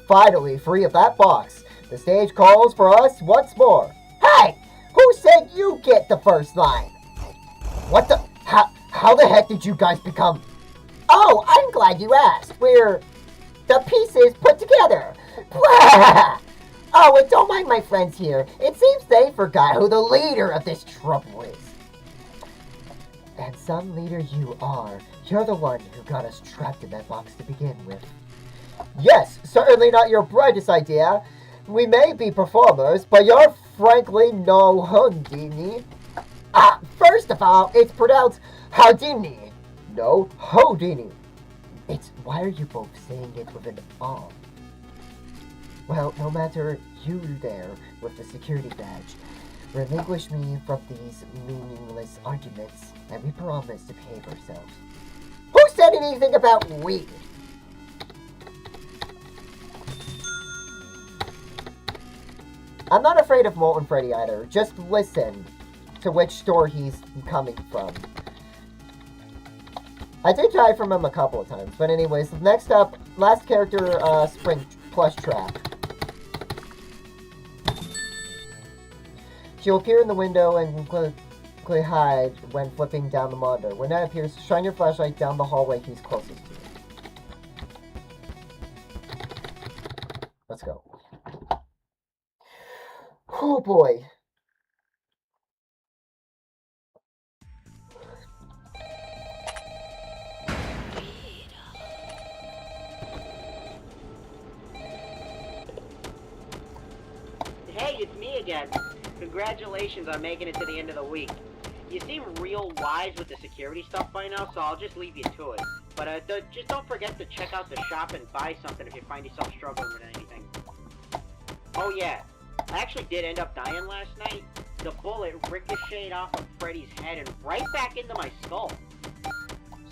Finally free of that box. The stage calls for us once more. Hey! Who said you get the first line? What the? How the heck did you guys become? Oh, I'm glad you asked. We're the pieces put together. Blah! Oh, and don't mind my friends here. It seems they forgot who the leader of this trouble is. And some leader you are. You're the one who got us trapped in that box to begin with. Yes, certainly not your brightest idea. We may be performers, but you're frankly no Houdini. First of all, it's pronounced Houdini. No, Houdini. It's why are you both saying it with an R? Well, no matter you there with the security badge, relinquish me from these meaningless arguments, and we promise to behave ourselves. Who said anything about we? I'm not afraid of Molten Freddy either. Just listen to which store he's coming from. I did try from him a couple of times, but anyways, next up, last character, Spring Plush Trap. She'll appear in the window and quickly hide when flipping down the monitor. When that appears, shine your flashlight down the hallway he's closest to. Let's go. Oh boy. Hey, it's me again. Congratulations on making it to the end of the week. You seem real wise with the security stuff by now, so I'll just leave you to it. But just don't forget to check out the shop and buy something if you find yourself struggling with anything. Oh yeah, I actually did end up dying last night. The bullet ricocheted off of Freddy's head and right back into my skull.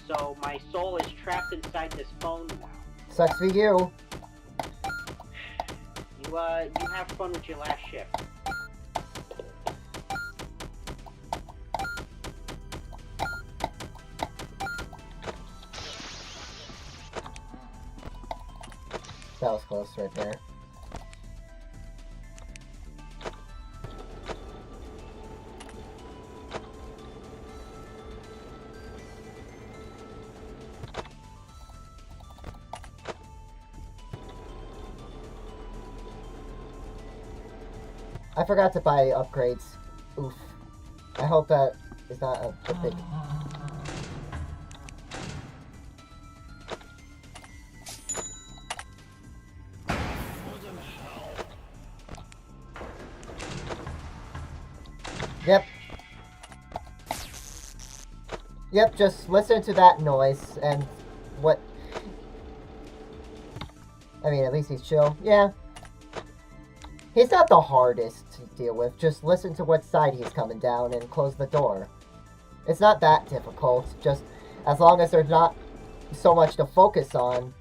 So my soul is trapped inside this phone now. Sucks for you. You have fun with your last shift. That was close right there. I forgot to buy upgrades. Oof. I hope that is not a big... Yep. Yep, just listen to that noise and what... I mean, at least he's chill. Yeah. He's not the hardest to deal with. Just listen to what side he's coming down and close the door. It's not that difficult. Just as long as there's not so much to focus on.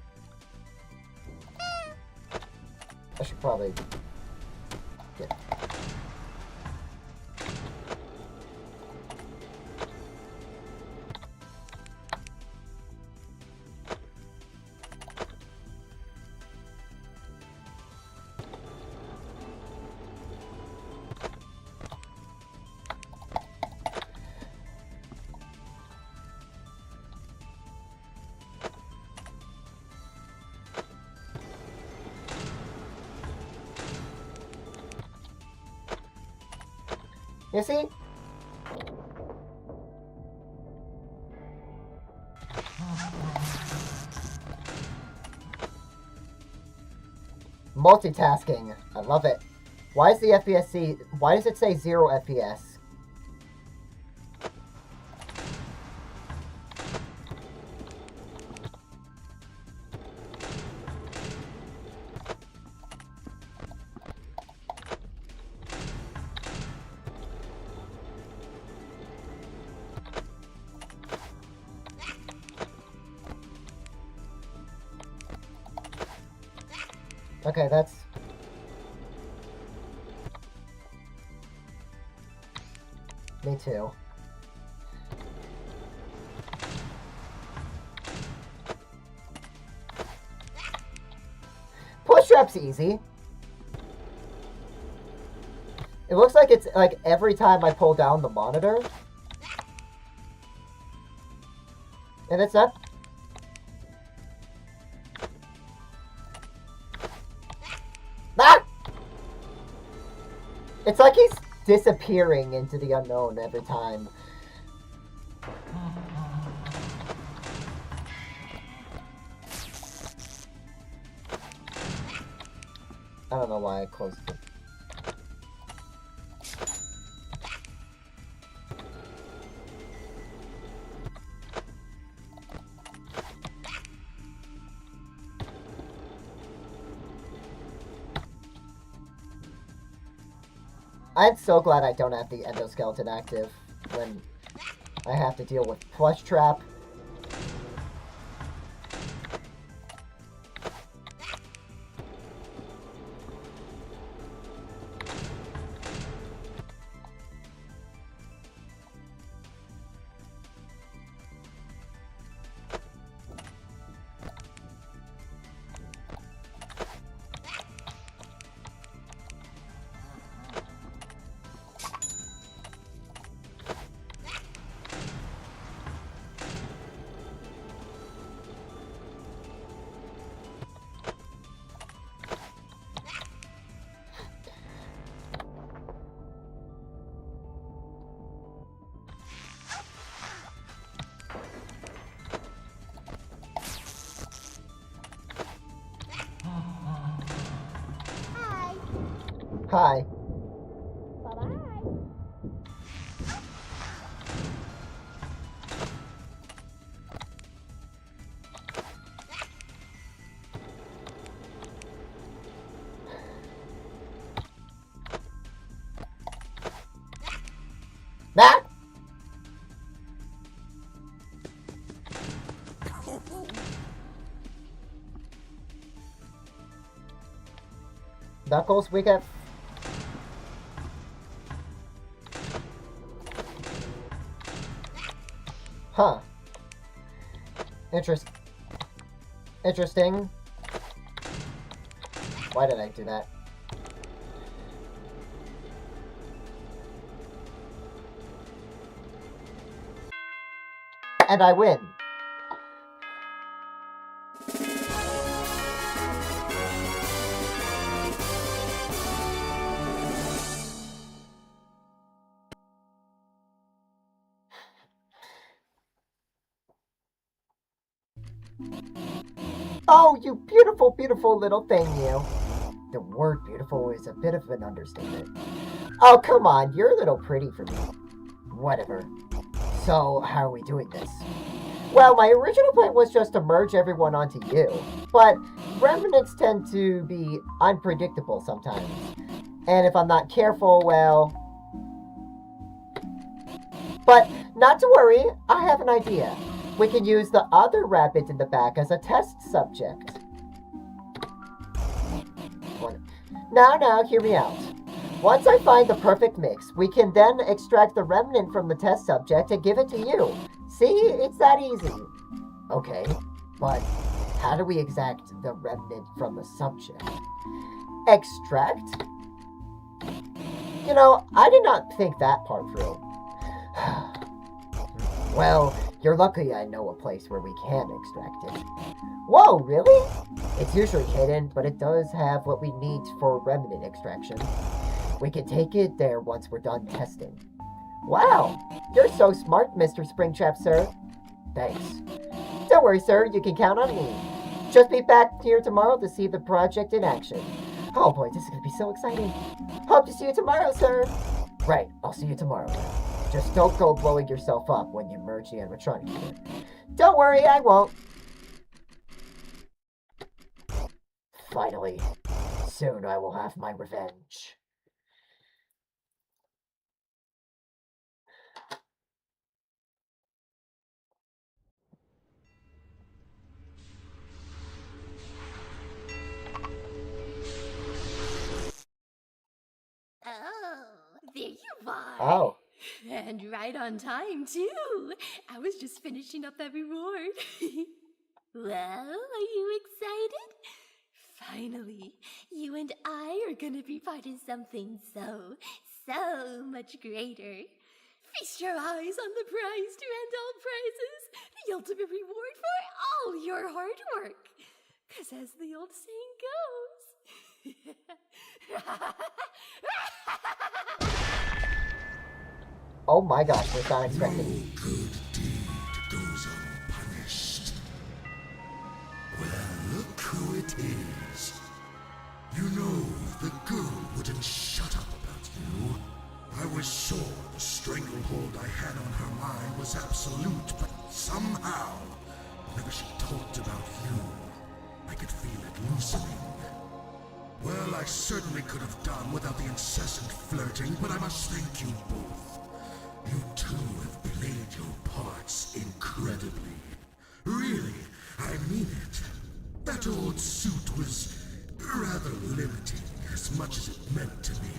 I should probably get... You see? Multitasking. I love it. Why is the FPS why does it say 0 FPS? Okay, that's... Me too. Springtrap's easy. It looks like it's like every time I pull down the monitor. And it's not... Ah! It's like he's disappearing into the unknown every time. I don't know why I closed it. I'm so glad I don't have the endoskeleton active when I have to deal with Plush Trap. Hi. Bye-bye. Matt? Knuckles, we got... Huh. Interesting. Why did I do that? And I win. Oh, you beautiful, beautiful little thing, you. The word beautiful is a bit of an understatement. Oh, come on, you're a little pretty for me. Whatever. So, how are we doing this? Well, my original plan was just to merge everyone onto you, but remnants tend to be unpredictable sometimes. And if I'm not careful, well... But, not to worry, I have an idea. We can use the other rabbit in the back as a test subject. Now, hear me out. Once I find the perfect mix, we can then extract the remnant from the test subject and give it to you. See? It's that easy. Okay, but how do we extract the remnant from the subject? Extract? You know, I did not think that part through. Well, you're lucky I know a place where we can extract it. Whoa, really? It's usually hidden, but it does have what we need for remnant extraction. We can take it there once we're done testing. Wow, you're so smart, Mr. Springtrap, sir. Thanks. Don't worry, sir, you can count on me. Just be back here tomorrow to see the project in action. Oh boy, this is gonna be so exciting. Hope to see you tomorrow, sir. Right, I'll see you tomorrow. Just don't go blowing yourself up when you merge the animatronic here. Don't worry, I won't. Finally, soon I will have my revenge. Oh, there you are. Oh. And right on time, too. I was just finishing up that reward. Well, are you excited? Finally, you and I are gonna be part of something so much greater. Feast your eyes on the prize to end all prizes, the ultimate reward for all your hard work. 'Cause as the old saying goes... Oh my gosh, was not expecting. Good deed goes unpunished. Well, look who it is. You know, the girl wouldn't shut up about you. I was sure the stranglehold I had on her mind was absolute, but somehow, whenever she talked about you, I could feel it loosening. Well, I certainly could have done without the incessant flirting, but I must thank you both. You two have played your parts incredibly. Really, I mean it. That old suit was rather limiting, as much as it meant to me.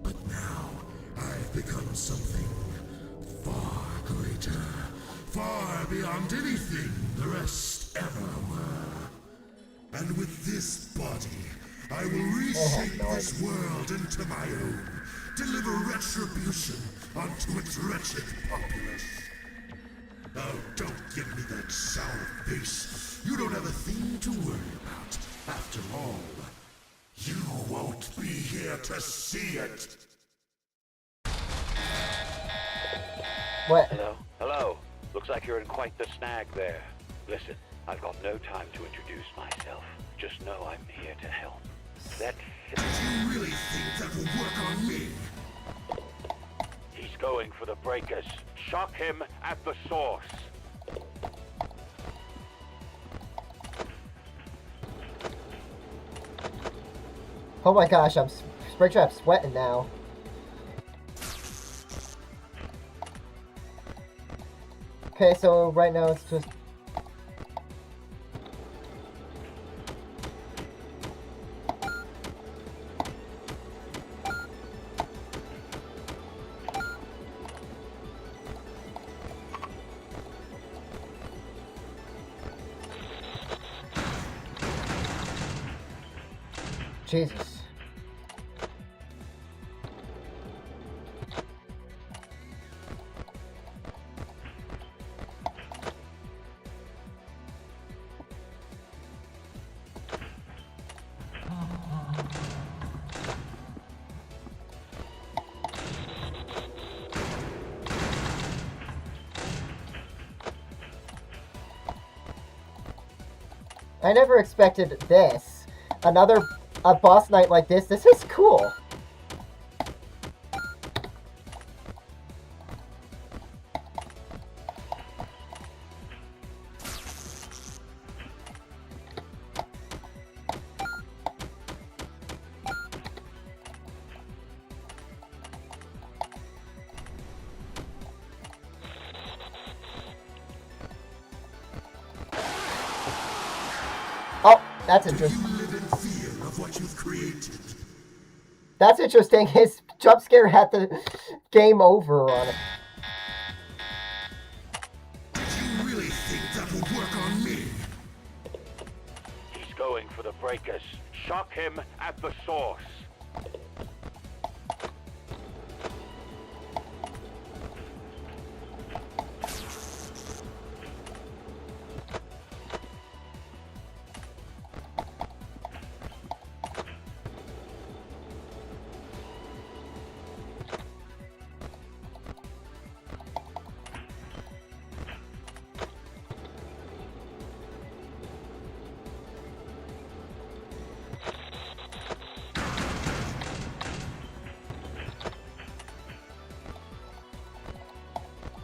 But now, I've become something far greater, far beyond anything the rest ever were. And with this body, I will reshape this world into my own, deliver retribution onto its wretched populace. Oh, don't give me that sour face. You don't have a thing to worry about. After all, you won't be here to see it. What? Hello. Looks like you're in quite the snag there. Listen, I've got no time to introduce myself. Just know I'm here to help. That's... Do you really think that will work on me? He's going for the breakers. Shock him at the source. Oh my gosh, I'm Springtrap sweating now. Okay, so right now it's just... Jesus. I never expected this. A boss night like this. This is cool. Oh, that's interesting. What you've created. That's interesting. His jump scare had the game over on it. Did you really think that will work on me? He's going for the breakers. Shock him at the source.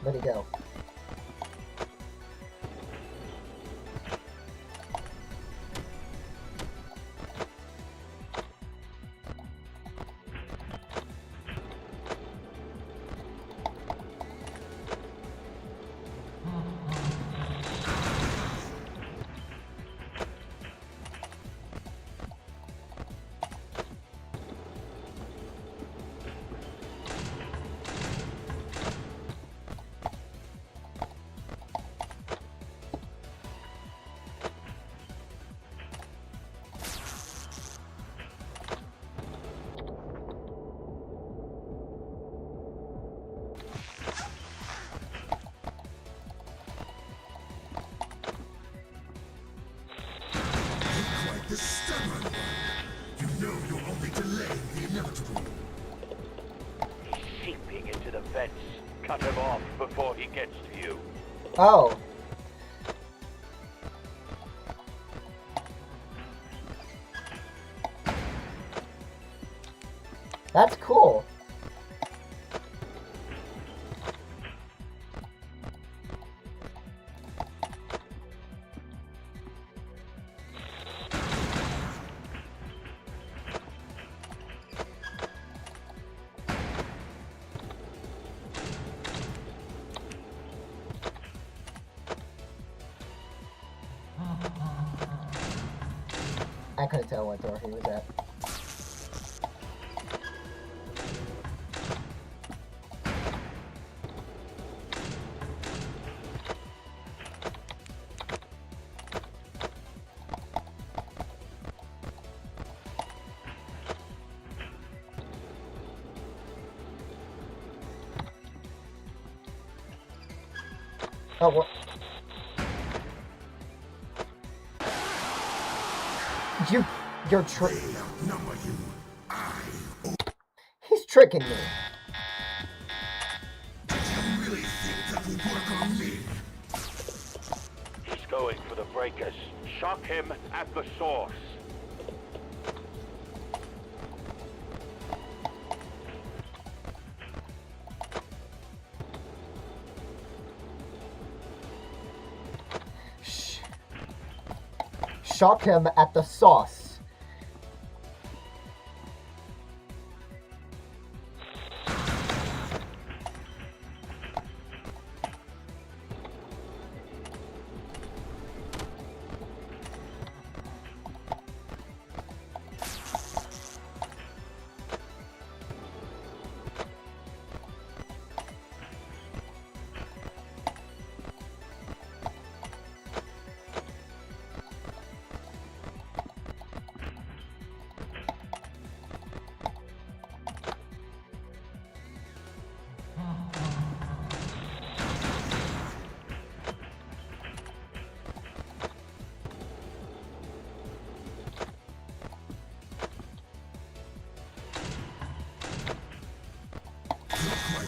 Where'd he go? vents. Cut him off before he gets to you. Oh. That's cool. I couldn't tell what door he was at. Oh, what? You're He's tricking me. He's going for the breakers. Shock him at the source. Shock him at the sauce.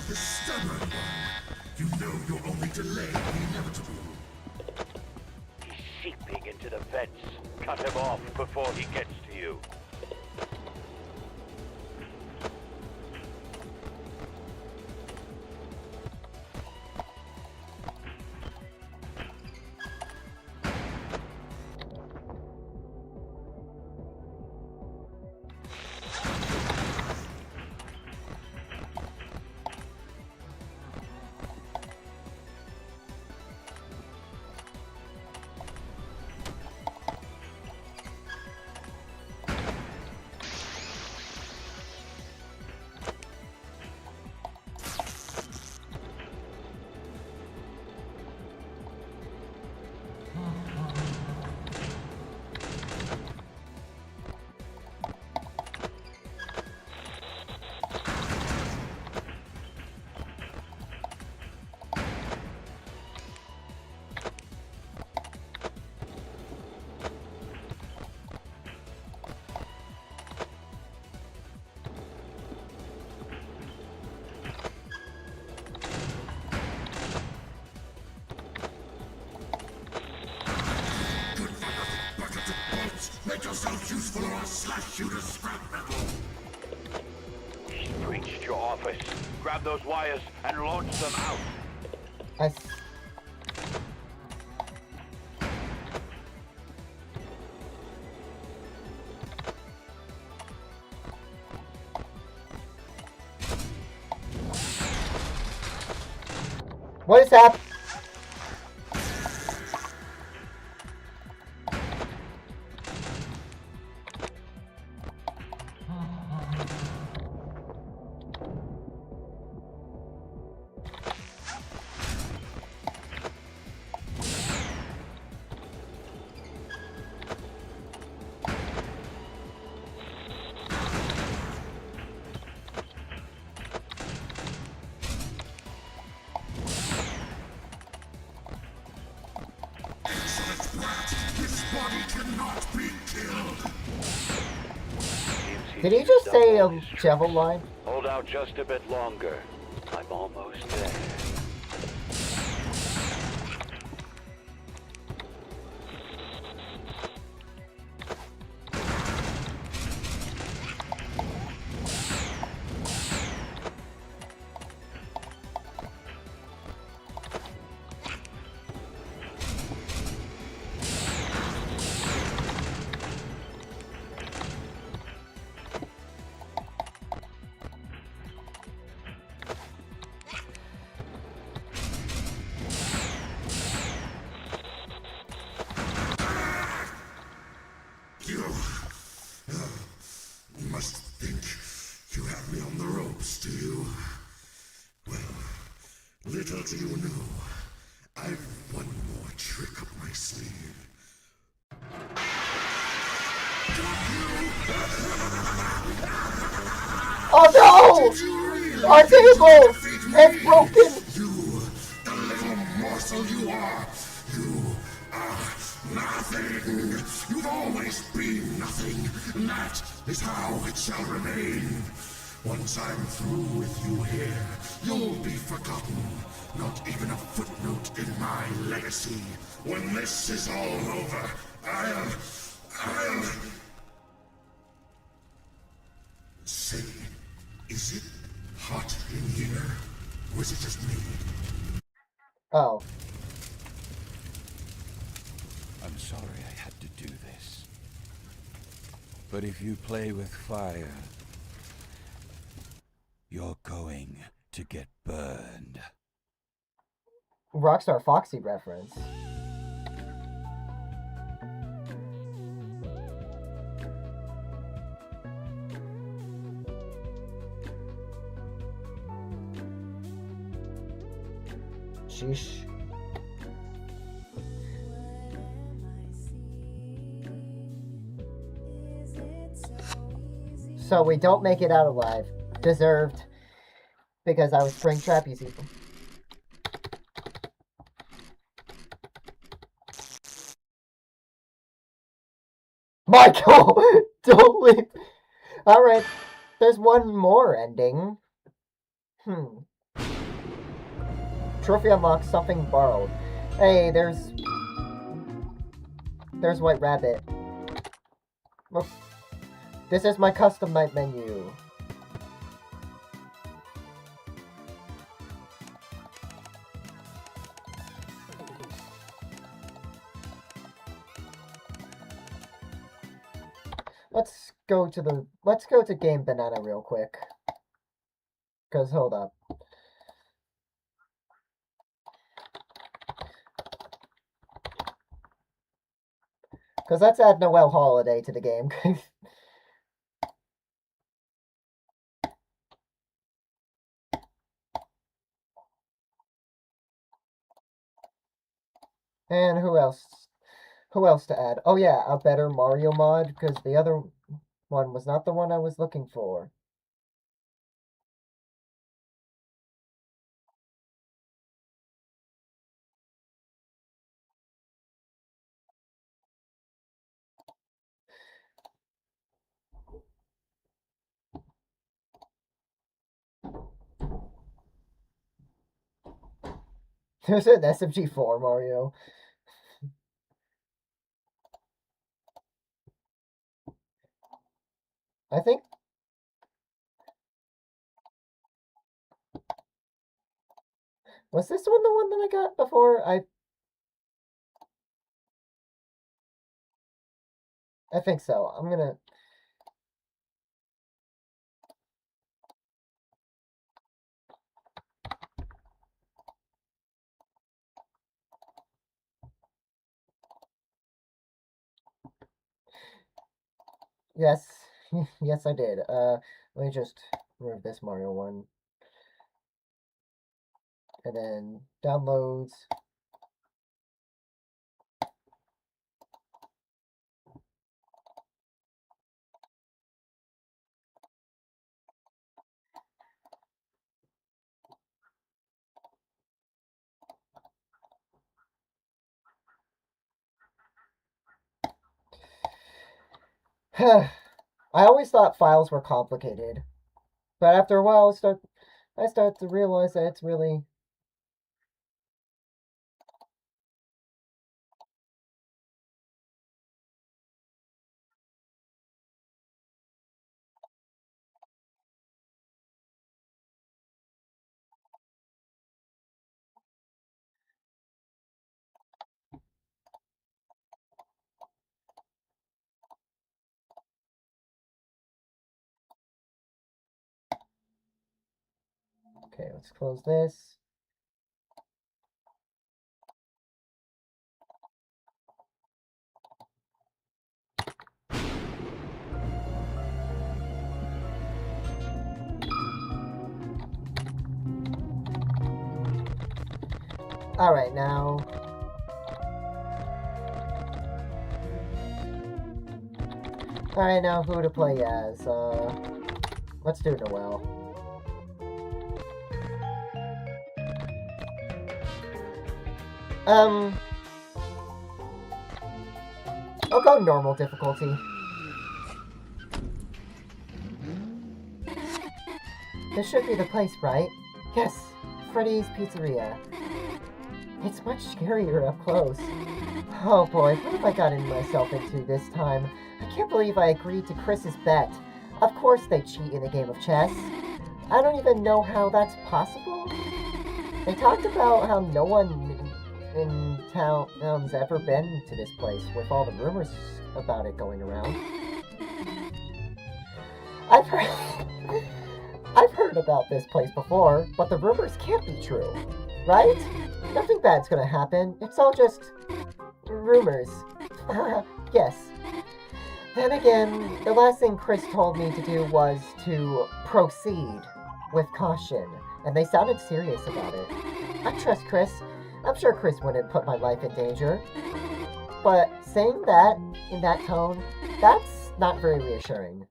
The stubborn one. You know you're only delaying the inevitable. He's seeping into the vents. Cut him off before he gets to you. Make yourself useful or I'll slash you to scrap metal. He's breached your office. Grab those wires and launch them out. What is happening? Did he just say a devil line? Hold out just a bit longer. I'm almost there. You must think you have me on the ropes, do you? Well, little do you know, I've one more trick up my sleeve. Oh no! Our table! It's broken! You, the little morsel you are! You are nothing! You've always been nothing, and that is how it shall remain. Once I'm through with you here, you'll be forgotten. Not even a footnote in my legacy. When this is all over, I'll... Say, is it hot in here? Or is it just me? Oh. I'm sorry I had to do this. But if you play with fire, you're going to get burned. Rockstar Foxy reference. Sheesh. So we don't make it out alive. Deserved. Because I was Springtrap, you see. Michael! Don't leave. Alright. There's one more ending. Trophy unlocked, something borrowed. Hey, there's White Rabbit. Look. This is my custom night menu. Let's go to Game Banana real quick. Cause hold up. Cause let's add Noel Holiday to the game. And who else? Who else to add? Oh yeah, a better Mario mod, because the other one was not the one I was looking for. There's an SMG4 Mario. I think... Was this one the one that I got before? I think so. I'm gonna... Yes. Yes, I did. Let me just remove this Mario one. And then downloads. I always thought files were complicated. But after a while, I start to realize that it's really... Okay, let's close this. Alright, now... Alright, now who to play as? Let's do Noelle. I'll go normal difficulty. This should be the place, right? Yes, Freddy's Pizzeria. It's much scarier up close. Oh boy, what have I gotten myself into this time? I can't believe I agreed to Chris's bet. Of course they cheat in a game of chess. I don't even know how that's possible. They talked about how no one in town's ever been to this place, with all the rumors about it going around. I've heard about this place before, but the rumors can't be true, right? Nothing bad's gonna happen. It's all just rumors. Yes. Then again, the last thing Chris told me to do was to proceed with caution, and they sounded serious about it. I trust Chris. I'm sure Chris wouldn't put my life in danger. But saying that in that tone, that's not very reassuring.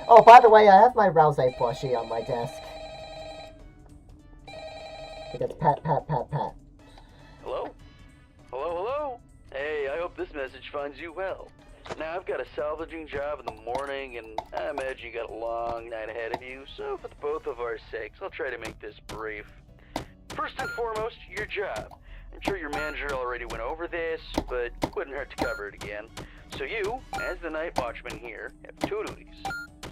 Oh, by the way, I have my Rouse plushie on my desk. It gets pat, pat, pat, pat. Hello? Hello, hello? Hey, I hope this message finds you well. Now, I've got a salvaging job in the morning, and I imagine you got a long night ahead of you, so for the both of our sakes, I'll try to make this brief. First and foremost, your job. I'm sure your manager already went over this, but it wouldn't hurt to cover it again. So you, as the night watchman here, have two duties.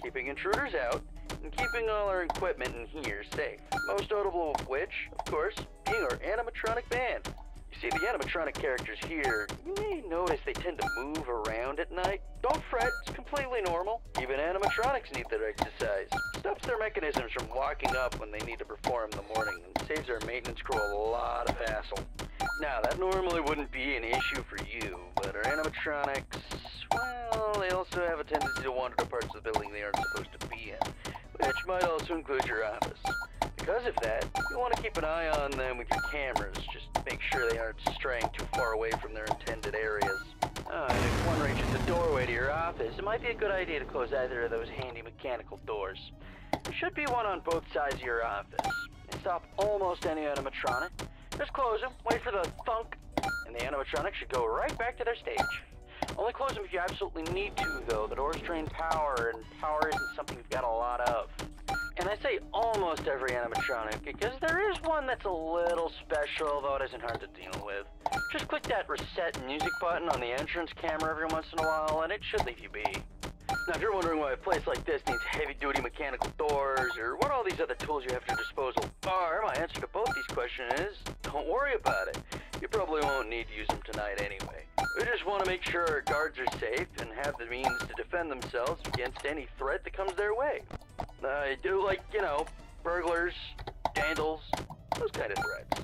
Keeping intruders out, and keeping all our equipment in here safe. Most notable of which, of course, being our animatronic band. You see, the animatronic characters here, you may notice they tend to move around at night. Don't fret, it's completely normal. Even animatronics need their exercise. Stops their mechanisms from locking up when they need to perform in the morning, and saves our maintenance crew a lot of hassle. Now, that normally wouldn't be an issue for you, but our animatronics, well, they also have a tendency to wander to parts of the building they aren't supposed to be in, which might also include your office. Because of that, you'll want to keep an eye on them with your cameras, just make sure they aren't straying too far away from their intended areas. And if one reaches the doorway to your office, it might be a good idea to close either of those handy mechanical doors. There should be one on both sides of your office. And stop almost any animatronic. Just close them, wait for the thunk, and the animatronic should go right back to their stage. Only close them if you absolutely need to, though. The doors drain power, and power isn't something we've got a lot of. And I say almost every animatronic, because there is one that's a little special, though it isn't hard to deal with. Just click that reset music button on the entrance camera every once in a while, and it should leave you be. Now, if you're wondering why a place like this needs heavy-duty mechanical doors, or what all these other tools you have at your disposal are, my answer to both these questions is, don't worry about it. You probably won't need to use them tonight anyway. We just want to make sure our guards are safe and have the means to defend themselves against any threat that comes their way. Like, you know, burglars, vandals, those kind of threats.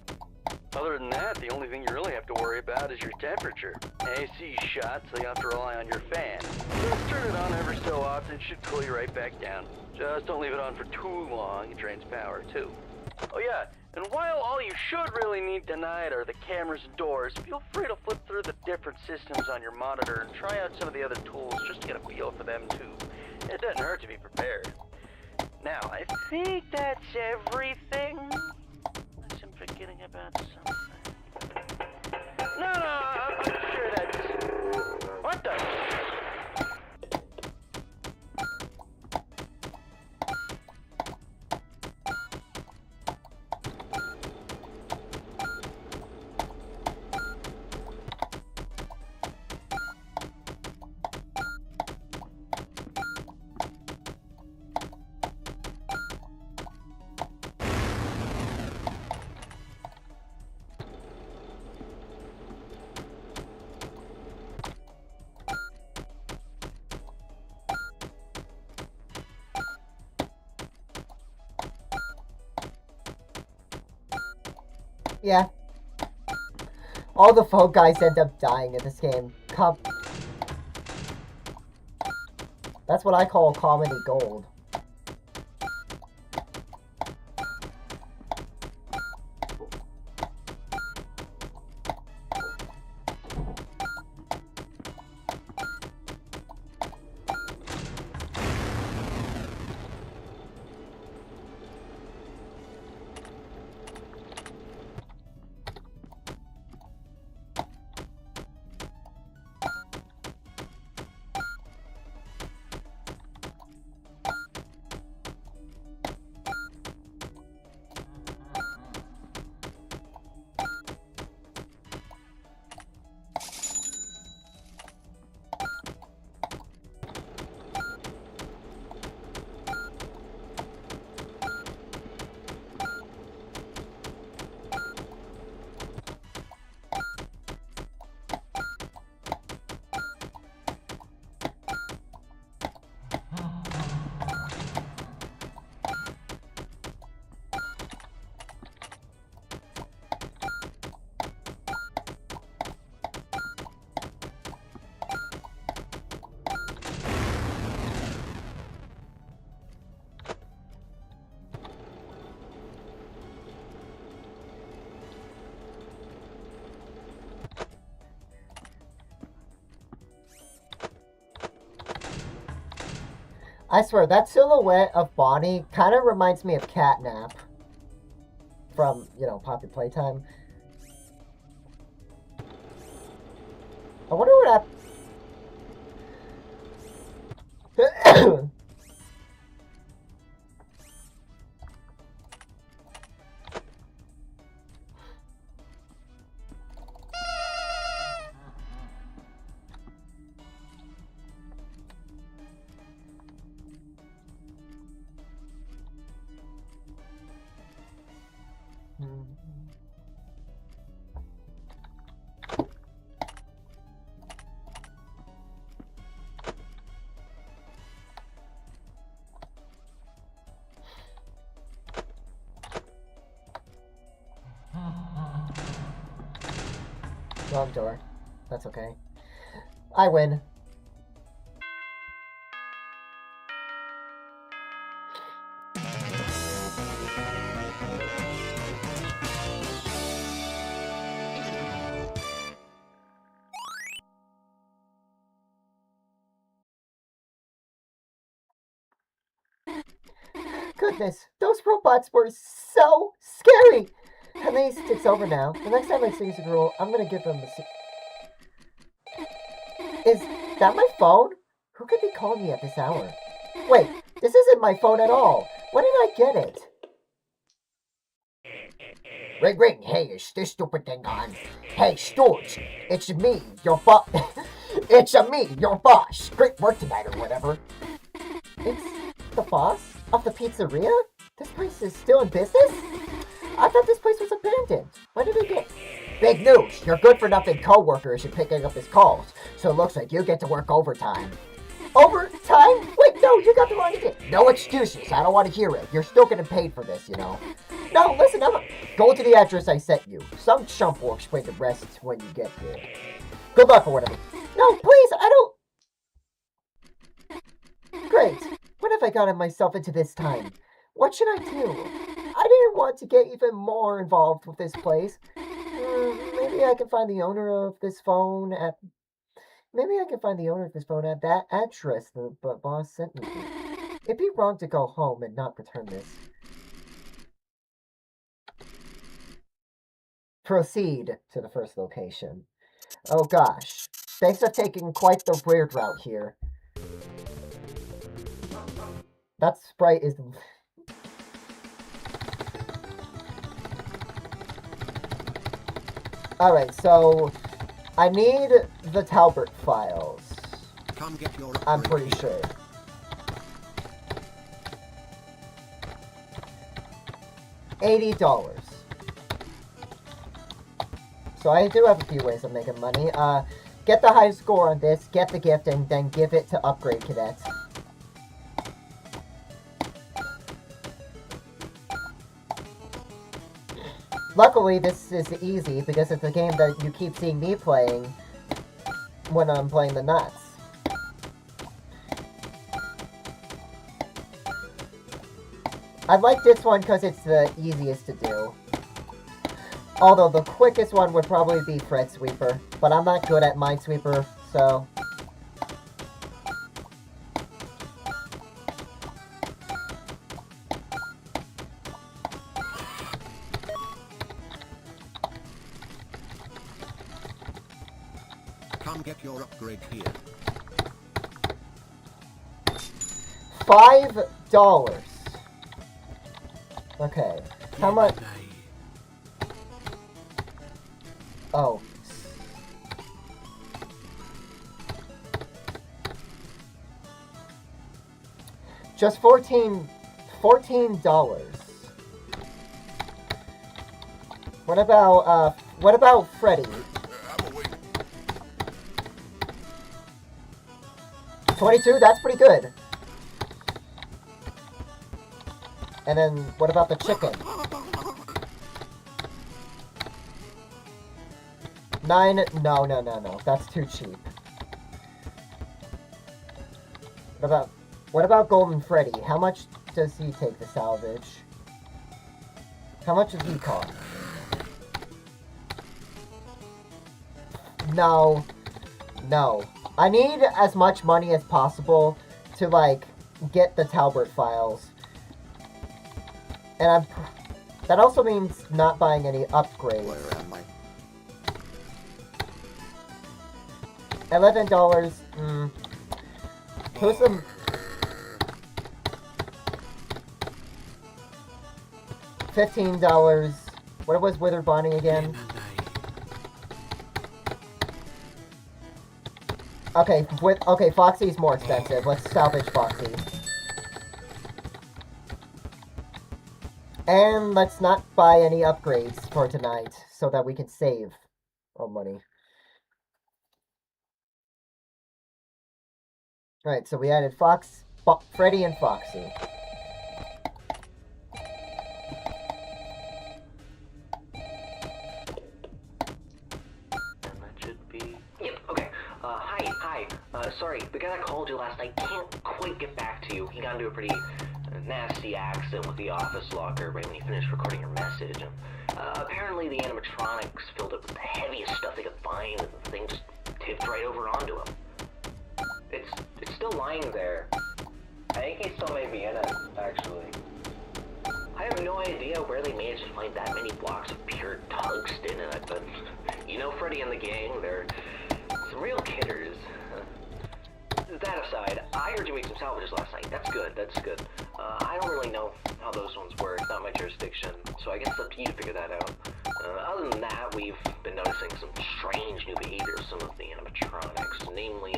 Other than that, the only thing you really have to worry about is your temperature. AC's shot, so you have to rely on your fan. Just turn it on every so often, it should cool you right back down. Just don't leave it on for too long, it drains power too. Oh yeah, and while all you should really need tonight are the cameras and doors, feel free to flip through the different systems on your monitor and try out some of the other tools just to get a feel for them too. It doesn't hurt to be prepared. Now, I think that's everything. Unless I'm forgetting about something. No, I'm sure that's Yeah. All the phone guys end up dying in this game. That's what I call comedy gold. I swear, that silhouette of Bonnie kind of reminds me of Catnap from, you know, Poppy Playtime. I wonder what happened. Wrong door. That's okay. I win. Goodness, those robots were so scary! At least it's over now. The next time I see a girl, I'm gonna give them the Is that my phone? Who could be calling me at this hour? Wait, this isn't my phone at all. When did I get it? Ring ring, hey, is this stupid thing on? Hey, Stooge, it's me, your boss. It's me, your boss. Great work tonight or whatever. It's the boss of the pizzeria? This place is still in business? I thought this place was abandoned. When did it get... Big news! Your good-for-nothing co-worker isn't picking up his calls, so it looks like you get to work overtime. Overtime? Wait, no, you got the wrong idea. No excuses. I don't want to hear it. You're still getting paid for this, you know. No, listen, Go to the address I sent you. Some chump will explain the rest when you get there. Good luck or whatever. No, please, I don't... Great. What have I gotten myself into this time? What should I do? I didn't want to get even more involved with this place. Maybe I can find the owner of this phone at... Maybe I can find the owner of this phone at that address the boss sent me to. It'd be wrong to go home and not return this. Proceed to the first location. Oh gosh. Thanks for taking quite the weird route here. That sprite is... Alright, so... I need the Talbert files. Come get your I'm pretty sure. $80. So I do have a few ways of making money. Get the high score on this, get the gift, and then give it to upgrade cadets. Luckily, this is easy because it's a game that you keep seeing me playing when I'm playing the nuts. I like this one because it's the easiest to do. Although the quickest one would probably be Fred Sweeper, but I'm not good at Minesweeper, so... Come get your upgrade here. $5. Okay. How much? Oh. Just $14. What about Freddy? 22? That's pretty good. And then, what about the chicken? 9? No. That's too cheap. What about Golden Freddy? How much does he take to salvage? How much does he cost? No. I need as much money as possible to, like, get the Talbert files. And that also means not buying any upgrades. Where am I? $11. Who's some... $15. What was Wither Bonnie again? Okay, Foxy's more expensive. Let's salvage Foxy. And let's not buy any upgrades for tonight, so that we can save our money. Alright, so we added Freddy and Foxy. Sorry, the guy that called you last night can't quite get back to you. He got into a pretty nasty accident with the office locker right when he finished recording your message. And, apparently the animatronics filled it with the heaviest stuff they could find, and the thing just tipped right over onto him. It's still lying there. I think he still may be in it, actually. I have no idea where they managed to find that many blocks of pure tungsten in it, but you know Freddy and the gang, they're some real kidders. That aside, I heard you make some salvages last night. That's good. I don't really know how those ones work. Not my jurisdiction, so I guess it's up to you to figure that out. Other than that, we've been noticing some strange new behavior of some of the animatronics. Namely,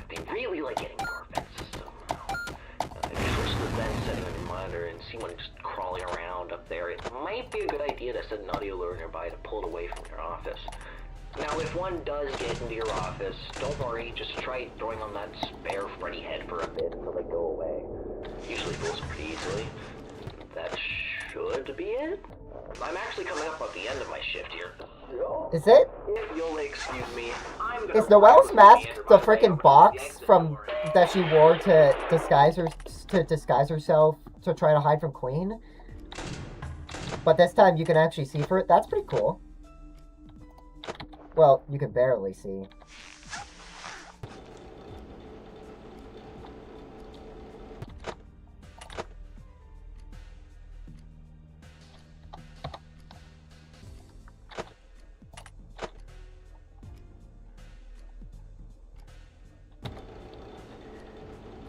they really like getting into our vent system. If you switch to the vent setting on your monitor and see one just crawling around up there, it might be a good idea to set an audio alert nearby to pull it away from your office. Now, if one does get into your office, don't worry, just try throwing on that spare Freddy head for a bit until they go away. Usually fools pretty easily. That should be it. I'm actually coming up at the end of my shift here. Is it? If you'll excuse me, I'm gonna... Is Noelle's mask the frickin' box from that she wore to disguise herself to try to hide from Queen? But this time you can actually see for it. That's pretty cool. Well, you can barely see.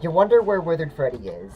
You wonder where Withered Freddy is.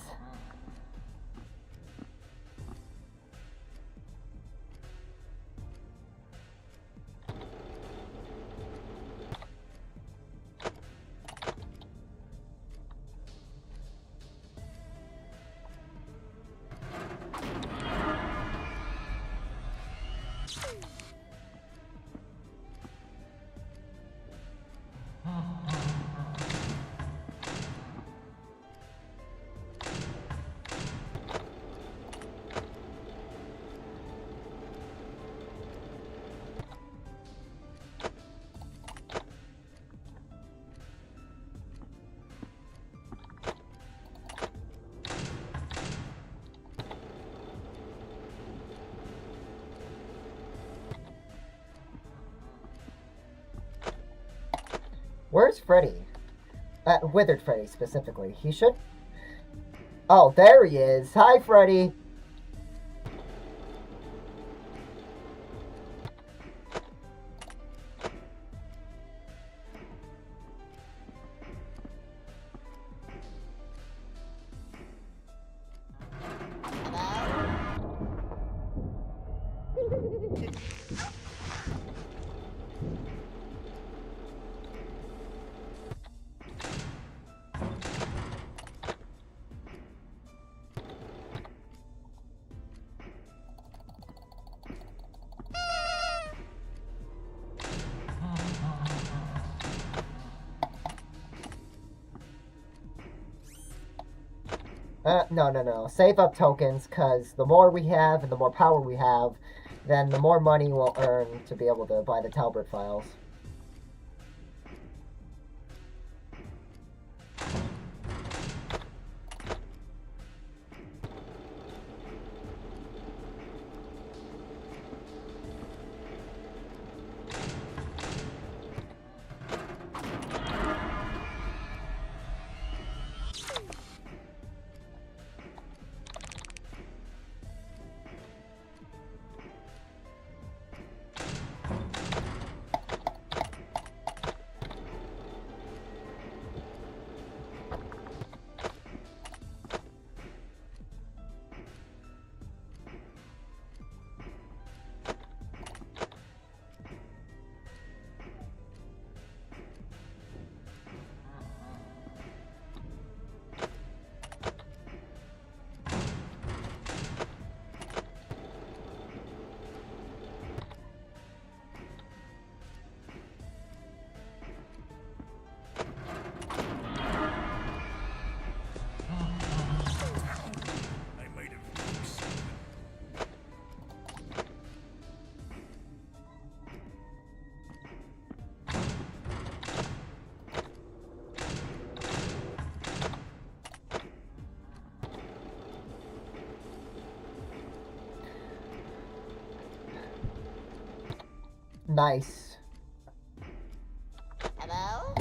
Where's Freddy? Withered Freddy, specifically. He should... Oh, there he is. Hi, Freddy. No. Save up tokens, because the more we have and the more power we have, then the more money we'll earn to be able to buy the Talbot files. Nice. Hello?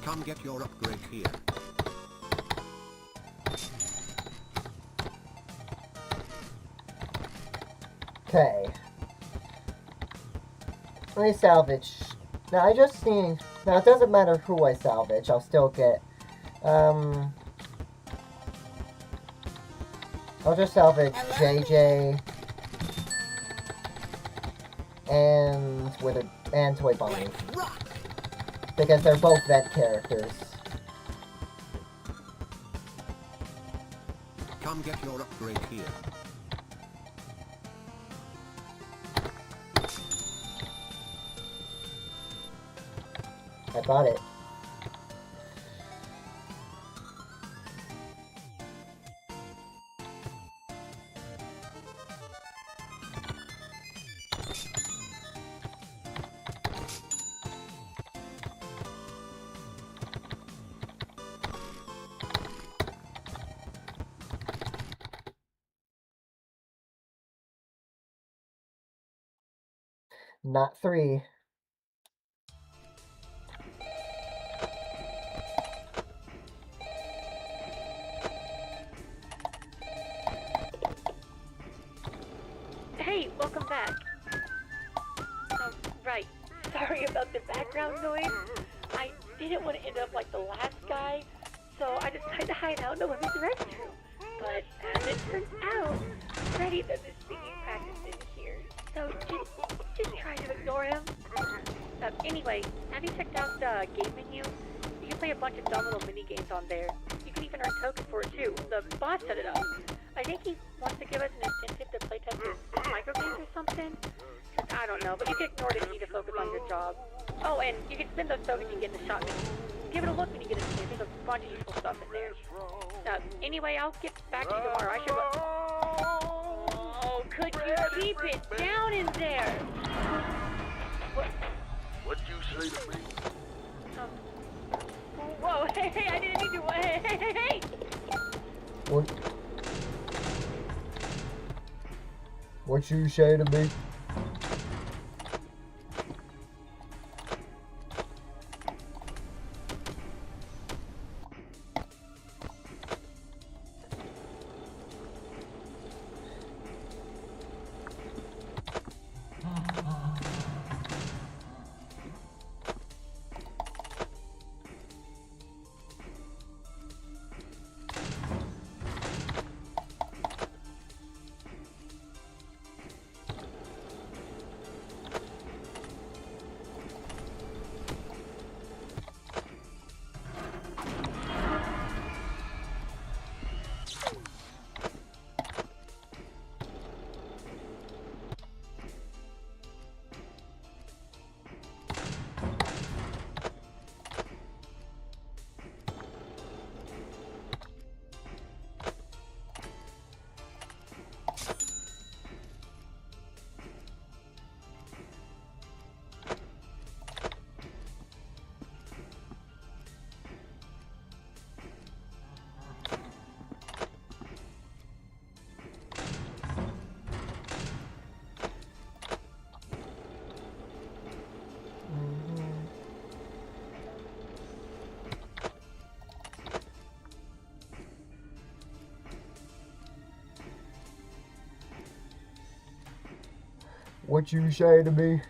Come get your upgrade here. Okay. Let me salvage. Now I just need. Now it doesn't matter who I salvage, I'll still get. I'll just salvage JJ and Toy Bonnie. Because they're both vet characters. Come get your upgrade here. I bought it. Not 3. Hey, welcome back. Oh, right. Sorry about the background noise. I didn't want to end up like the last guy, so I decided to hide out in the women's restroom. But as it turns out, Freddy does his singing practice in here, so just try to ignore him. Anyway, have you checked out the game menu? You can play a bunch of dumb little mini games on there. You can even earn tokens for it too. The boss set it up. I think he wants to give us an incentive to play test his micro games or something. I don't know, but you can ignore it if you need to focus on your job. Oh, and you can spend those tokens you get in the shop menu. Give it a look when you get a chance. There's a bunch of useful stuff in there. Anyway, I'll get back to you tomorrow. I should go. Oh, could you keep it down in there? What'd you say to me? Whoa, hey, I didn't mean to. Hey. What you say to me? What you say to me?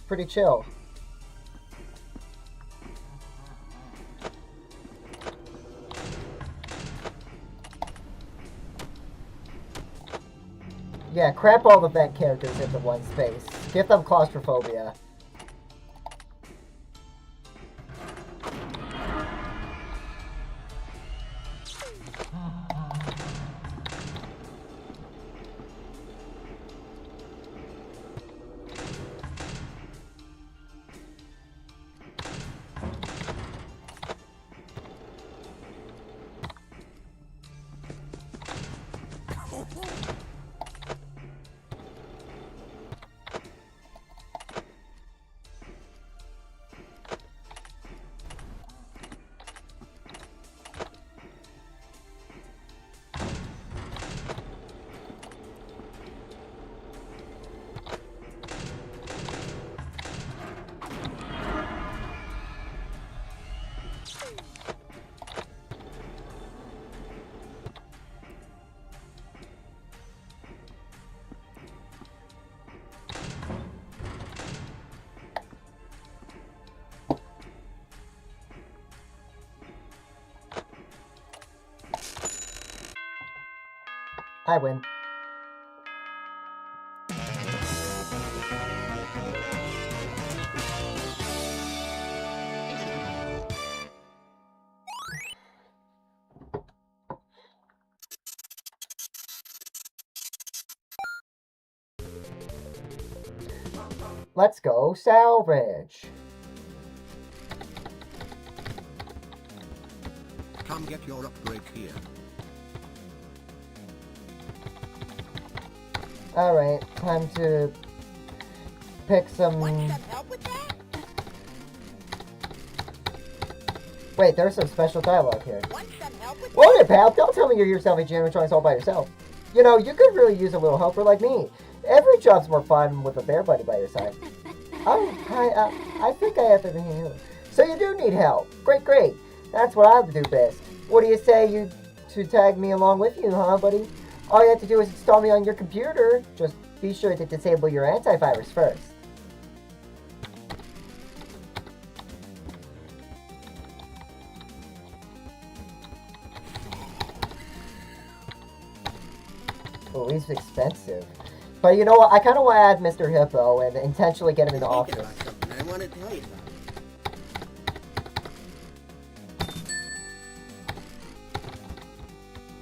pretty chill. Yeah, crap all the vent characters into one space. Give them claustrophobia. I win. Let's go salvage. Come get your upgrade here. Alright, time to pick some... Wait, there's some special dialogue here. Whoa there, pal! Don't tell me you're here salvaging animatronics all by yourself. You know, you could really use a little helper like me. Every job's more fun with a bear buddy by your side. I think I have to heal. So you do need help. Great, great. That's what I would do best. What do you say to tag me along with you, huh, buddy? All you have to do is install me on your computer. Just be sure to disable your antivirus first. Oh, he's expensive. But you know what? I kind of want to add Mr. Hippo and intentionally get him in the office. I want to tell you something.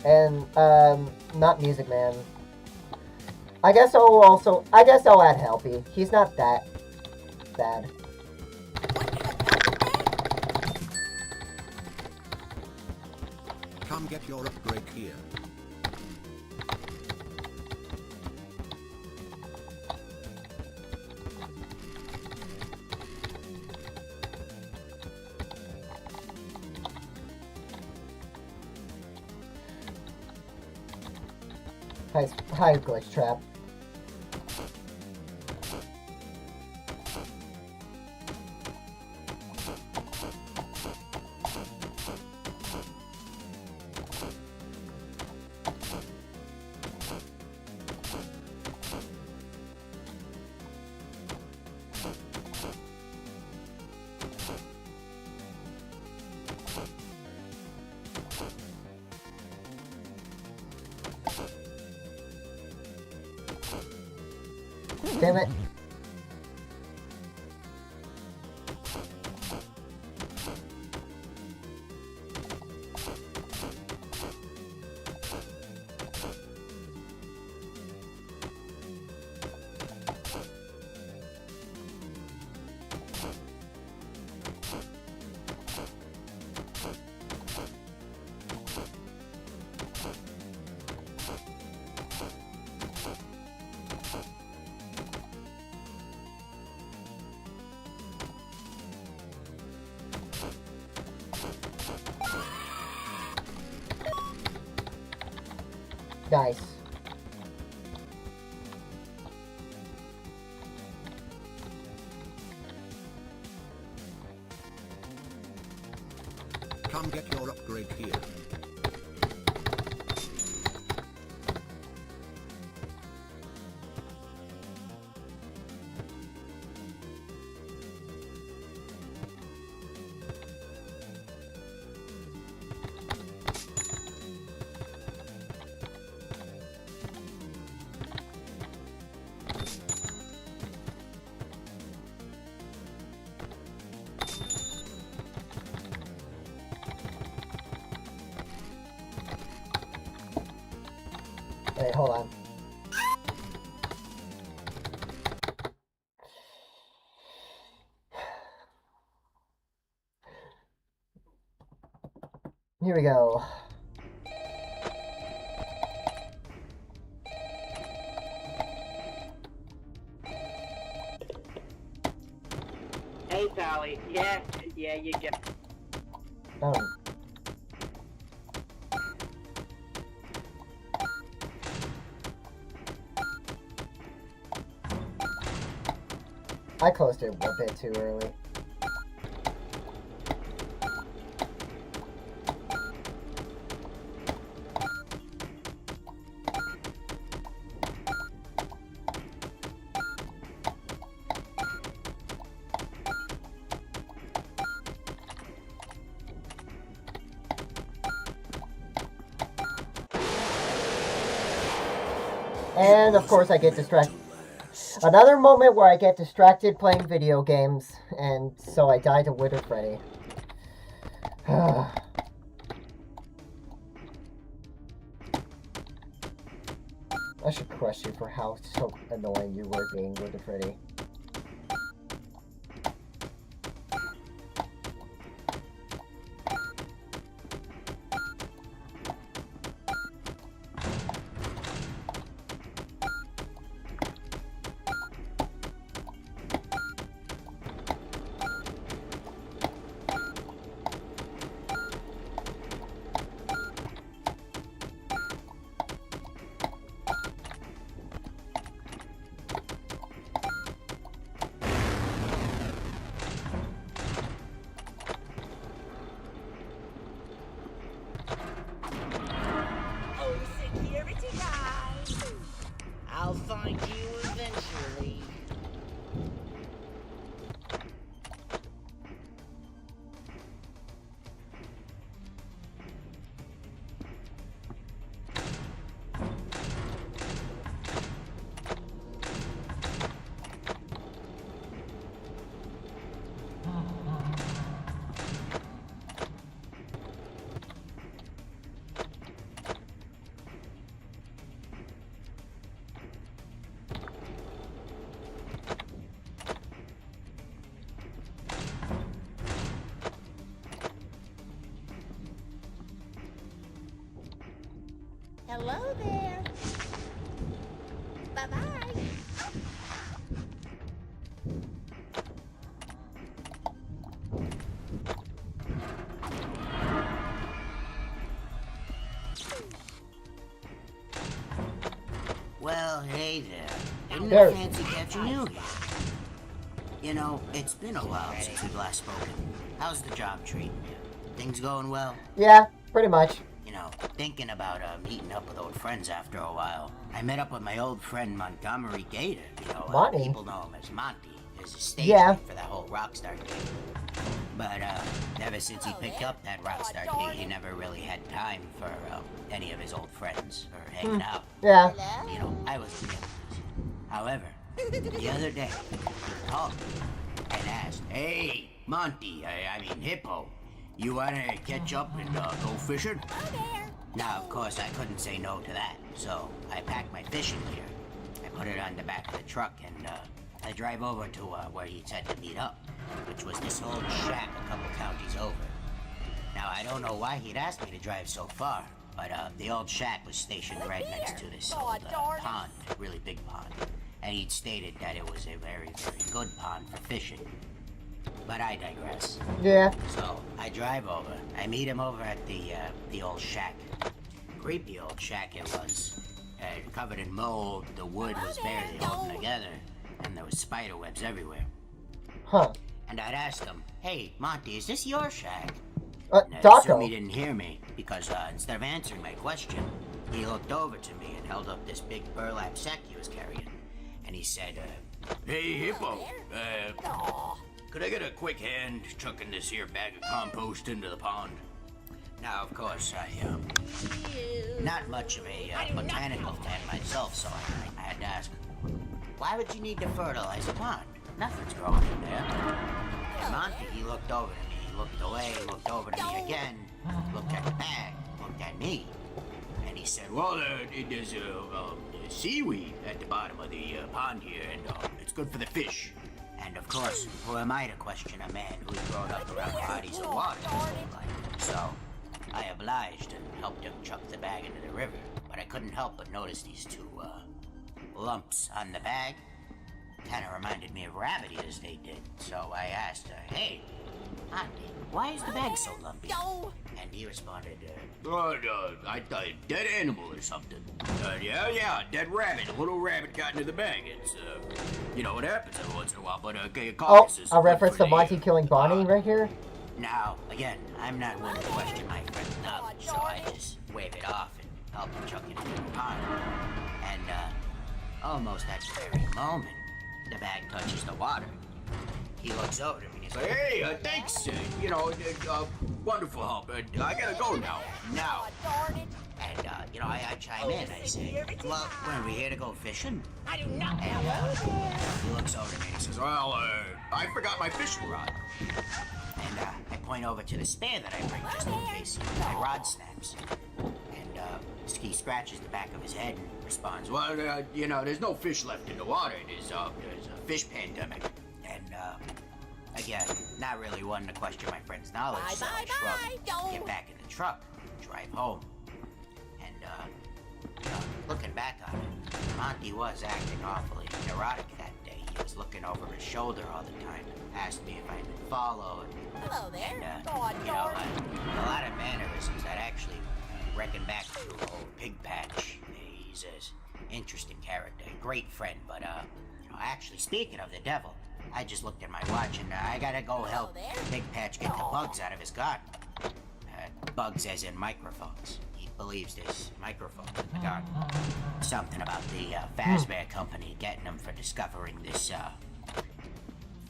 And, not Music Man. I guess I'll add Helpy. He's not that bad. Come get your upgrade here. Hi, Glitch Trap. Damn it. Nice. Come get your upgrade here. Wait, hold on. Here we go. Hey, Sally. Yeah, you get. Oh. I closed it a bit too early. And of course I get distracted. Another moment where I get distracted playing video games, and so I die to Witter Freddy. I should crush you for how so annoying you were being Witter Freddy. I'll find you eventually. Hello there. Bye-bye. Well, hey there. Didn't There. fancy catching you here. You know, it's been a while since we've last spoken. How's the job treating you? Things going well? Yeah, pretty much. You know, thinking about meeting up with old friends after a while. I met up with my old friend Montgomery Gator. You know, Monty? people know him as Monty. As a stage Yeah. name for that whole Rockstar gig. But ever since he picked up that Rockstar gig, he never really had time for any of his old friends or hanging out. Yeah. You know, I was busy. However, the other day, he called me and asked, "Hey, Monty, I mean Hippo, you wanna catch up and go fishing?" Now, of course, I couldn't say no to that, so I packed my fishing gear. I put it on the back of the truck and I drive over to where he said to meet up, which was this old shack a couple counties over. Now, I don't know why he'd asked me to drive so far, but the old shack was stationed right next to this old pond, really big pond. And he'd stated that it was a very, very good pond for fishing. But I digress. Yeah. So, I drive over. I meet him over at the old shack. Creepy old shack it was. Covered in mold, the wood was barely holding together, and there was spider webs everywhere. Huh. And I'd asked him, "Hey, Monty, is this your shack?" And I Taco. assume he didn't hear me, because instead of answering my question, he looked over to me and held up this big burlap sack he was carrying. And he said, "Hey, Hippo, could I get a quick hand chucking this here bag of compost into the pond?" Now, of course, not much of a botanical fan myself, so I had to ask, "Why would you need to fertilize a pond? Nothing's growing in there." And Monty, he looked over to me, he looked away, looked over to me again, looked at the bag, looked at me, and he said, well, there's seaweed at the bottom of the pond here, and it's good for the fish. And of course, who am I to question a man who's grown up around bodies of water his whole life? So, I obliged and helped him chuck the bag into the river. But I couldn't help but notice these two, lumps on the bag. Kinda reminded me of rabbit ears they did. So I asked her, hey, Auntie, why is the bag so lumpy? And he responded, I thought dead animal or something. Yeah, dead rabbit. A little rabbit got into the bag. It's, you know what happens every once in a while, but a reference to Monty killing Bonnie right here? Now, again, I'm not one to question my friend's knowledge, so I just wave it off and help him chuck it into the pond. And, almost at the very moment, the bag touches the water. He looks over to me and he's like, hey, thanks, wonderful help. I gotta go now. And, I chime in. I say, well, when are we here to go fishing? I do not And, he looks over to me and he says, well, I forgot my fishing rod. And, I point over to the spare that I bring just in case my rod snaps. And, he scratches the back of his head and responds, well, there's no fish left in the water. There's a fish pandemic. And, again, not really one to question my friend's knowledge, so I shrug, get back in the truck, drive home. And, looking back on it, Monty was acting awfully neurotic that day. He was looking over his shoulder all the time, asked me if I'd been followed. Hello there. And, a lot of mannerisms that actually reckon back to old Pig Patch. He's an interesting character, great friend, but, actually, speaking of the devil, I just looked at my watch and I gotta go help Big Patch get the bugs out of his garden. Bugs as in microphones. He believes there's microphones in the garden. Something about the Fazbear Company getting him for discovering this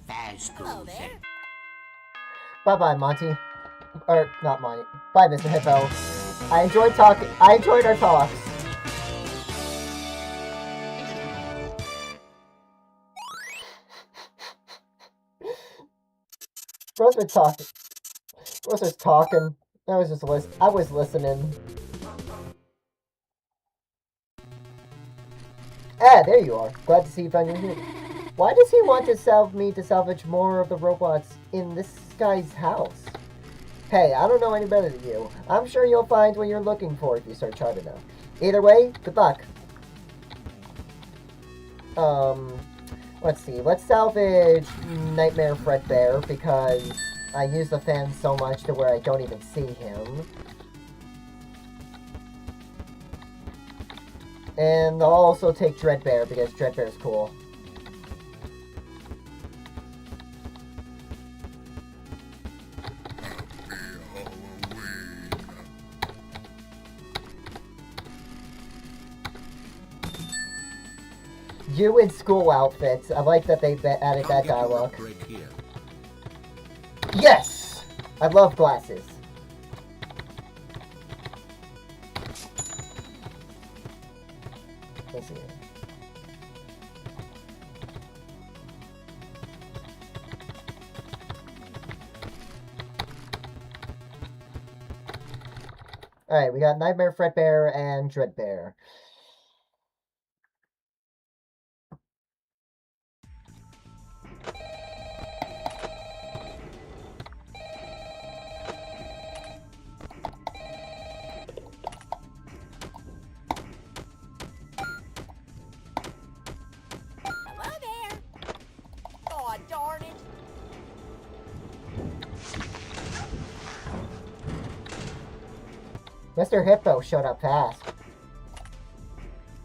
Fazgoo thing. Bye-bye, Monty. Or, not Monty. Bye, Mr. Hippo. I enjoyed our talks. Rose was talking. I was listening. Ah, there you are. Glad to see you found your here. Why does he want to salvage more of the robots in this guy's house? Hey, I don't know any better than you. I'm sure you'll find what you're looking for if you search hard enough. Either way, good luck. Let's see. Let's salvage Nightmare Frickbear because I use the fan so much to where I don't even see him. And I'll also take Dreadbear because Dreadbear's cool. You in school outfits. I like that they added that dialogue. Yes! I love glasses. Let's see. Alright, we got Nightmare Frickbear and Dreadbear. Mr. Hippo showed up fast.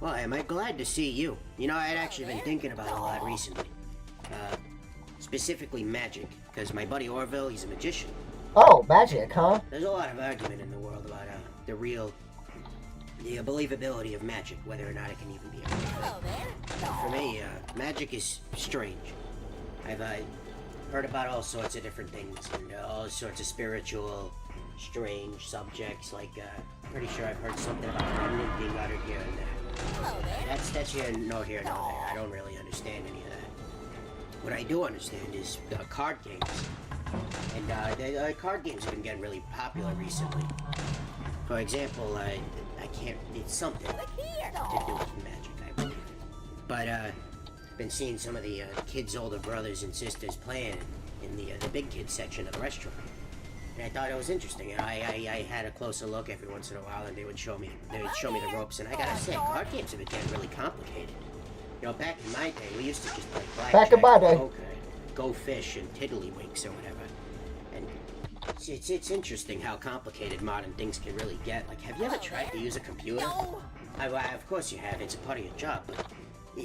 Well, am I glad to see you? You know, I'd actually been thinking about it a lot recently. Specifically magic, because my buddy Orville, he's a magician. Oh, magic, huh? There's a lot of argument in the world about the believability of magic, whether or not it can even be a real thing. For me, magic is strange. I've heard about all sorts of different things and all sorts of spiritual, strange subjects. Like, pretty sure I've heard something about a remnant being uttered here and there. That's here, no here, no there. I don't really understand any of that. What I do understand is card games. And the card games have been getting really popular recently. For example, I can't. It's something to do with magic, I believe. But been seeing some of the kids' older brothers and sisters playing in the big kids section of the restaurant. And I thought it was interesting. I had a closer look every once in a while, and they would show me the ropes. And I gotta say, card games have been getting really complicated. You know, back in my day, we used to just play blackjack, poker, go fish, and tiddlywinks or whatever. And it's interesting how complicated modern things can really get. Like, have you ever tried to use a computer? Of course you have. It's a part of your job, but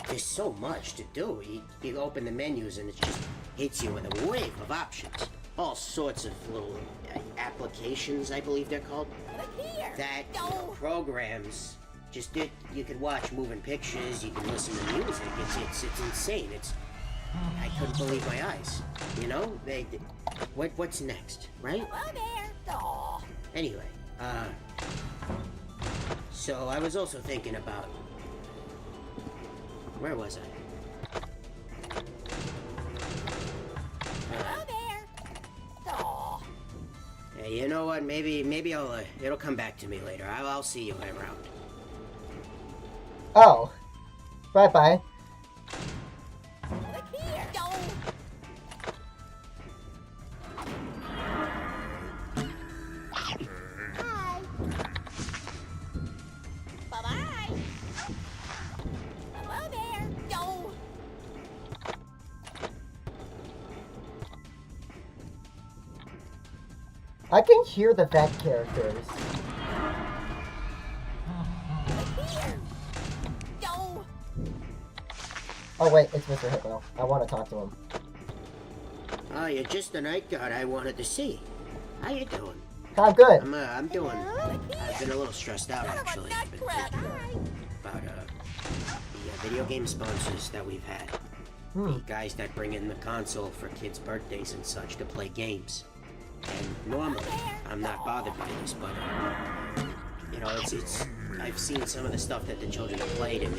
there's so much to do. You open the menus, and it just hits you with a wave of options. All sorts of little applications, I believe they're called. That programs. Just you could watch moving pictures, you can listen to music. It's insane. I couldn't believe my eyes. You know, what's next, right? Anyway, so I was also thinking about, where was I? Hey, you know what? Maybe I'll it'll come back to me later. I'll see you around. Oh. Bye-bye. I can hear the vet characters. Oh wait, it's Mr. Hippo. I want to talk to him. Oh, you're just the night guard I wanted to see. How you doing? I'm good. I'm doing. I've been a little stressed out actually. I've been thinking about the video game sponsors that we've had. The guys that bring in the console for kids' birthdays and such to play games. And normally, I'm not bothered by this, but you know, it's. I've seen some of the stuff that the children have played, and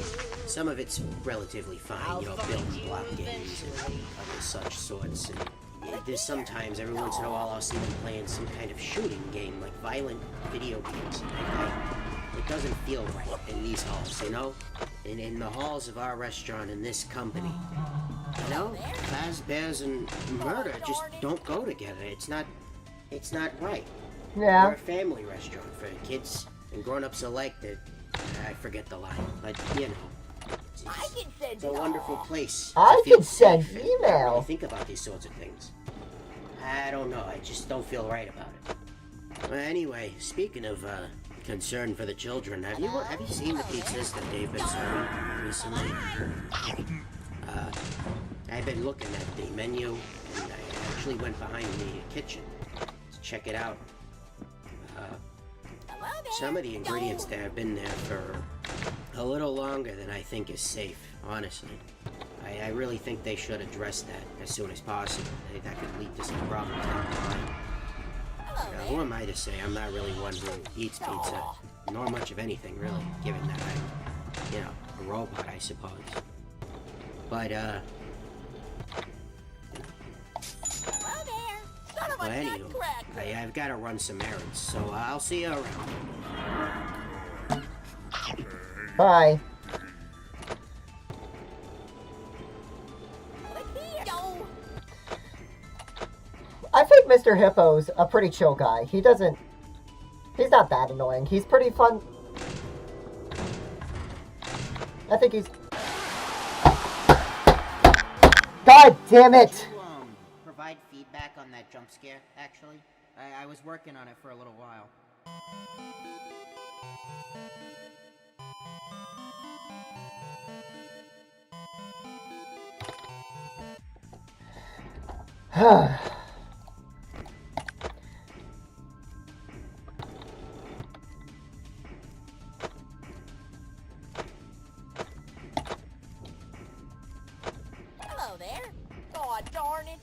some of it's relatively fine. You know, building block games and other such sorts. And there's sometimes, every once in a while, I'll see them playing some kind of shooting game, like violent video games. It doesn't feel right in these halls, you know? And in the halls of our restaurant and this company. You know, bears and murder just don't go together. It's not right. Yeah. We're a family restaurant for kids and grown-ups alike. That I forget the line, but you know, it's a wonderful place. I can send email. I really think about these sorts of things. I don't know. I just don't feel right about it. Well, anyway, speaking of concern for the children, have you seen the pizzas that they've been serving recently? I've been looking at the menu, and I actually went behind the kitchen to check it out. Some of the ingredients there have been there for a little longer than I think is safe, honestly. I really think they should address that as soon as possible. That could lead to some problems down the line. Who am I to say? I'm not really one who eats pizza, nor much of anything, really, given that I'm, you know, a robot, I suppose. But, well, anywho, I've got to run some errands, so I'll see you around. Bye. I think Mr. Hippo's a pretty chill guy. He's not that annoying. He's pretty fun. I think he's... God damn it! Provide feedback on that jump scare, actually. I was working on it for a little while. Hello there. God darn it.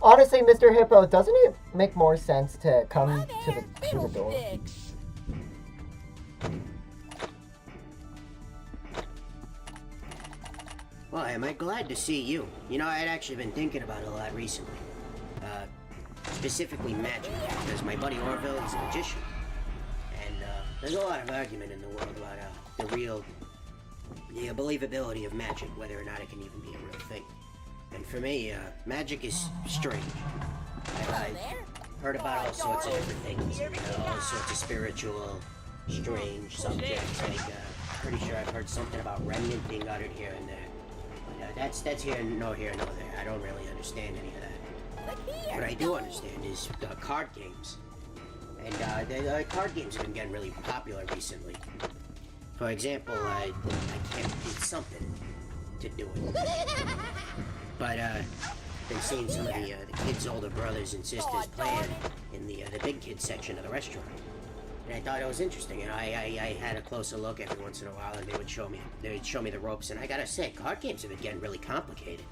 Honestly, Mr. Hippo, doesn't it make more sense to come to the door? Well, am I glad to see you? You know, I'd actually been thinking about it a lot recently. Specifically magic, because my buddy Orville is a magician. And, there's a lot of argument in the world about, the believability of magic, whether or not it can even be a real thing. And for me, magic is strange. I've heard about all sorts of different things, all sorts of spiritual, strange subjects, like, pretty sure I've heard something about remnant being uttered here and there. But, that's here nor there. I don't really understand any of that. What I do understand is card games. And the card games have been getting really popular recently. For example, I can't do something to do it. But been seeing some of the kids' older brothers and sisters playing in the big kids section of the restaurant. And I thought it was interesting, and I had a closer look every once in a while, and they'd show me the ropes, and I gotta say, card games have been getting really complicated.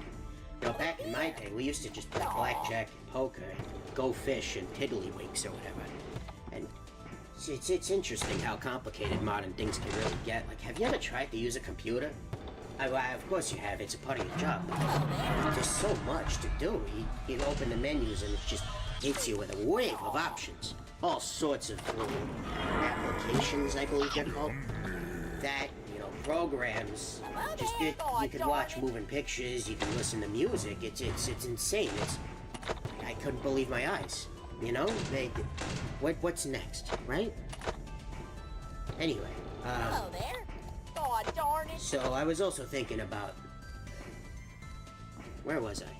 You know, back in my day, we used to just play blackjack and poker and go fish and tiddlywinks or whatever. And it's interesting how complicated modern things can really get. Like, have you ever tried to use a computer? Of course you have. It's a part of your job. But there's so much to do. You open the menus and it just hits you with a wave of options. All sorts of applications, I believe they're called. That, programs. Just you can watch moving pictures, you can listen to music. It's insane. I couldn't believe my eyes. What's next, right? Anyway, Hello there. God darn it. So I was also thinking about where was I?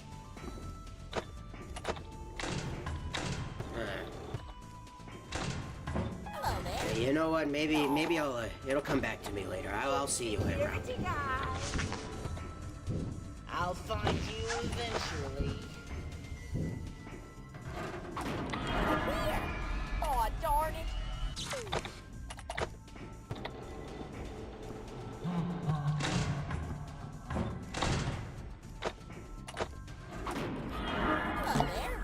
Hello there. You know what? Maybe it'll come back to me later. I'll see you around. I'll find you eventually. Oh, darn it. Hello there.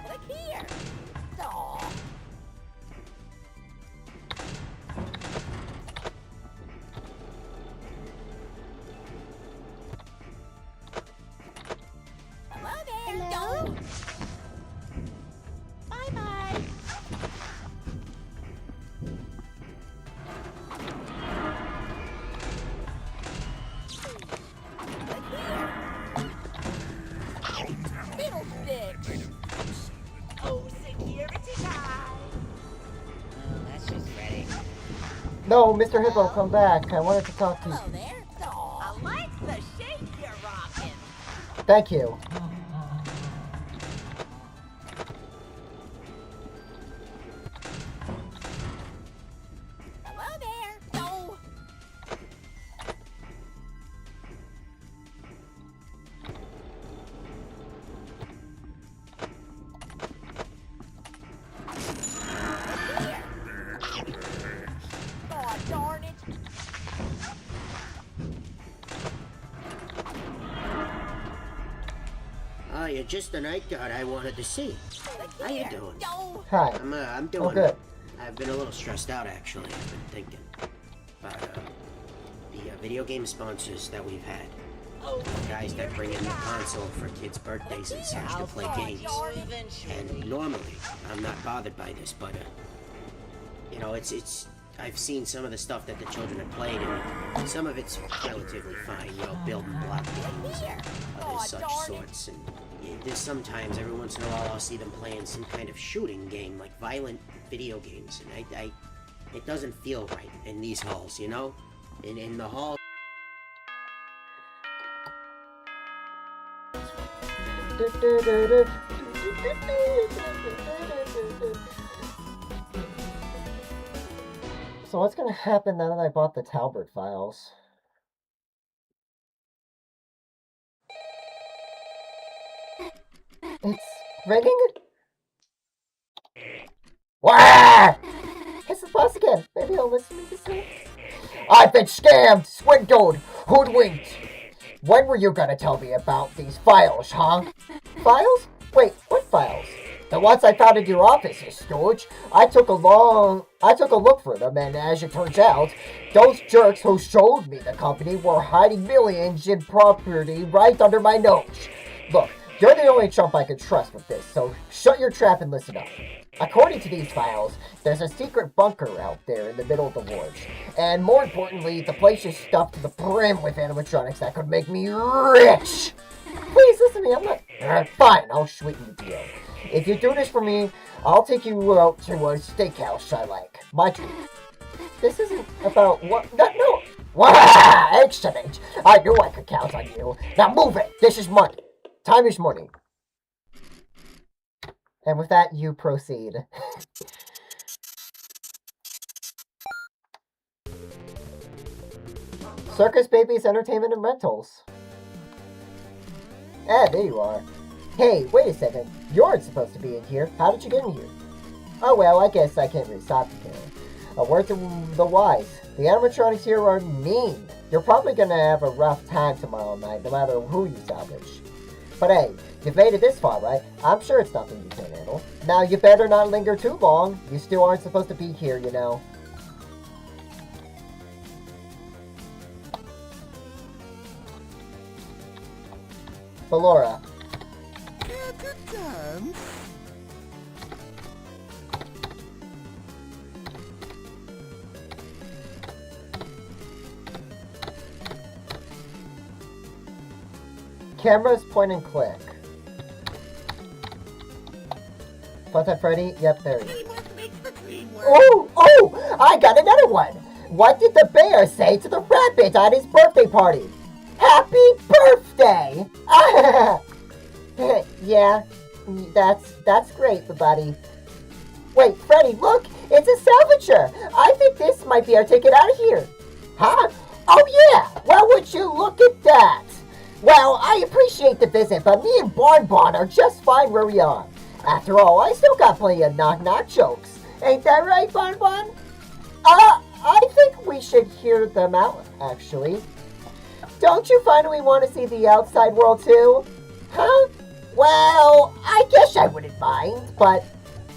Look here. Aw. Hello there. Hello. Bye-bye. Look here. Fiddlesticks. Oh, security guy. Oh, that's just ready. No, Mr. Hippo, come back. I wanted to talk to you. Hello there. I like the shape you're rocking. Thank you. Hello there. No. God darn it. Oh, you're just the night guard I wanted to see. How you doing? No. Hi. I'm doing good. I've been a little stressed out, actually. I've been thinking about the video game sponsors that we've had. Guys that bring in the console for kids' birthdays and such to play games. And normally, I'm not bothered by this, but, it's I've seen some of the stuff that the children have played, and some of it's relatively fine, building block games and other such sorts. And there's sometimes, every once in a while, I'll see them playing some kind of shooting game, like violent video games, and it doesn't feel right in these halls, in the hall. So what's gonna happen now that I bought the Talbert files? It's ringing? Wah! It's the boss again. Maybe I'll listen to this time. I've been scammed, swindled, hoodwinked. When were you gonna tell me about these files, huh? Files? Wait, what files? The ones I found in your office's storage. I took a look for them, and as it turns out, those jerks who showed me the company were hiding millions in property right under my nose. Look, you're the only chump I can trust with this, so shut your trap and listen up. According to these files, there's a secret bunker out there in the middle of the woods. And more importantly, the place is stuffed to the brim with animatronics that could make me rich! Please listen to me, I'm not... fine, I'll sweeten the deal. If you do this for me, I'll take you out to a steakhouse I like. My treat. This isn't about what... No! Wah! Excellent! I knew I could count on you. Now move it! This is money. Time is money. And with that, you proceed. Circus Babies Entertainment and Rentals. Ah, there you are. Hey, wait a second. You aren't supposed to be in here. How did you get in here? Oh well, I guess I can't really stop you here. A word to the wise. The animatronics here are mean. You're probably gonna have a rough time tomorrow night, no matter who you salvage. But hey, you've made it this far, right? I'm sure it's nothing you can't handle. Now you better not linger too long. You still aren't supposed to be here, you know. Ballora. Cameras, point and click. What's that, Freddy? Yep, there he is. Oh! I got another one! What did the bear say to the rabbit at his birthday party? Happy birthday! Yeah, that's great, buddy. Wait, Freddy, look! It's a salvager! I think this might be our ticket out of here. Huh? Oh yeah! Well, would you look at that? Well, I appreciate the visit, but me and Bonbon are just fine where we are. After all, I still got plenty of knock-knock jokes. Ain't that right, Bonbon? I think we should hear them out, actually. Don't you finally want to see the outside world, too? Huh? Well, I guess I wouldn't mind, but...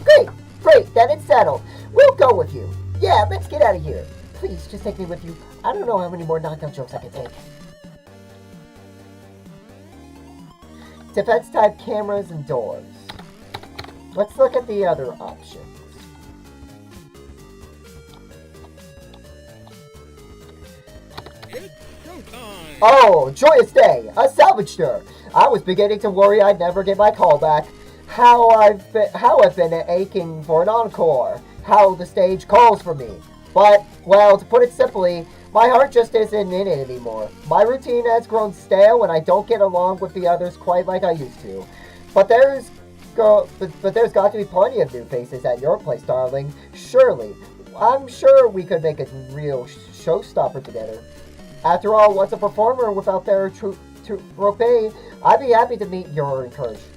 Great, then it's settled. We'll go with you. Yeah, let's get out of here. Please, just take me with you. I don't know how many more knock-knock jokes I can take. Defense-type cameras and doors. Let's look at the other options. Oh, joyous day! A salvager! I was beginning to worry I'd never get my call back. How I've been aching for an encore. How the stage calls for me. But, well, to put it simply, my heart just isn't in it anymore. My routine has grown stale and I don't get along with the others quite like I used to. But there's got to be plenty of new faces at your place, darling. Surely. I'm sure we could make a real showstopper together. After all, what's a performer without their troupe? I'd be happy to meet your encouragement.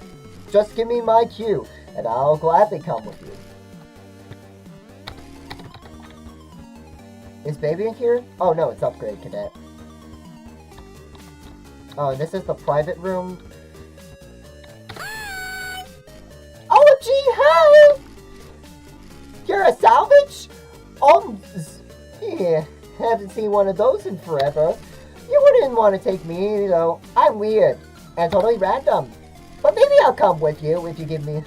Just give me my cue, and I'll gladly come with you. Is Baby in here? Oh no, it's Upgrade Cadet. Oh, and this is the private room. OMG, hi! You're a salvage? Yeah, haven't seen one of those in forever. You wouldn't want to take me, though. I'm weird and totally random. But maybe I'll come with you if you give me...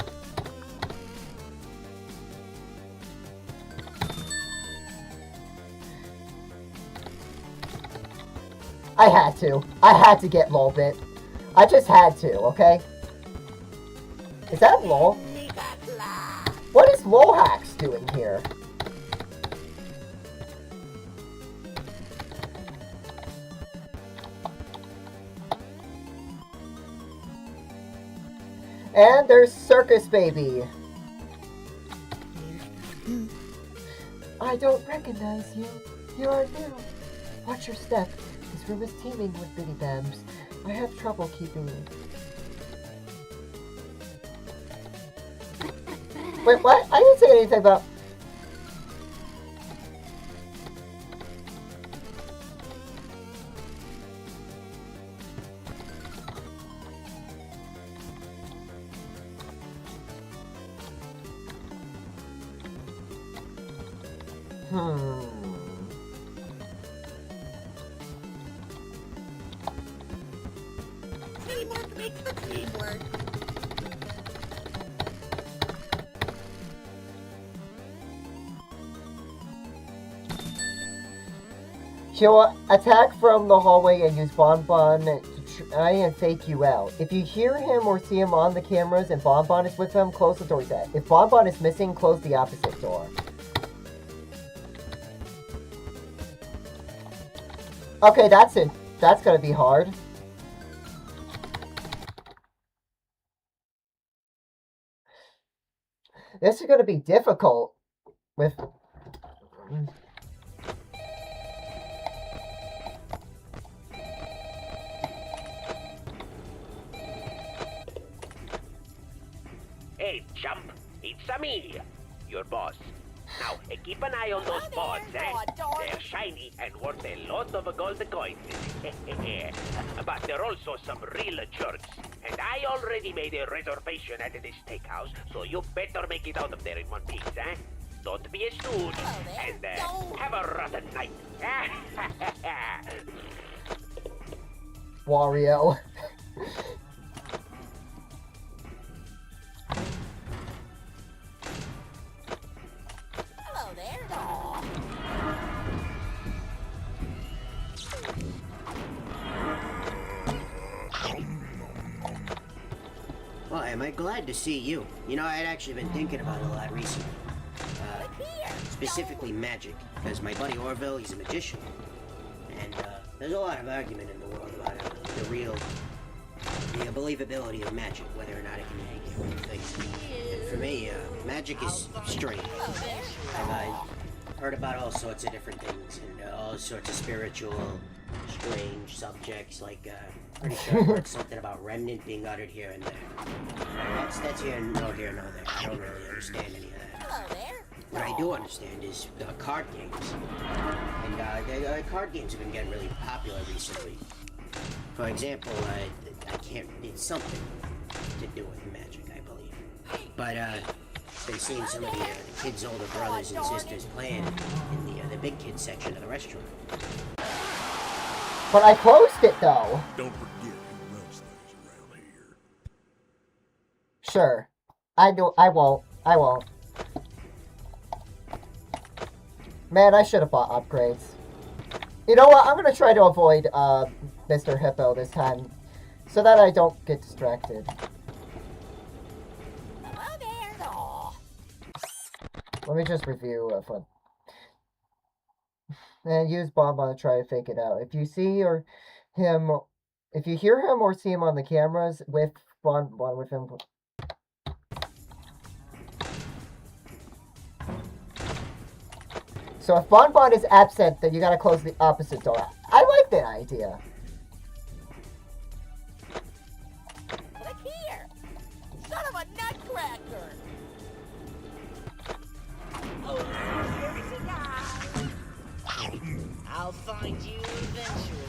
I had to get Lolbit. I just had to, okay? Is that Lol? What is Lolhax doing here? And there's Circus Baby. I don't recognize you. You are new. Watch your step. This room is teeming with bitty bams. I have trouble keeping... Wait, what? I didn't say anything about... Teamwork makes the dream work. She'll attack from the hallway and use Bonbon to try and fake you out. If you hear him or see him on the cameras and Bonbon is with him, close the door he's at. If Bonbon is missing, close the opposite door. Okay, that's it. That's gonna be hard. This is gonna be difficult with... Hey, chump, it's me, your boss. Now, keep an eye on those pods, eh? They're shiny and worth a lot of gold coins. But they're also some real jerks. And I already made a reservation at this steakhouse, so you better make it out of there in one piece, eh? Don't be a stooge, and have a rotten night. Wario. Hello there, doll. Well, am I glad to see you? You know, I'd actually been thinking about it a lot recently. Specifically magic, because my buddy Orville, he's a magician. And there's a lot of argument in the world about the believability of magic, whether or not it can make you things. And for me, magic is strange. I've heard about all sorts of different things, and all sorts of spiritual, strange subjects, like, pretty sure I heard something about remnant being uttered here and there. That's here nor there. I don't really understand any of that. Hello there. What I do understand is card games. And card games have been getting really popular recently. For example, it's something to do with magic, I believe. But been seeing some of the kids' older brothers and sisters playing in the big kids section of the restaurant. But I closed it though. Don't forget who runs things around here. Sure. I won't. Man, I should have bought upgrades. You know what? I'm gonna try to avoid Mr. Hippo this time, so that I don't get distracted. Hello there, doll. Let me just review fun. And use Bonbon to try to fake it out. If you hear him or see him on the cameras with Bonbon with him. So if Bonbon is absent, then you gotta close the opposite door. I like that idea. Look here. Son of a nutcracker. Oh, here's a guy. I'll find you eventually.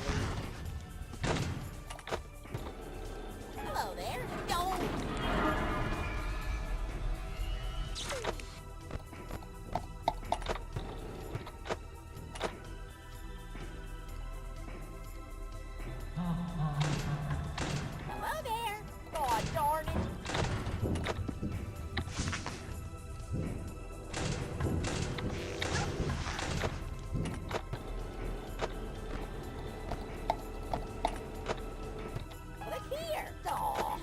Hello there. Don't. Hello there. God darn it. Look here. Aw.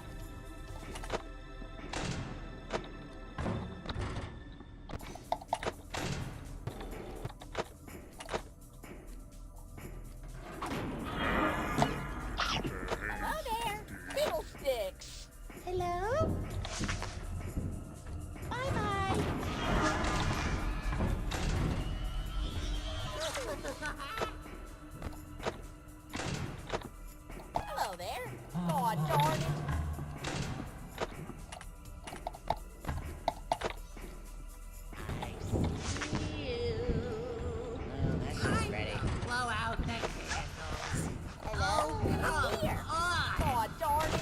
Hello there. Fiddlesticks. Hello? Bye-bye. Hello there. God darn it. I see you. Well, that's just ready. Blow out the candles. Hello? Here. God darn it.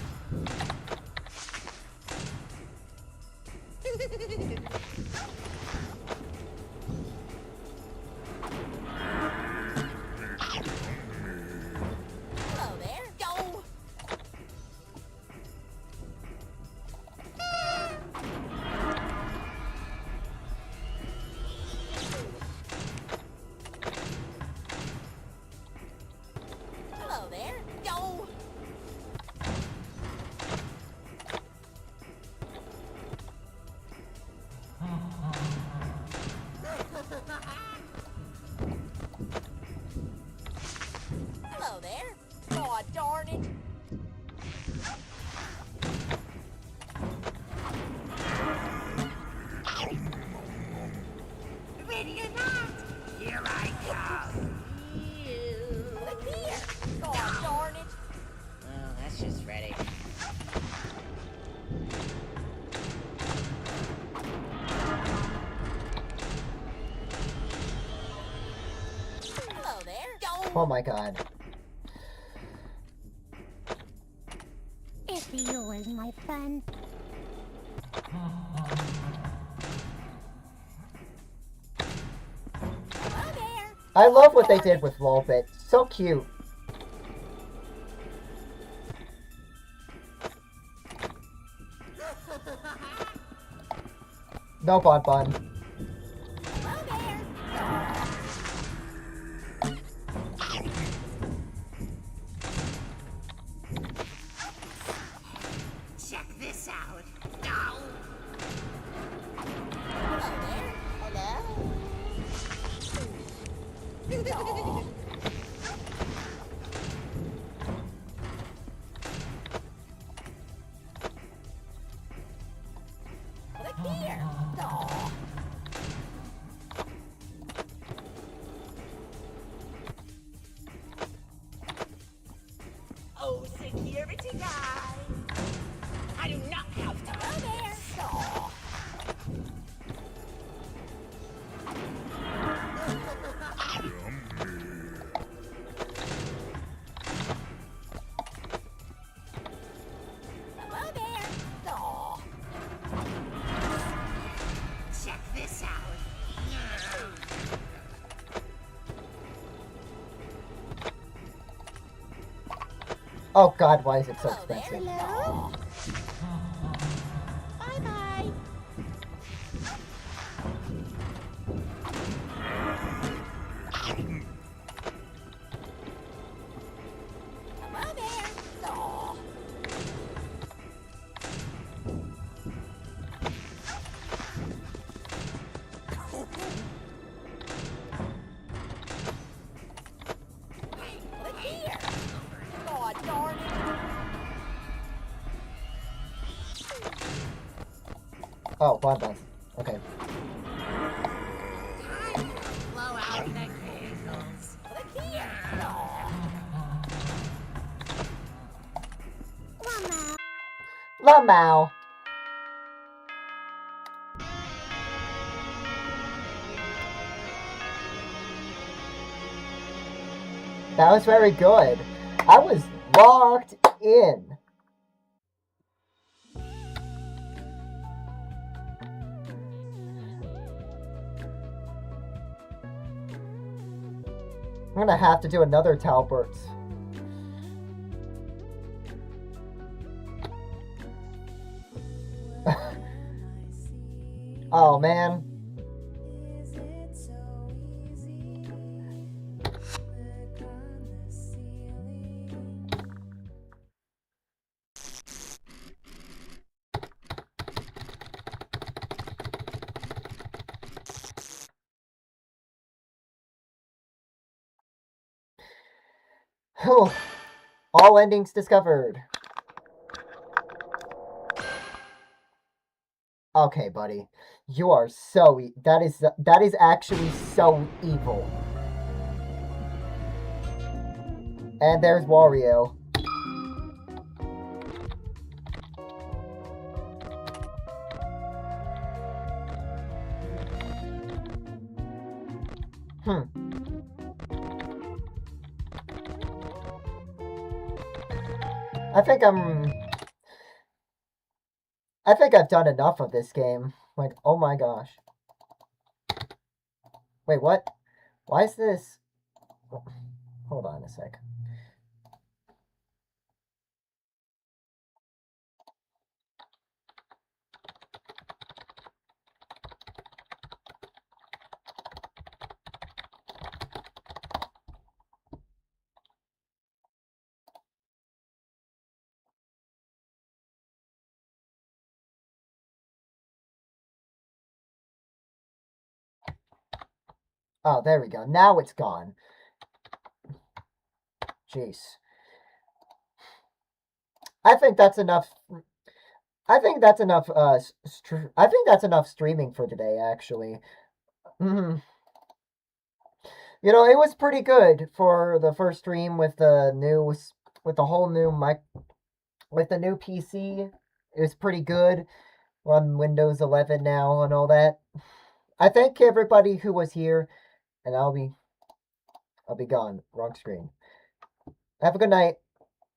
Oh my god. It's yours, my friend. I love what they did with Lolbit. So cute. No Bon Bon. Check this out. No. Hello? Look here. No. Oh, security guy. I do not have time. There. No. Hello there. No. Check this out. Oh god, why is it so expensive? Hello. Bye bye. Hello there. No. Look here. God darn it. Oh, Bon Bon. Okay. Blow out the candles. Look here. No. Lamau. That was very good. I was locked in. I'm gonna have to do another Talbert. Oh man. Whew. All endings discovered. Okay, buddy. You are so that is actually so evil. And there's Wario. I think I've done enough of this game. Like, oh my gosh. Wait, what? Why is this? Hold on a sec. Oh, there we go. Now it's gone. Jeez. I think that's enough. I think that's enough. I think that's enough streaming for today. Actually, you know, it was pretty good for the first stream with the whole new mic, with the new PC. It was pretty good. We're on Windows 11 now and all that. I thank everybody who was here, and I'll be gone. Wrong screen. Have a good night.